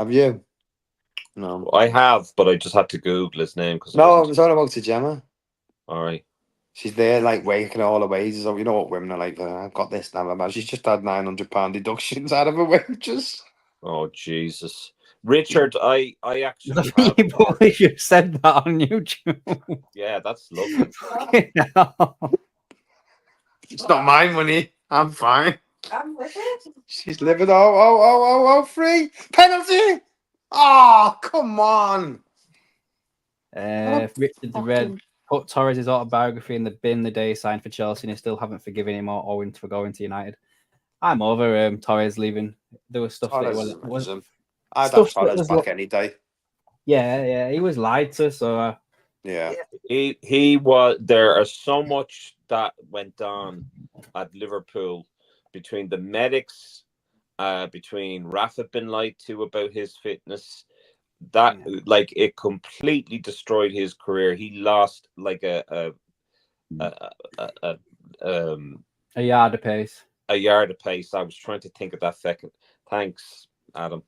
[SPEAKER 3] Have you? No.
[SPEAKER 2] I have, but I just had to Google his name.
[SPEAKER 3] No, I was on about to Gemma.
[SPEAKER 2] All right.
[SPEAKER 3] She's there, like, waking all the wages. You know what women are like? I've got this now. She's just had £900 deductions out of her wages.
[SPEAKER 2] Oh, Jesus. Richard, I actually
[SPEAKER 1] you probably should have said that on YouTube.
[SPEAKER 2] Yeah, that's lovely.
[SPEAKER 3] It's not my money. I'm fine.
[SPEAKER 4] I'm with it.
[SPEAKER 3] She's living. Free penalty. Oh, come on.
[SPEAKER 1] Richard the Red put Torres' autobiography in the bin the day he signed for Chelsea, and he still haven't forgiven him or owing for going to United. I'm over Torres leaving. There was stuff that was.
[SPEAKER 3] I'd have Torres back any day.
[SPEAKER 1] Yeah, he was lied to, so
[SPEAKER 3] yeah.
[SPEAKER 2] He was. There are so much that went on at Liverpool between the medics, between Rafa been lied to about his fitness. That like it completely destroyed his career. He lost like a
[SPEAKER 1] yard of pace.
[SPEAKER 2] A yard of pace. I was trying to think of that second. Thanks, Adam.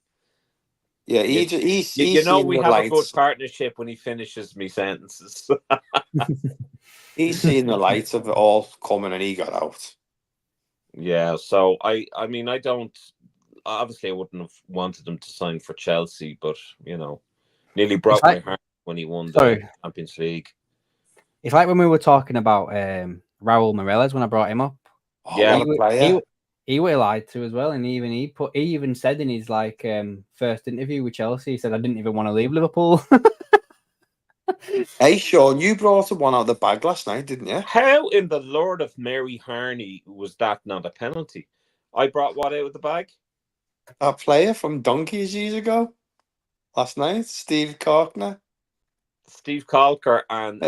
[SPEAKER 3] Yeah,
[SPEAKER 2] we have a good partnership when he finishes me sentences.
[SPEAKER 3] He's seen the light of it all coming, and he got out.
[SPEAKER 2] Yeah, so I mean, I don't. Obviously, I wouldn't have wanted him to sign for Chelsea, but nearly broke my heart when he won the Champions League.
[SPEAKER 1] It's like when we were talking about Raul Meireles when I brought him up.
[SPEAKER 3] Oh, yeah,
[SPEAKER 1] he was lied to as well, and he even said in his first interview with Chelsea, he said, "I didn't even want to leave Liverpool."
[SPEAKER 3] Hey, Sean, you brought one out of the bag last night, didn't you?
[SPEAKER 2] How in the Lord of Mary Harney was that not a penalty? I brought what out of the bag?
[SPEAKER 3] A player from Donkeys years ago. Last night, Steve Corker
[SPEAKER 2] and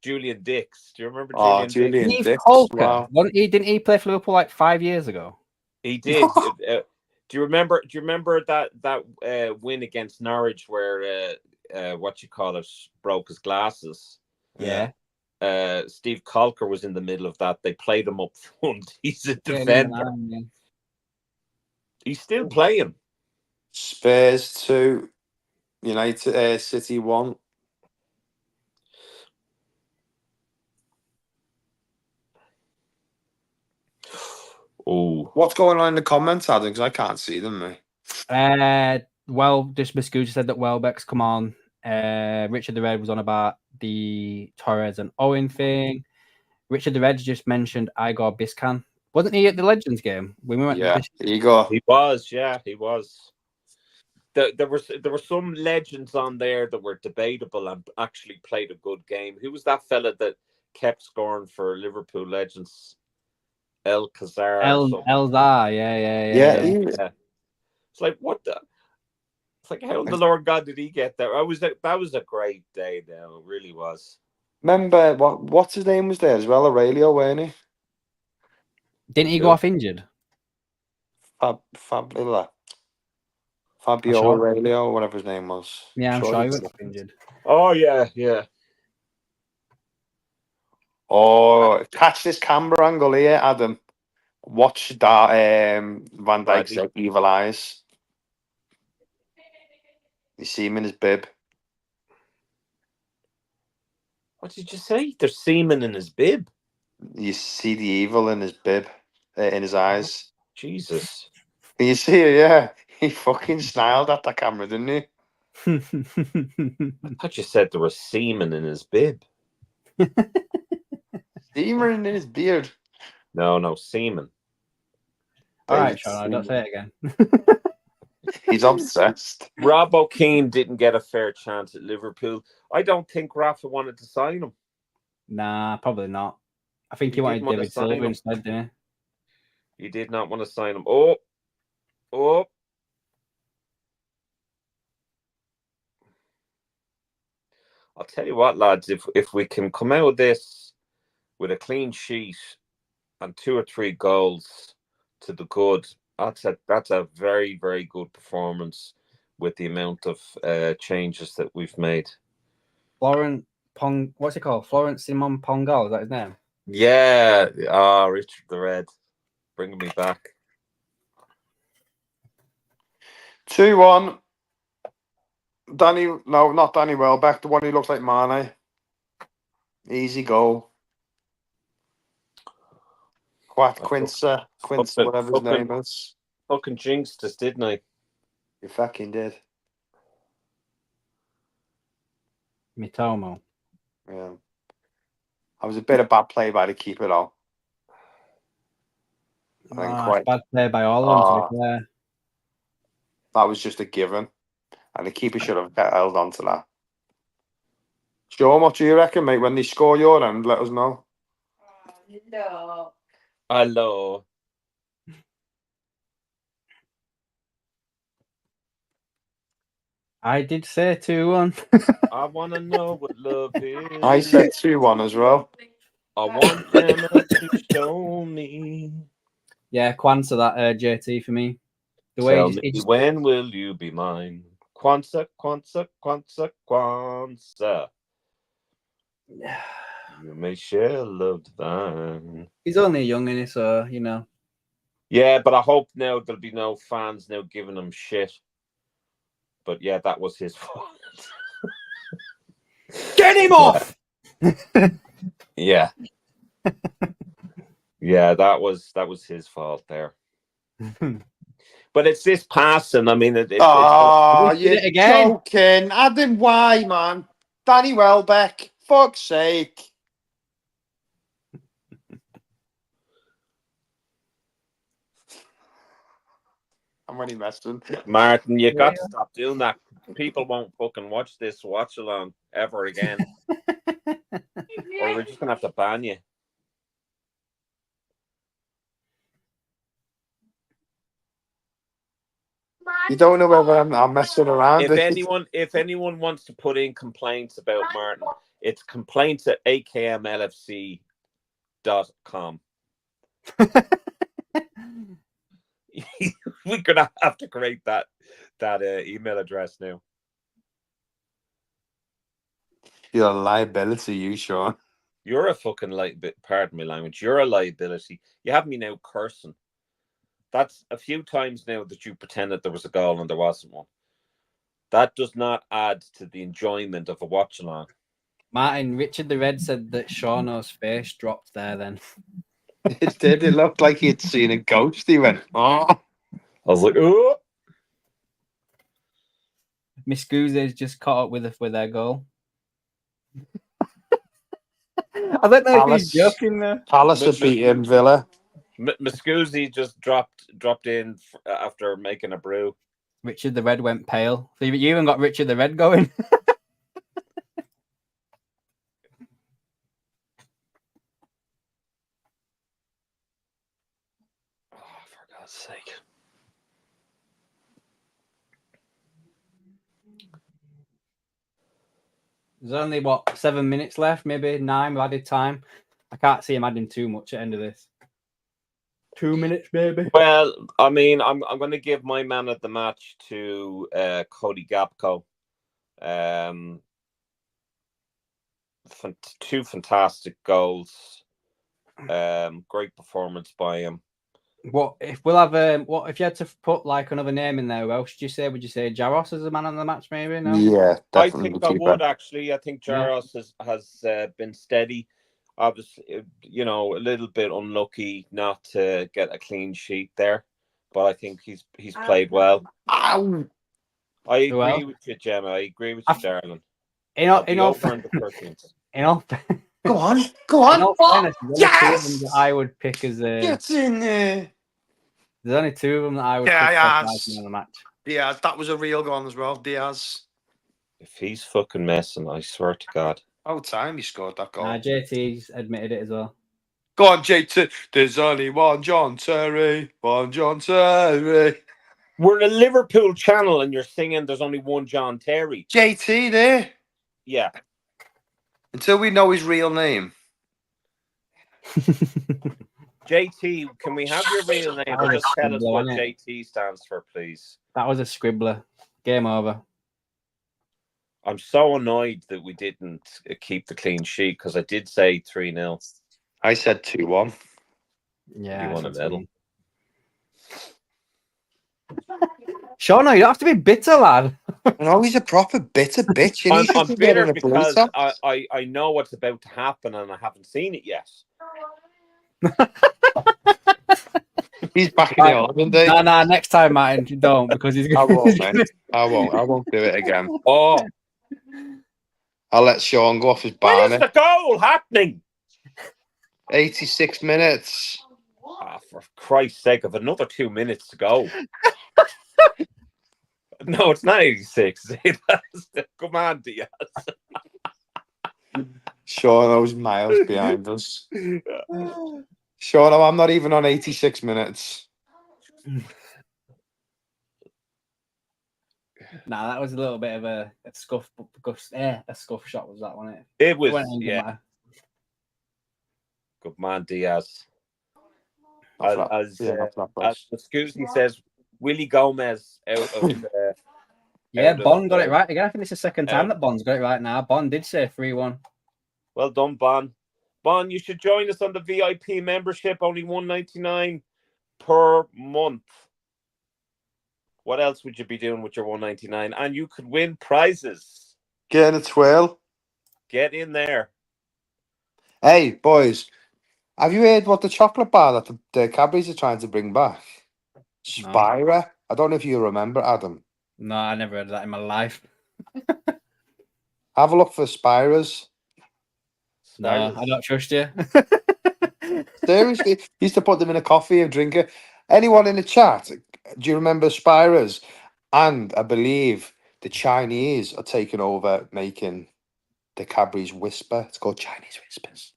[SPEAKER 2] Julian Dix. Do you remember
[SPEAKER 3] Julian Dix?
[SPEAKER 1] Wow. Didn't he play for Liverpool like 5 years ago?
[SPEAKER 2] He did. Do you remember that win against Norwich where what you call it broke his glasses?
[SPEAKER 1] Yeah.
[SPEAKER 2] Steve Colker was in the middle of that. They played him up front. He's a
[SPEAKER 1] Yeah,
[SPEAKER 2] defender.
[SPEAKER 1] yeah.
[SPEAKER 2] He's still playing.
[SPEAKER 3] Spurs 2, United City 1.
[SPEAKER 2] Oh,
[SPEAKER 3] What's going on in the comments, Adam? Because I can't see them, mate.
[SPEAKER 1] Well, just Miss Scooter said that Welbeck's come on. Richard the Red was on about the Torres and Owen thing. Richard the Red just mentioned Igor Biscan. Wasn't he at the Legends game? When we went
[SPEAKER 3] Yeah, Igor.
[SPEAKER 2] he was. Yeah, he was. There were some legends on there that were debatable and actually played a good game. Who was that fella that kept scoring for Liverpool Legends? El Kazar.
[SPEAKER 1] Elzar, yeah.
[SPEAKER 2] It's like, what the? It's like, how the Lord God did he get there? That was a great day, though. It really was.
[SPEAKER 3] Remember what's his name was there as well? Aurelio, weren't he?
[SPEAKER 1] Didn't he go off injured?
[SPEAKER 3] Fabio
[SPEAKER 1] sure.
[SPEAKER 3] Aurelio, whatever his name was.
[SPEAKER 1] Yeah, I'm sure he went off injured.
[SPEAKER 2] Oh yeah.
[SPEAKER 3] Oh, catch this camera angle here, Adam. Watch that Van Dijk's evil eyes. You see him in his bib.
[SPEAKER 2] What did you say? There's semen in his bib.
[SPEAKER 3] You see the evil in his bib, in his eyes.
[SPEAKER 2] Jesus.
[SPEAKER 3] Can you see it? Yeah. He fucking snarled at that camera, didn't he?
[SPEAKER 2] I thought you said there was semen in his bib.
[SPEAKER 3] Semen in his beard.
[SPEAKER 2] No, semen.
[SPEAKER 1] All right, Sean, don't say it again.
[SPEAKER 3] He's obsessed.
[SPEAKER 2] Rob O'Keefe didn't get a fair chance at Liverpool. I don't think Rafa wanted to sign him.
[SPEAKER 1] Nah, probably not. I think he wanted David Silva instead, didn't
[SPEAKER 2] he? He did not want to sign him. Oh. I'll tell you what, lads, if we can come out of this with a clean sheet and 2 or 3 goals to the good, that's a very, very good performance with the amount of changes that we've made.
[SPEAKER 1] Florent Pong, what's it called? Florent Simon Pongal, is that his name?
[SPEAKER 2] Yeah. Richard the Red, bringing me back.
[SPEAKER 3] 2-1. Not Danny Welbeck, the one who looks like Mane. Easy goal. Quince, whatever his name is.
[SPEAKER 2] Fucking jinxed us, didn't I?
[SPEAKER 3] You fucking did.
[SPEAKER 1] Mitomo.
[SPEAKER 3] Yeah. I was a bit of bad play by the keeper, though.
[SPEAKER 1] Bad play by all of them, to be fair.
[SPEAKER 3] That was just a given. And the keeper should have held on to that. Sean, what do you reckon, mate? When they score your end, let us know.
[SPEAKER 2] Hello.
[SPEAKER 1] I did say 2-1.
[SPEAKER 2] I want to know what love is.
[SPEAKER 3] I said 2-1 as well.
[SPEAKER 2] I want them to show me.
[SPEAKER 1] Yeah, Kwanzaa that JT for me. The way
[SPEAKER 2] Tell me when will you be mine? Kwanzaa. You may share love divine.
[SPEAKER 1] He's only young in it, so you know.
[SPEAKER 2] Yeah, but I hope now there'll be no fans now giving him shit. But yeah, that was his fault.
[SPEAKER 1] Get him off!
[SPEAKER 2] Yeah. Yeah, that was his fault there. But it's this passing. I mean,
[SPEAKER 3] you're joking. Adam, why, man? Danny Welbeck. Fuck's sake. I'm only messing.
[SPEAKER 2] Martin, you got to stop doing that. People won't fucking watch this watch along ever again. Or we're just going to have to ban you.
[SPEAKER 3] You don't know whether I'm messing around.
[SPEAKER 2] If anyone wants to put in complaints about Martin, it's complaints at AKM LFC.com. We're gonna have to create that email address now.
[SPEAKER 3] You're a liability, you, Sean.
[SPEAKER 2] You're a fucking pardon my language. You're a liability. You have me now cursing. That's a few times now that you pretended there was a goal and there wasn't one. That does not add to the enjoyment of a watch along.
[SPEAKER 1] Martin, Richard the Red said that Seano's face dropped there then.
[SPEAKER 3] It did. It looked like he'd seen a ghost. He went, oh.
[SPEAKER 2] I was like, oh.
[SPEAKER 1] Miss Goose's just caught up with their goal. I don't know if he's joking there.
[SPEAKER 3] Palace have beaten Villa.
[SPEAKER 2] Muscusi just dropped in after making a brew.
[SPEAKER 1] Richard the Red went pale. So you even got Richard the Red going.
[SPEAKER 2] Oh, for God's sake.
[SPEAKER 1] There's only, 7 minutes left, maybe 9 added time. I can't see him adding too much at the end of this. 2 minutes, maybe.
[SPEAKER 2] Well, I mean, I'm going to give my man of the match to Cody Gapco. 2 fantastic goals. Great performance by him.
[SPEAKER 1] What if we'll have what if you had to put like another name in there? Who else would you say? Would you say Jaros as a man of the match? Maybe no.
[SPEAKER 3] Yeah, definitely.
[SPEAKER 2] I think I would actually. I think Jaros has been steady. Obviously, a little bit unlucky not to get a clean sheet there, but I think he's played well.
[SPEAKER 3] Ow!
[SPEAKER 2] I agree with you, Gemma. I agree with you, darling.
[SPEAKER 1] In all
[SPEAKER 3] Go on.
[SPEAKER 1] In all fairness, yes! That I would pick as
[SPEAKER 3] Get in there.
[SPEAKER 1] There's only 2 of them that I would pick as man of the match.
[SPEAKER 3] Diaz, that was a real goal as well. Diaz.
[SPEAKER 2] If he's fucking messing, I swear to God.
[SPEAKER 3] Oh, time he scored that goal.
[SPEAKER 1] JT's admitted it as well.
[SPEAKER 3] Go on, JT. There's only one John Terry. One John Terry.
[SPEAKER 2] We're in a Liverpool channel and you're singing there's only one John Terry.
[SPEAKER 3] JT there.
[SPEAKER 2] Yeah.
[SPEAKER 3] Until we know his real name.
[SPEAKER 2] JT, can we have your real name? Or just tell us what JT stands for, please.
[SPEAKER 1] That was a scribbler. Game over.
[SPEAKER 2] I'm so annoyed that we didn't keep the clean sheet because I did say 3-0.
[SPEAKER 3] I said 2-1.
[SPEAKER 1] Yeah.
[SPEAKER 2] You won a medal.
[SPEAKER 1] Sean, you don't have to be bitter, lad.
[SPEAKER 3] No, he's a proper bitter bitch.
[SPEAKER 2] I'm bitter because I know what's about to happen and I haven't seen it yet.
[SPEAKER 3] He's back in the Ireland day.
[SPEAKER 1] No, next time, Martin, you don't, because he's
[SPEAKER 3] I won't, man. I won't do it again.
[SPEAKER 2] Oh.
[SPEAKER 3] I'll let Sean go off his
[SPEAKER 2] When
[SPEAKER 3] banner.
[SPEAKER 2] is the goal happening?
[SPEAKER 3] 86 minutes.
[SPEAKER 2] Oh, for Christ's sake, of another 2 minutes to go. No, it's not 86. Come on, Diaz.
[SPEAKER 3] Sean, those miles behind us. Sean, I'm not even on 86 minutes.
[SPEAKER 1] Nah, that was a little bit of a scuff shot, was that, wasn't it?
[SPEAKER 2] It was, yeah. Good man, Diaz. As Scooty says, Willie Gomez out of
[SPEAKER 1] Bond got it right again. I think it's the second time that Bond's got it right now. Bond did say 3-1.
[SPEAKER 2] Well done, Bond. Bond, you should join us on the VIP membership, only $1.99 per month. What else would you be doing with your $1.99? And you could win prizes.
[SPEAKER 3] Get in a twirl.
[SPEAKER 2] Get in there.
[SPEAKER 3] Hey, boys, have you heard what the chocolate bar that the Cadburys are trying to bring back? Spira. No. I don't know if you remember, Adam.
[SPEAKER 1] No, I never heard of that in my life.
[SPEAKER 3] Have a look for Spiras.
[SPEAKER 1] No, I don't trust you.
[SPEAKER 3] Seriously, used to put them in a coffee and drink it. Anyone in the chat, do you remember Spiras? And I believe the Chinese are taking over making the Cadbury's Whisper. It's called Chinese Whispers.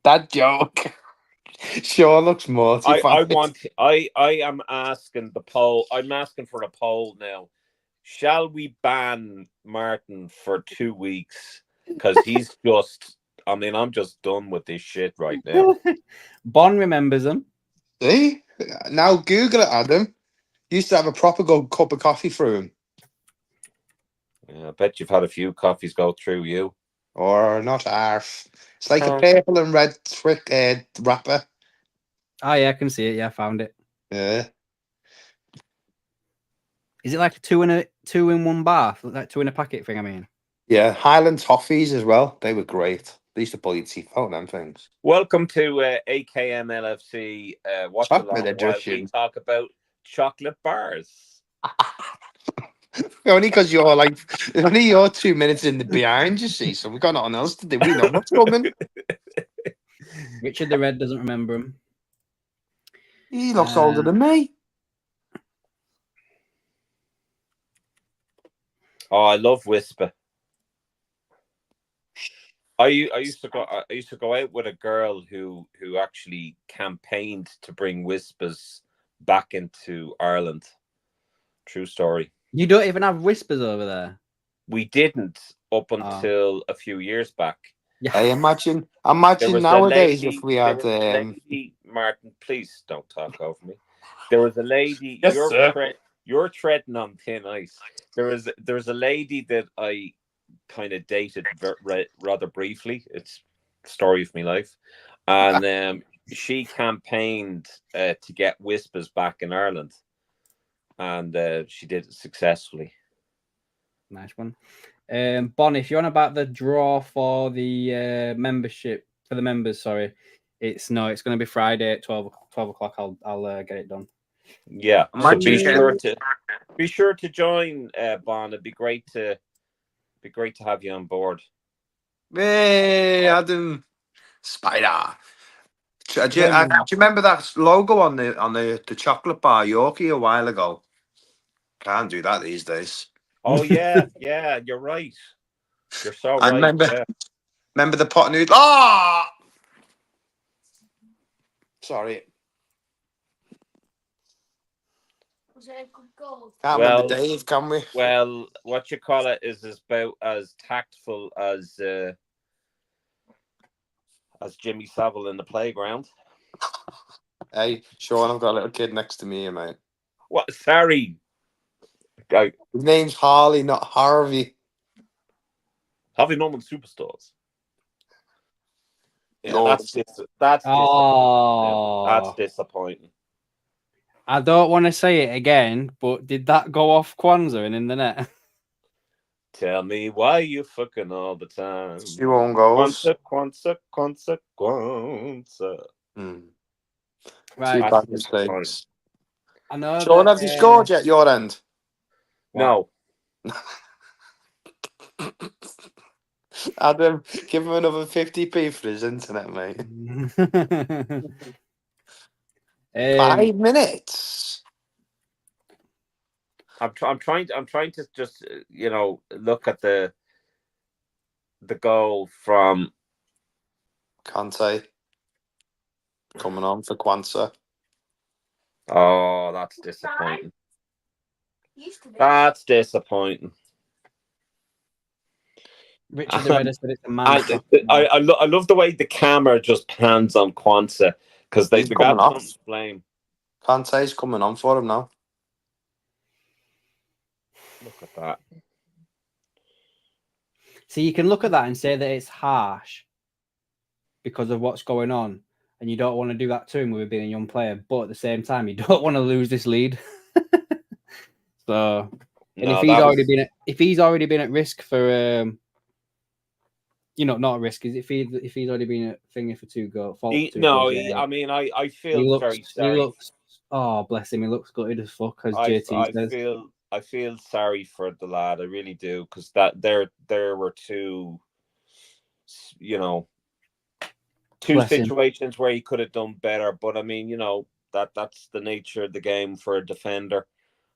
[SPEAKER 3] That joke. Sean looks mortified.
[SPEAKER 2] I am asking the poll. I'm asking for a poll now. Shall we ban Martin for 2 weeks? Because he's just, I'm just done with this shit right now.
[SPEAKER 1] Bon remembers him.
[SPEAKER 3] See? Now Google it, Adam. Used to have a proper good cup of coffee through him.
[SPEAKER 2] Yeah, I bet you've had a few coffees go through you.
[SPEAKER 3] Or not half. It's like a purple and red wrapper.
[SPEAKER 1] Oh yeah, I can see it. Yeah, I found it.
[SPEAKER 3] Yeah.
[SPEAKER 1] Is it like a two in one bar? Like 2 in a packet thing, I mean.
[SPEAKER 3] Yeah, Highland toffees as well. They were great. They used to pull your teeth out, them things.
[SPEAKER 2] Welcome to AKM LFC Watch
[SPEAKER 3] Chocolate
[SPEAKER 2] Along, while
[SPEAKER 3] edition.
[SPEAKER 2] we talk about chocolate bars.
[SPEAKER 3] Only because you're like, only you're 2 minutes in the behind, you see. So we've got nothing else to do. We know what's coming.
[SPEAKER 1] Richard the Red doesn't remember him.
[SPEAKER 3] He looks older than me.
[SPEAKER 2] Oh, I love Whisper. I used to go out with a girl who actually campaigned to bring Whispers back into Ireland. True story.
[SPEAKER 1] You don't even have Whispers over there.
[SPEAKER 2] We didn't up until a few years back.
[SPEAKER 1] Yeah.
[SPEAKER 3] Hey, imagine nowadays if we had
[SPEAKER 2] Martin, please don't talk over me. There was a lady.
[SPEAKER 3] Yes,
[SPEAKER 2] you're treading on thin ice. There was a lady that I kind of dated rather briefly. It's the story of my life, and she campaigned to get Whispers back in Ireland, and she did it successfully.
[SPEAKER 1] Nice one. Bon, if you're on about the draw for the membership for the members, sorry, it's going to be Friday at 12 o'clock. I'll get it done.
[SPEAKER 2] Yeah, so be sure to join, Bon. It'd be great to have you on board.
[SPEAKER 3] Hey, Adam Spider. Do you remember that logo on the chocolate bar Yorkie a while ago? Can't do that these days.
[SPEAKER 2] Oh yeah, yeah, you're right. You're so right.
[SPEAKER 3] Remember the pot noodle? Ah, sorry.
[SPEAKER 4] Was it a good goal?
[SPEAKER 3] Can't remember Dave, can we?
[SPEAKER 2] Well, what you call it is about as tactful as Jimmy Savile in the playground.
[SPEAKER 3] Hey, Sean, I've got a little kid next to me here, mate.
[SPEAKER 2] What? Sorry.
[SPEAKER 3] His name's Harley, not Harvey.
[SPEAKER 2] Harvey Norman Superstores. Yeah,
[SPEAKER 3] Lord.
[SPEAKER 2] that's disappointing.
[SPEAKER 1] I don't want to say it again, but did that go off Kwanzaa and in the net?
[SPEAKER 2] Tell me why you fucking all the time.
[SPEAKER 3] You own goals.
[SPEAKER 2] Kwanzaa.
[SPEAKER 1] Right.
[SPEAKER 3] Two bad mistakes.
[SPEAKER 1] I know.
[SPEAKER 3] Sean, have you scored yet, your end?
[SPEAKER 2] No.
[SPEAKER 3] Adam, give him another 50p for his internet, mate. 5 minutes.
[SPEAKER 2] I'm trying to just look at the goal from
[SPEAKER 3] Kante coming on for Kwanzaa.
[SPEAKER 2] Oh, that's disappointing. That's disappointing.
[SPEAKER 1] Richard the Red said it's a man.
[SPEAKER 2] I love the way the camera just pans on Kwanzaa because they got something to blame.
[SPEAKER 3] Kante's coming on for him now.
[SPEAKER 2] Look at that.
[SPEAKER 1] See, you can look at that and say that it's harsh because of what's going on, and you don't want to do that to him with being a young player, but at the same time, you don't want to lose this lead. So, and if he's already been at risk for, not at risk, is if he's already been at finger for 2 goals.
[SPEAKER 2] I feel very sorry.
[SPEAKER 1] Oh, bless him, he looks gutted as fuck, as JT says.
[SPEAKER 2] I feel sorry for the lad. I really do, because there were two situations where he could have done better. But I mean, that's the nature of the game for a defender.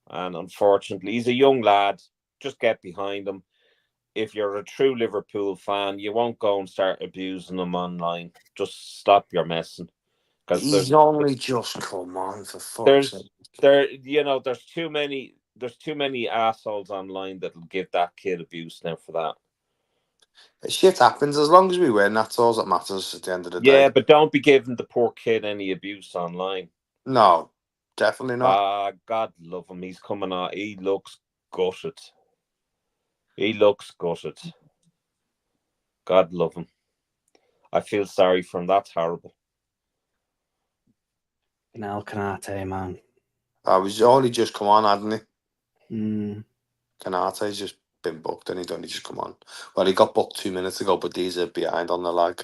[SPEAKER 2] And unfortunately, he's a young lad. Just get behind him. If you're a true Liverpool fan, you won't go and start abusing him online. Just stop your messing.
[SPEAKER 3] Because he's only just come on, for fuck's sake.
[SPEAKER 2] There's too many assholes online that'll give that kid abuse now for that.
[SPEAKER 3] Shit happens. As long as we win, that's all that matters at the end of the day.
[SPEAKER 2] Yeah, but don't be giving the poor kid any abuse online.
[SPEAKER 3] No, definitely not.
[SPEAKER 2] Ah, God love him. He's coming out. He looks gutted. He looks gutted. God love him. I feel sorry for him. That's horrible.
[SPEAKER 1] Now Canate, man.
[SPEAKER 3] I was only just come on, hadn't he?
[SPEAKER 1] Mm.
[SPEAKER 3] Canate's just been booked and he'd only just come on. Well, he got booked 2 minutes ago, but these are behind on the lag.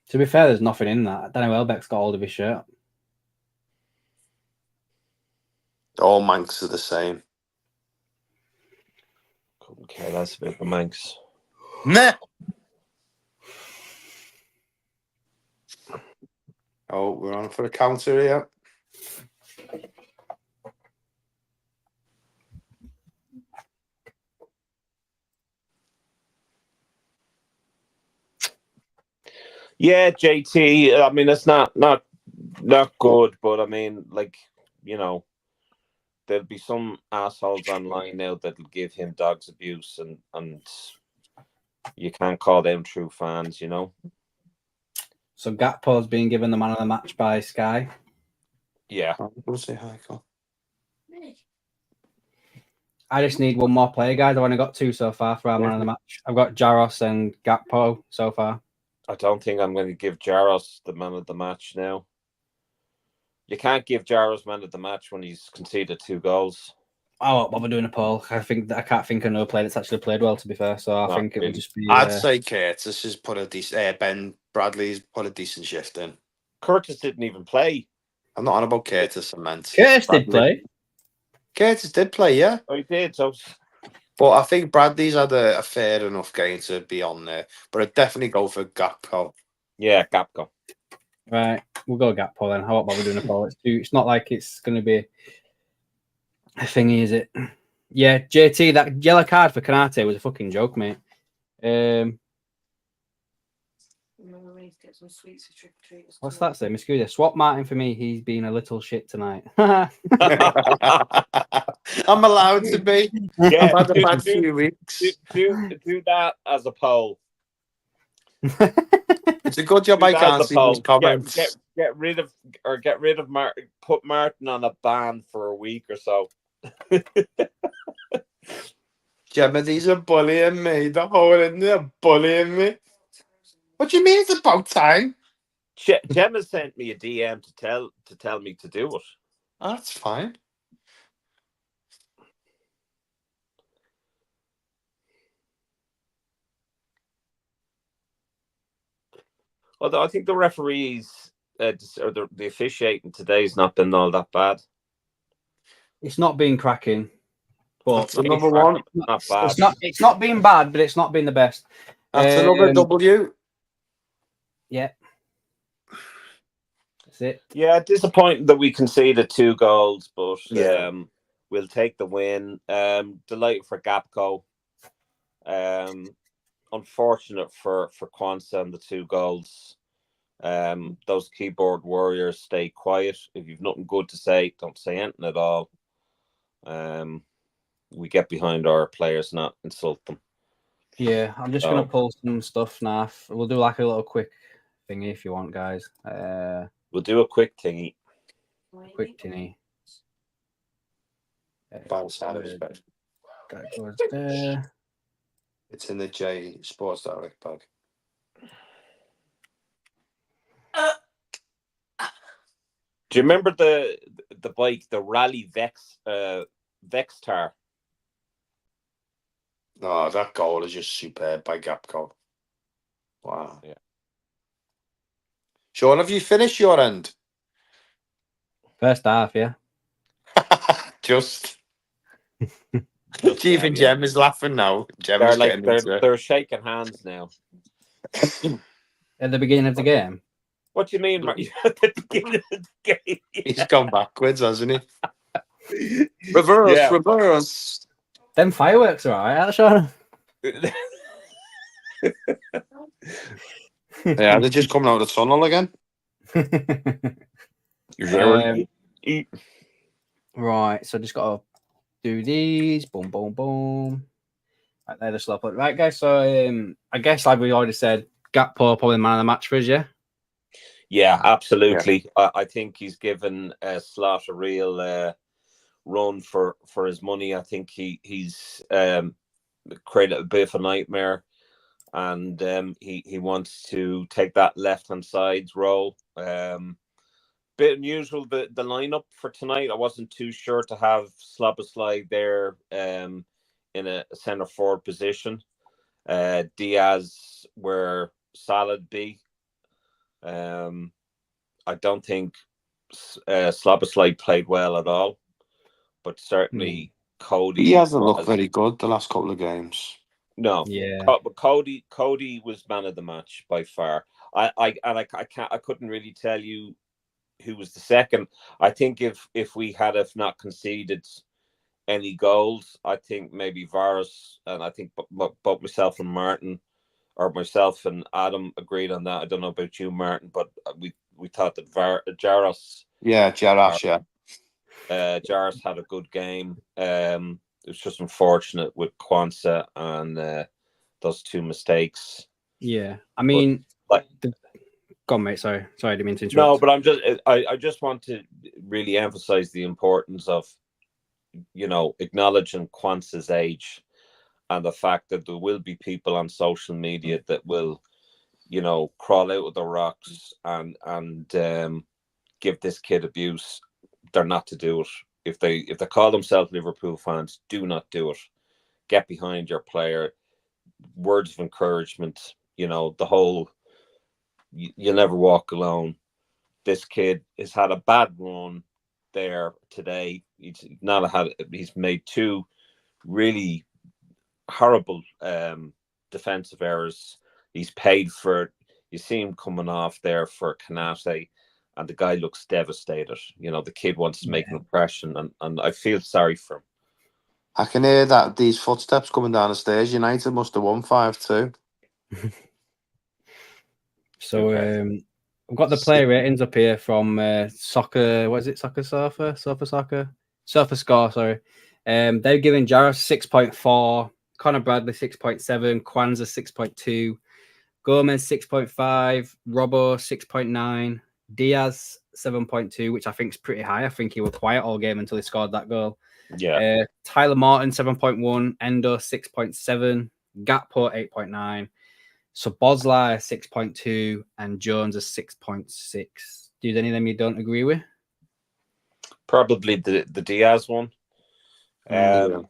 [SPEAKER 1] To be fair, there's nothing in that. Danny Welbeck's got hold of his shirt.
[SPEAKER 3] All Manx are the same.
[SPEAKER 2] Couldn't care less about the Manx.
[SPEAKER 3] Meh. Oh, we're on for a counter here.
[SPEAKER 2] Yeah, JT. I mean, it's not good, but I mean, like, you know, there'll be some assholes online now that'll give him dogs abuse, and you can't call them true fans, you know.
[SPEAKER 1] So Gakpo's being given the man of the match by Sky.
[SPEAKER 2] Yeah.
[SPEAKER 3] We'll say hi, Cole.
[SPEAKER 1] I just need one more player, guys. I've only got 2 so far for our man of the match. I've got Jaros and Gakpo so far.
[SPEAKER 2] I don't think I'm going to give Jaros the man of the match now. You can't give Jaros man of the match when he's conceded 2 goals.
[SPEAKER 1] Oh, what we're doing a poll. I can't think of no player that's actually played well, to be fair. So I think it would just be.
[SPEAKER 3] I'd say Curtis has put a decent. Ben Bradley's put a decent shift in.
[SPEAKER 2] Curtis didn't even play.
[SPEAKER 3] I'm not on about Curtis. I meant
[SPEAKER 1] Curtis
[SPEAKER 3] Bradley.
[SPEAKER 1] did play.
[SPEAKER 3] Curtis did play, yeah.
[SPEAKER 2] Oh, he did. So,
[SPEAKER 3] but I think Bradley's had a fair enough game to be on there. But I'd definitely go for Gakpo.
[SPEAKER 2] Yeah, Gakpo.
[SPEAKER 1] Right, we'll go Gakpo then. How about we're doing a poll? It's not like it's going to be a thingy, is it? Yeah, JT, that yellow card for Canate was a fucking joke, mate. What's that say? Musculia, swap Martin for me. He's been a little shit tonight.
[SPEAKER 3] I'm allowed to be.
[SPEAKER 2] Yeah,
[SPEAKER 3] I've had a bad few weeks.
[SPEAKER 2] Do that as a poll.
[SPEAKER 3] It's a good job I can't see those comments.
[SPEAKER 2] Get rid of Martin. Put Martin on a ban for a week or so.
[SPEAKER 3] Gemma, these are bullying me. The whole in there bullying me. What do you mean it's about time?
[SPEAKER 2] Gemma sent me a DM to tell me to do it.
[SPEAKER 3] That's fine.
[SPEAKER 2] Although I think the referees or the officiating today's not been all that bad.
[SPEAKER 1] It's not been cracking, but
[SPEAKER 3] that's another one.
[SPEAKER 2] Not bad.
[SPEAKER 1] It's not been bad, but it's not been the best.
[SPEAKER 3] That's another W.
[SPEAKER 1] Yeah. That's it.
[SPEAKER 2] Yeah, disappointing that we conceded 2 goals, but we'll take the win. Delighted for Gakpo. Unfortunate for Kwanzaa and the 2 goals. Those keyboard warriors stay quiet. If you've nothing good to say, don't say anything at all. We get behind our players, not insult them.
[SPEAKER 1] Yeah, I'm just gonna pull some stuff now. We'll do like a little quick thingy if you want, guys.
[SPEAKER 2] We'll do a quick thingy.
[SPEAKER 1] Quick tinny.
[SPEAKER 3] That
[SPEAKER 1] goes there.
[SPEAKER 3] It's in the J Sports Direct bag.
[SPEAKER 2] Do you remember the bike, the Rally Vextar?
[SPEAKER 3] No, that goal is just superb by Gakpo. Wow.
[SPEAKER 2] Yeah.
[SPEAKER 3] Sean, have you finished your end?
[SPEAKER 1] First half, yeah.
[SPEAKER 3] Just. Even Jem is laughing now.
[SPEAKER 2] They're shaking hands now.
[SPEAKER 1] At the beginning of the game.
[SPEAKER 2] What do you mean, Mark? At the beginning of the game.
[SPEAKER 3] He's gone backwards, hasn't he? Reverse.
[SPEAKER 1] Them fireworks are alright, Sean.
[SPEAKER 3] Yeah, they're just coming out of the tunnel again.
[SPEAKER 1] Right, so just got to do these. Boom, boom, boom. Right there, the slow put. Right, guys. So I guess, like we already said, Gakpo probably man of the match for us, yeah.
[SPEAKER 2] Yeah, absolutely. I think he's given Slot a real run for his money. I think he's created a bit of a nightmare, and he wants to take that left-hand side role. Bit unusual, the lineup for tonight. I wasn't too sure to have Slabberslide there in a centre forward position. Diaz where Salad be. I don't think Slabberslide played well at all, but certainly Cody.
[SPEAKER 3] He hasn't looked very good the last couple of games.
[SPEAKER 2] No,
[SPEAKER 1] Yeah.
[SPEAKER 2] but Cody was man of the match by far. I couldn't really tell you who was the second. I think if we had not conceded any goals, I think maybe Varus, and I think both myself and Martin, or myself and Adam agreed on that. I don't know about you, Martin, but we thought that Jaros.
[SPEAKER 3] Yeah, Jaros, yeah.
[SPEAKER 2] Jaros had a good game. It was just unfortunate with Kwanzaa and those two mistakes.
[SPEAKER 1] Yeah, I mean,
[SPEAKER 2] but,
[SPEAKER 1] go on, mate. Sorry, I didn't mean to interrupt.
[SPEAKER 2] No, but I just want to really emphasize the importance of, acknowledging Kwanzaa's age, and the fact that there will be people on social media that will, crawl out of the rocks and give this kid abuse. They're not to do it. If they call themselves Liverpool fans, do not do it. Get behind your player. Words of encouragement. The whole you'll never walk alone. This kid has had a bad run there today. He's made two really horrible defensive errors. He's paid for it. You see him coming off there for Kanate, and the guy looks devastated. The kid wants to make an impression, and I feel sorry for him.
[SPEAKER 3] I can hear that these footsteps coming down the stairs. United must have won 5-2.
[SPEAKER 1] So we've got the player ratings up here from Soccer. What is it? Soccer Surfer Score. Sorry. They've given Jaros 6.4, Connor Bradley 6.7, Kwanzaa 6.2, Gomez 6.5, Robbo 6.9, Diaz 7.2, which I think is pretty high. I think he was quiet all game until he scored that goal.
[SPEAKER 2] Yeah.
[SPEAKER 1] Tyler Morton 7.1, Endo 6.7, Gakpo 8.9. So Bosley 6.2 and Jones is 6.6. Do any of them you don't agree with?
[SPEAKER 2] Probably the Diaz one.
[SPEAKER 3] Yeah.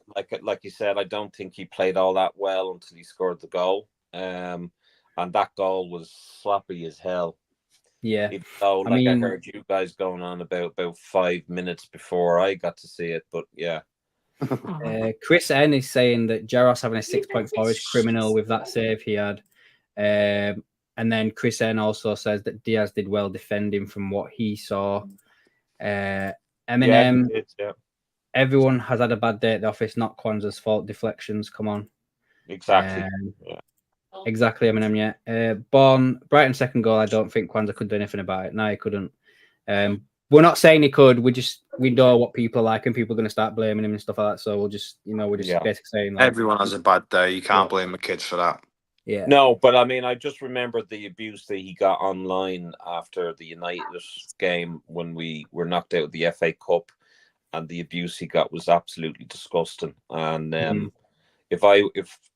[SPEAKER 2] Like you said, I don't think he played all that well until he scored the goal. And that goal was sloppy as hell.
[SPEAKER 1] Yeah.
[SPEAKER 2] Even though, I heard you guys going on about 5 minutes before I got to see it, but yeah.
[SPEAKER 1] Chris N is saying that Jaros having a 6.4 is criminal with that save he had. And then Chris N also says that Diaz did well defending from what he saw. Eminem,
[SPEAKER 2] yeah.
[SPEAKER 1] Everyone has had a bad day at the office, not Kwanzaa's fault. Deflections, come on.
[SPEAKER 2] Exactly.
[SPEAKER 1] Exactly, Eminem, yeah. Brighton second goal, I don't think Kwanzaa could do anything about it. No, he couldn't. We're not saying he could. We know what people are like, and people are going to start blaming him and stuff like that. So we're just basically saying like,
[SPEAKER 3] everyone has a bad day. You can't blame the kids for that.
[SPEAKER 1] Yeah.
[SPEAKER 2] No, but I mean, I just remember the abuse that he got online after the United game when we were knocked out of the FA Cup, and the abuse he got was absolutely disgusting. And if I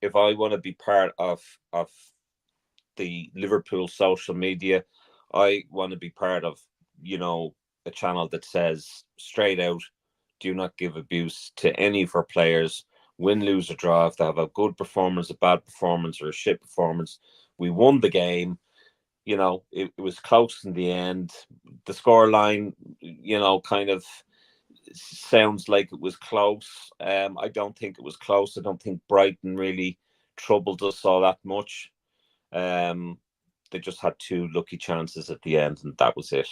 [SPEAKER 2] want to be part of the Liverpool social media, I want to be part of a channel that says straight out, do not give abuse to any of our players. Win, lose, or draw. If they have a good performance, a bad performance, or a shit performance, we won the game. It was close in the end. The scoreline, kind of sounds like it was close. I don't think it was close. I don't think Brighton really troubled us all that much. They just had two lucky chances at the end, and that was it.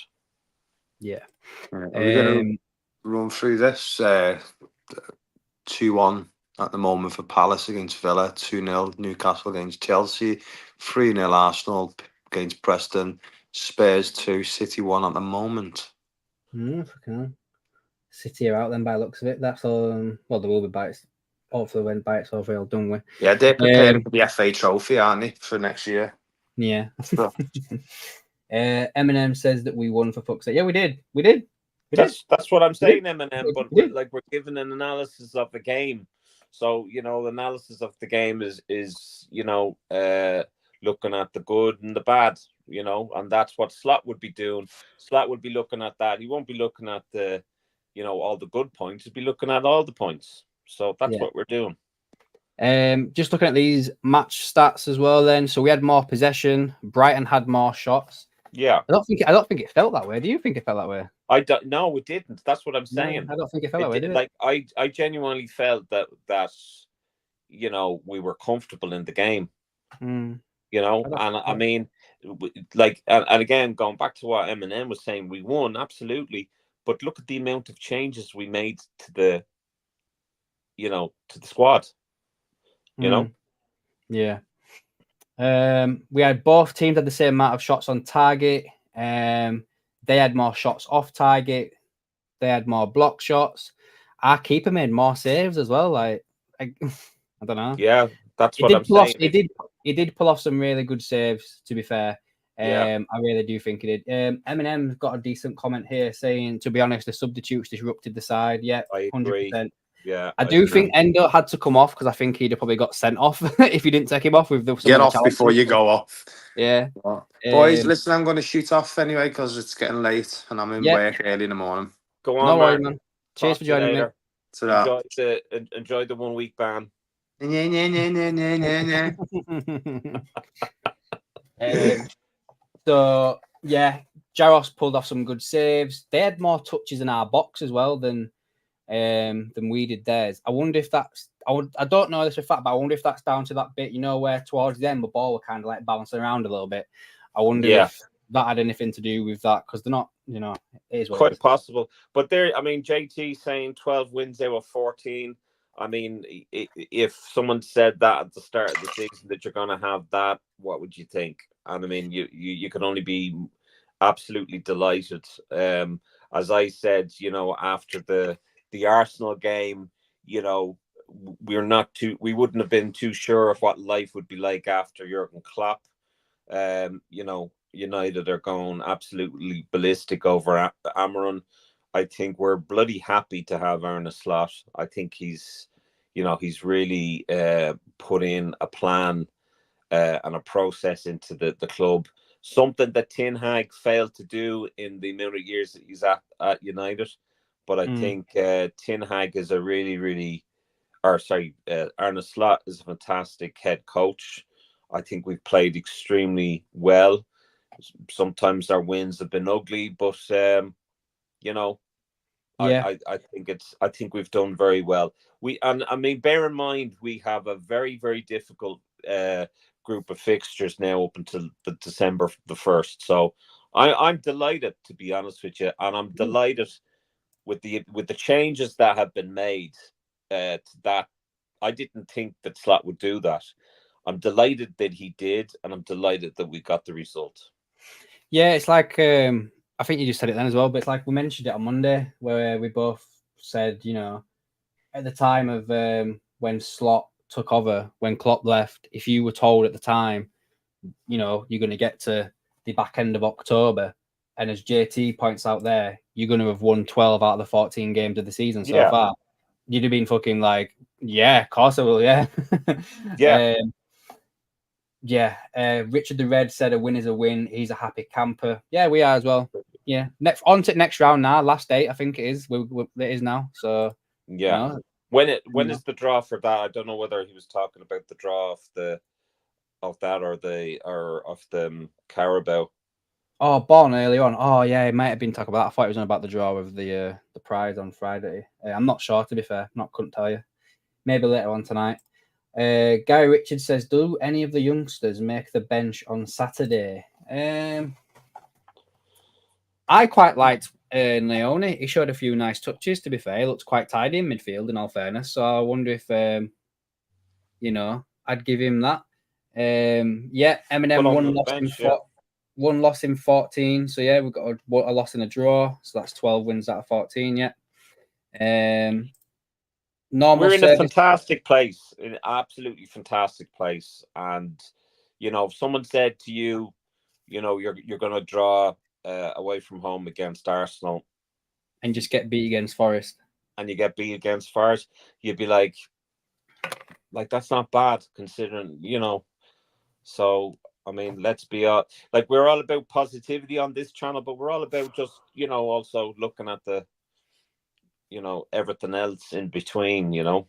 [SPEAKER 1] Yeah.
[SPEAKER 3] Are we going to run through this? 2-1 at the moment for Palace against Villa, 2-0 Newcastle against Chelsea, 3-0 Arsenal against Preston, Spurs 2, City 1 at the moment.
[SPEAKER 1] City are out then by the looks of it. That's all. Well, there will be bites. Hopefully, when bites over, all done with.
[SPEAKER 3] Yeah, they're preparing for the FA Trophy, aren't they, for next year?
[SPEAKER 1] Yeah. Eminem says that we won for fuck's sake. Yeah, we did. We did.
[SPEAKER 2] That's what I'm saying,
[SPEAKER 1] did.
[SPEAKER 2] Eminem. But
[SPEAKER 1] We did.
[SPEAKER 2] we're giving an analysis of the game. So the analysis of the game is looking at the good and the bad. And that's what Slot would be doing. Slot would be looking at that. He won't be looking at the all the good points. He'd be looking at all the points. So that's what we're doing.
[SPEAKER 1] Just looking at these match stats as well. Then, so we had more possession. Brighton had more shots.
[SPEAKER 2] Yeah,
[SPEAKER 1] I don't think it felt that way. Do you think it felt that way?
[SPEAKER 2] I don't. No, it didn't. That's what I'm saying.
[SPEAKER 1] No, I don't think it felt that way. Did it?
[SPEAKER 2] Like I genuinely felt that we were comfortable in the game.
[SPEAKER 1] Mm.
[SPEAKER 2] And I mean, and again, going back to what Eminem was saying, we won absolutely. But look at the amount of changes we made to the squad.
[SPEAKER 1] Yeah. We had both teams had the same amount of shots on target. They had more shots off target. They had more block shots. Our keeper made more saves as well. I don't know.
[SPEAKER 2] Yeah, that's what I'm saying.
[SPEAKER 1] He did pull off some really good saves, to be fair. I really do think he did. Eminem's got a decent comment here saying, to be honest, the substitutes disrupted the side. Yeah,
[SPEAKER 2] I agree.
[SPEAKER 1] 100%.
[SPEAKER 2] Yeah,
[SPEAKER 1] I do think Endo had to come off because I think he'd have probably got sent off if he didn't take him off with the
[SPEAKER 3] get off before you go off.
[SPEAKER 1] Yeah.
[SPEAKER 3] Boys, listen, I'm going to shoot off anyway because it's getting late and I'm in work early in the morning.
[SPEAKER 2] Go on,
[SPEAKER 1] no worries, man. Cheers for joining me.
[SPEAKER 2] Enjoy the 1 week ban.
[SPEAKER 1] So yeah, Jaros pulled off some good saves. They had more touches in our box as well than we did theirs. I wonder if that's I don't know this for a fact, but I wonder if that's down to that bit, where towards the end the ball were kind of like bouncing around a little bit. I wonder if that had anything to do with that because they're not, it is what
[SPEAKER 2] quite possible. But JT saying 12 wins out of 14. I mean, if someone said that at the start of the season that you're going to have that, what would you think? And I mean, you can only be absolutely delighted. As I said, after the Arsenal game, we wouldn't have been too sure of what life would be like after Jurgen Klopp. United are going absolutely ballistic over Amaron. I think we're bloody happy to have Arne Slot. I think he's really put in a plan and a process into the club. Something that Ten Hag failed to do in the amount of years that he's at United. But I think Ten Hag is a really, Arne Slot is a fantastic head coach. I think we've played extremely well. Sometimes our wins have been ugly, but I think we've done very well. Bear in mind we have a very, very difficult group of fixtures now up until the December the 1st. So I'm delighted, to be honest with you, and I'm delighted with the changes that have been made. That I didn't think that Slot would do that. I'm delighted that he did, and I'm delighted that we got the result.
[SPEAKER 1] Yeah, it's like I think you just said it then as well, but it's like we mentioned it on Monday where we both said, at the time of when Slot took over, when Klopp left, if you were told at the time, you're going to get to the back end of October, and as JT points out there, you're going to have won 12 out of the 14 games of the season so far, you'd have been fucking like, yeah, of course I will, yeah. Richard the Red said a win is a win. He's a happy camper. Yeah, we are as well. Yeah. On to next round now. Last 8, I think it is. It is now. So
[SPEAKER 2] yeah. When is the draw for that? I don't know whether he was talking about the draw of the Carabao.
[SPEAKER 1] Oh, born early on. Oh yeah, it might have been talking about that. I thought it was on about the draw of the prize on Friday. I'm not sure, to be fair. Couldn't tell you. Maybe later on tonight. Gary Richards says, do any of the youngsters make the bench on Saturday? I quite liked Leone. He showed a few nice touches, to be fair. He looked quite tidy in midfield, in all fairness. So I wonder if, I'd give him that. Eminem one loss in 14. So, yeah, we've got a loss and a draw. So that's 12 wins out of 14, yeah.
[SPEAKER 2] We're in a fantastic place, an absolutely fantastic place. And, if someone said to you, you know, you're going to draw away from home against Arsenal,
[SPEAKER 1] and just get beat against Forest,
[SPEAKER 2] and you get beat against Forest, you'd be like that's not bad considering, you know. So I mean, let's be like, we're all about positivity on this channel, but we're all about just, you know, also looking at the, you know, everything else in between, you know.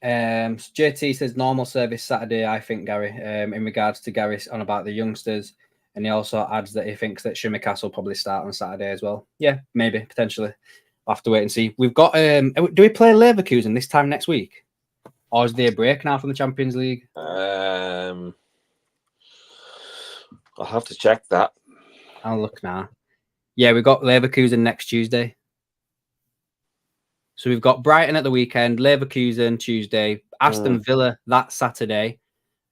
[SPEAKER 1] JT says normal service Saturday, I think, Gary, in regards to Gary on about the youngsters. And he also adds that he thinks that Shimmikas will probably start on Saturday as well. Yeah, maybe, potentially. We'll have to wait and see. We've got, do we play Leverkusen this time next week? Or is there a break now from the Champions League?
[SPEAKER 2] I'll have to check that.
[SPEAKER 1] I'll look now. Yeah, we've got Leverkusen next Tuesday. So we've got Brighton at the weekend, Leverkusen Tuesday, Aston Villa that Saturday,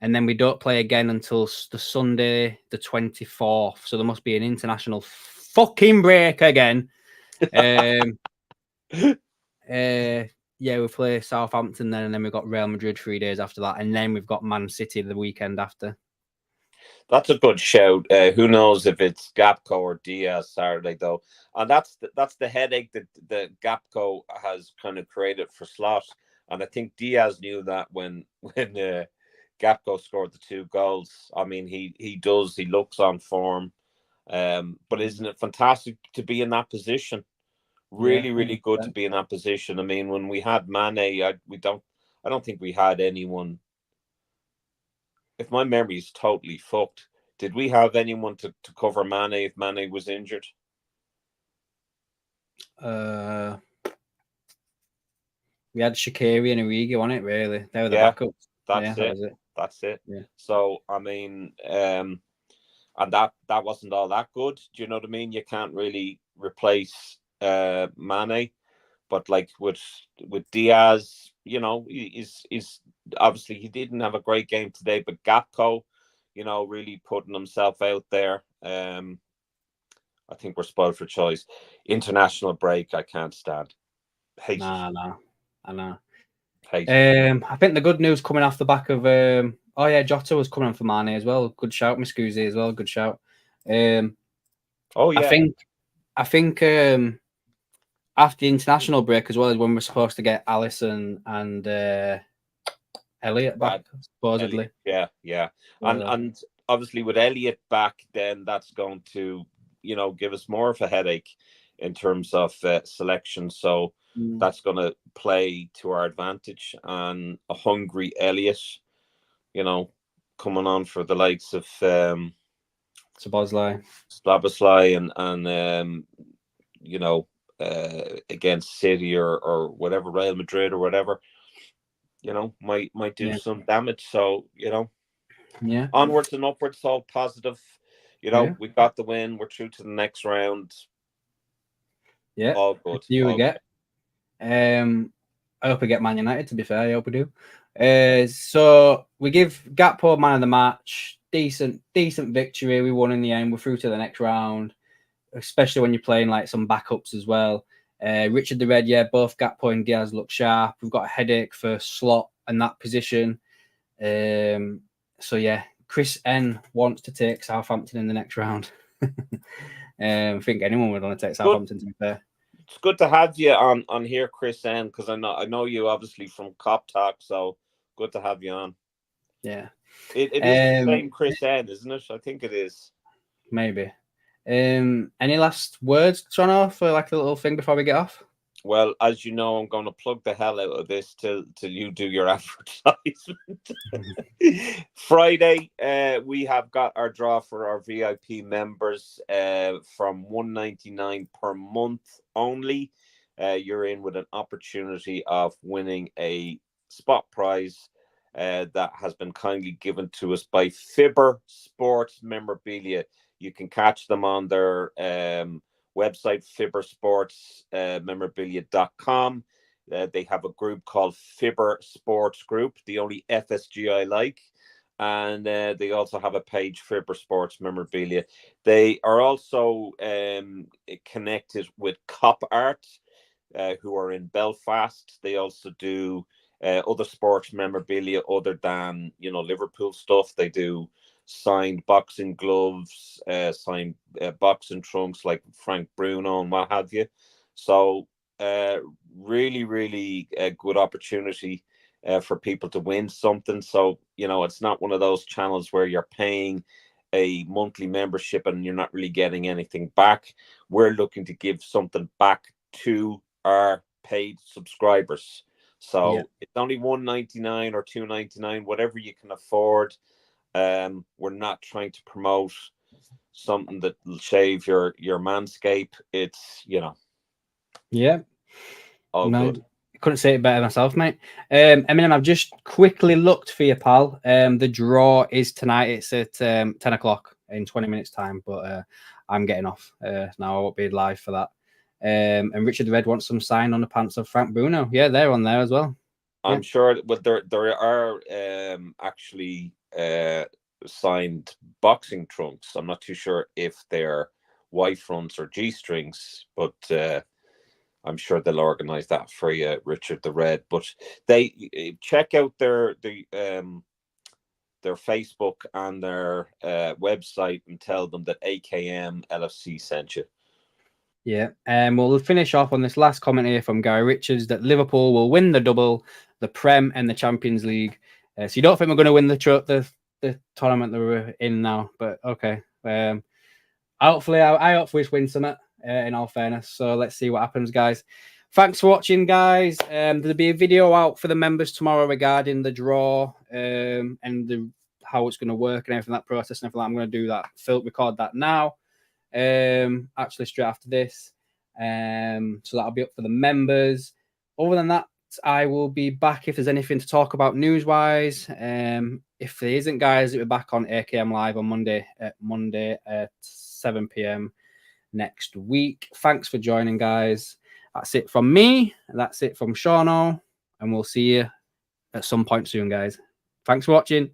[SPEAKER 1] and then we don't play again until the Sunday, the 24th. So there must be an international fucking break again. Yeah, we play Southampton then, and then we've got Real Madrid 3 days after that, and then we've got Man City the weekend after.
[SPEAKER 2] That's a good shout. Who knows if it's Gapco or Diaz Saturday though, and that's the headache that the Gapco has kind of created for Slot, and I think Diaz knew that when Gapco scored the 2 goals. I mean, he looks on form, but isn't it fantastic to be in that position? Really, really good to be in that position. I mean, when we had Mane, I don't think we had anyone. If my memory is totally fucked, did we have anyone to cover Mane if Mane was injured?
[SPEAKER 1] We had Shaqiri and Origi on it, really. They were the backups.
[SPEAKER 2] That's it. Yeah. So, I mean, and that wasn't all that good. Do you know what I mean? You can't really replace Mane. But like with Diaz, you know, he's obviously, he didn't have a great game today, but Gapco, you know, really putting himself out there. I think we're spoiled for choice. International break, I can't stand. Hate
[SPEAKER 1] I know.
[SPEAKER 2] Hate
[SPEAKER 1] I think the good news coming off the back of Jota was coming on for Mane as well. Good shout, Miscusi as well. Good shout. I think after the international break as well is when we're supposed to get Alisson and Elliot back, supposedly.
[SPEAKER 2] Elliot, yeah. And obviously with Elliot back, then that's going to, you know, give us more of a headache in terms of selection. So that's going to play to our advantage. And a hungry Elliot, you know, coming on for the likes of
[SPEAKER 1] Szoboszlai
[SPEAKER 2] and you know, against City or whatever, Real Madrid or whatever, you know, might do some damage. So, you know, onwards and upwards, all positive. You know, we got the win. We're through to the next round.
[SPEAKER 1] Yeah,
[SPEAKER 2] all good.
[SPEAKER 1] I hope we get Man United, to be fair. I hope we do. So we give Gakpo man of the match. Decent victory. We won in the end. We're through to the next round, especially when you're playing like some backups as well. Richard the Red, both Gakpo and Diaz look sharp. We've got a headache for Slot and that position. So yeah, Chris N wants to take Southampton in the next round. I think anyone would want to take Southampton, to be fair.
[SPEAKER 2] It's good to have you on here, Chris N, because I know you obviously from Cop Talk, so good to have you on.
[SPEAKER 1] Yeah.
[SPEAKER 2] It is the same Chris N, isn't it? I think it is.
[SPEAKER 1] Maybe. Any last words, Toronto, for like a little thing before we get off?
[SPEAKER 2] Well, as you know, I'm going to plug the hell out of this till you do your advertisement. Friday, we have got our draw for our VIP members from $1.99 per month only. You're in with an opportunity of winning a spot prize that has been kindly given to us by Fibersportmemorabilia. You can catch them on their website, Fibersportmemorabilia.com. They have a group called Fiber Sports Group, the only FSG I like. And they also have a page, Fiber Sports Memorabilia. They are also connected with Cop Art, who are in Belfast. They also do other sports memorabilia other than, you know, Liverpool stuff. They do signed boxing gloves, signed boxing trunks like Frank Bruno and what have you. So really, really a good opportunity for people to win something. So, you know, it's not one of those channels where you're paying a monthly membership and you're not really getting anything back. We're looking to give something back to our paid subscribers. So it's only $1.99 or $2.99, whatever you can afford. We're not trying to promote something that will shave your manscape. It's, you know, all good.
[SPEAKER 1] Couldn't say it better myself, mate. Eminem, I've just quickly looked for you, pal. The draw is tonight. It's at 10 o'clock in 20 minutes time, but I'm getting off now. I won't be live for that. And Richard the Red wants some sign on the pants of Frank Bruno. Yeah, they're on there as well.
[SPEAKER 2] I'm sure, but there are actually signed boxing trunks. I'm not too sure if they're Y fronts or G strings, but I'm sure they'll organize that for you, Richard the Red. But they check out their Facebook and their website and tell them that AKM LFC sent you.
[SPEAKER 1] Yeah, we'll finish off on this last comment here from Gary Richards that Liverpool will win the double, the Prem and the Champions League. So you don't think we're going to win the tournament that we're in now? But okay, hopefully I hope we win something. In all fairness, so let's see what happens, guys. Thanks for watching, guys. There'll be a video out for the members tomorrow regarding the draw and how it's going to work and everything, that process and everything. I'm going to do that, record that now. Actually straight after this. So that'll be up for the members. Other than that, I will be back if there's anything to talk about news-wise. If there isn't, guys, it'll be back on AKM Live on Monday at 7 p.m. next week. Thanks for joining, guys. That's it from me. That's it from Seano. And we'll see you at some point soon, guys. Thanks for watching.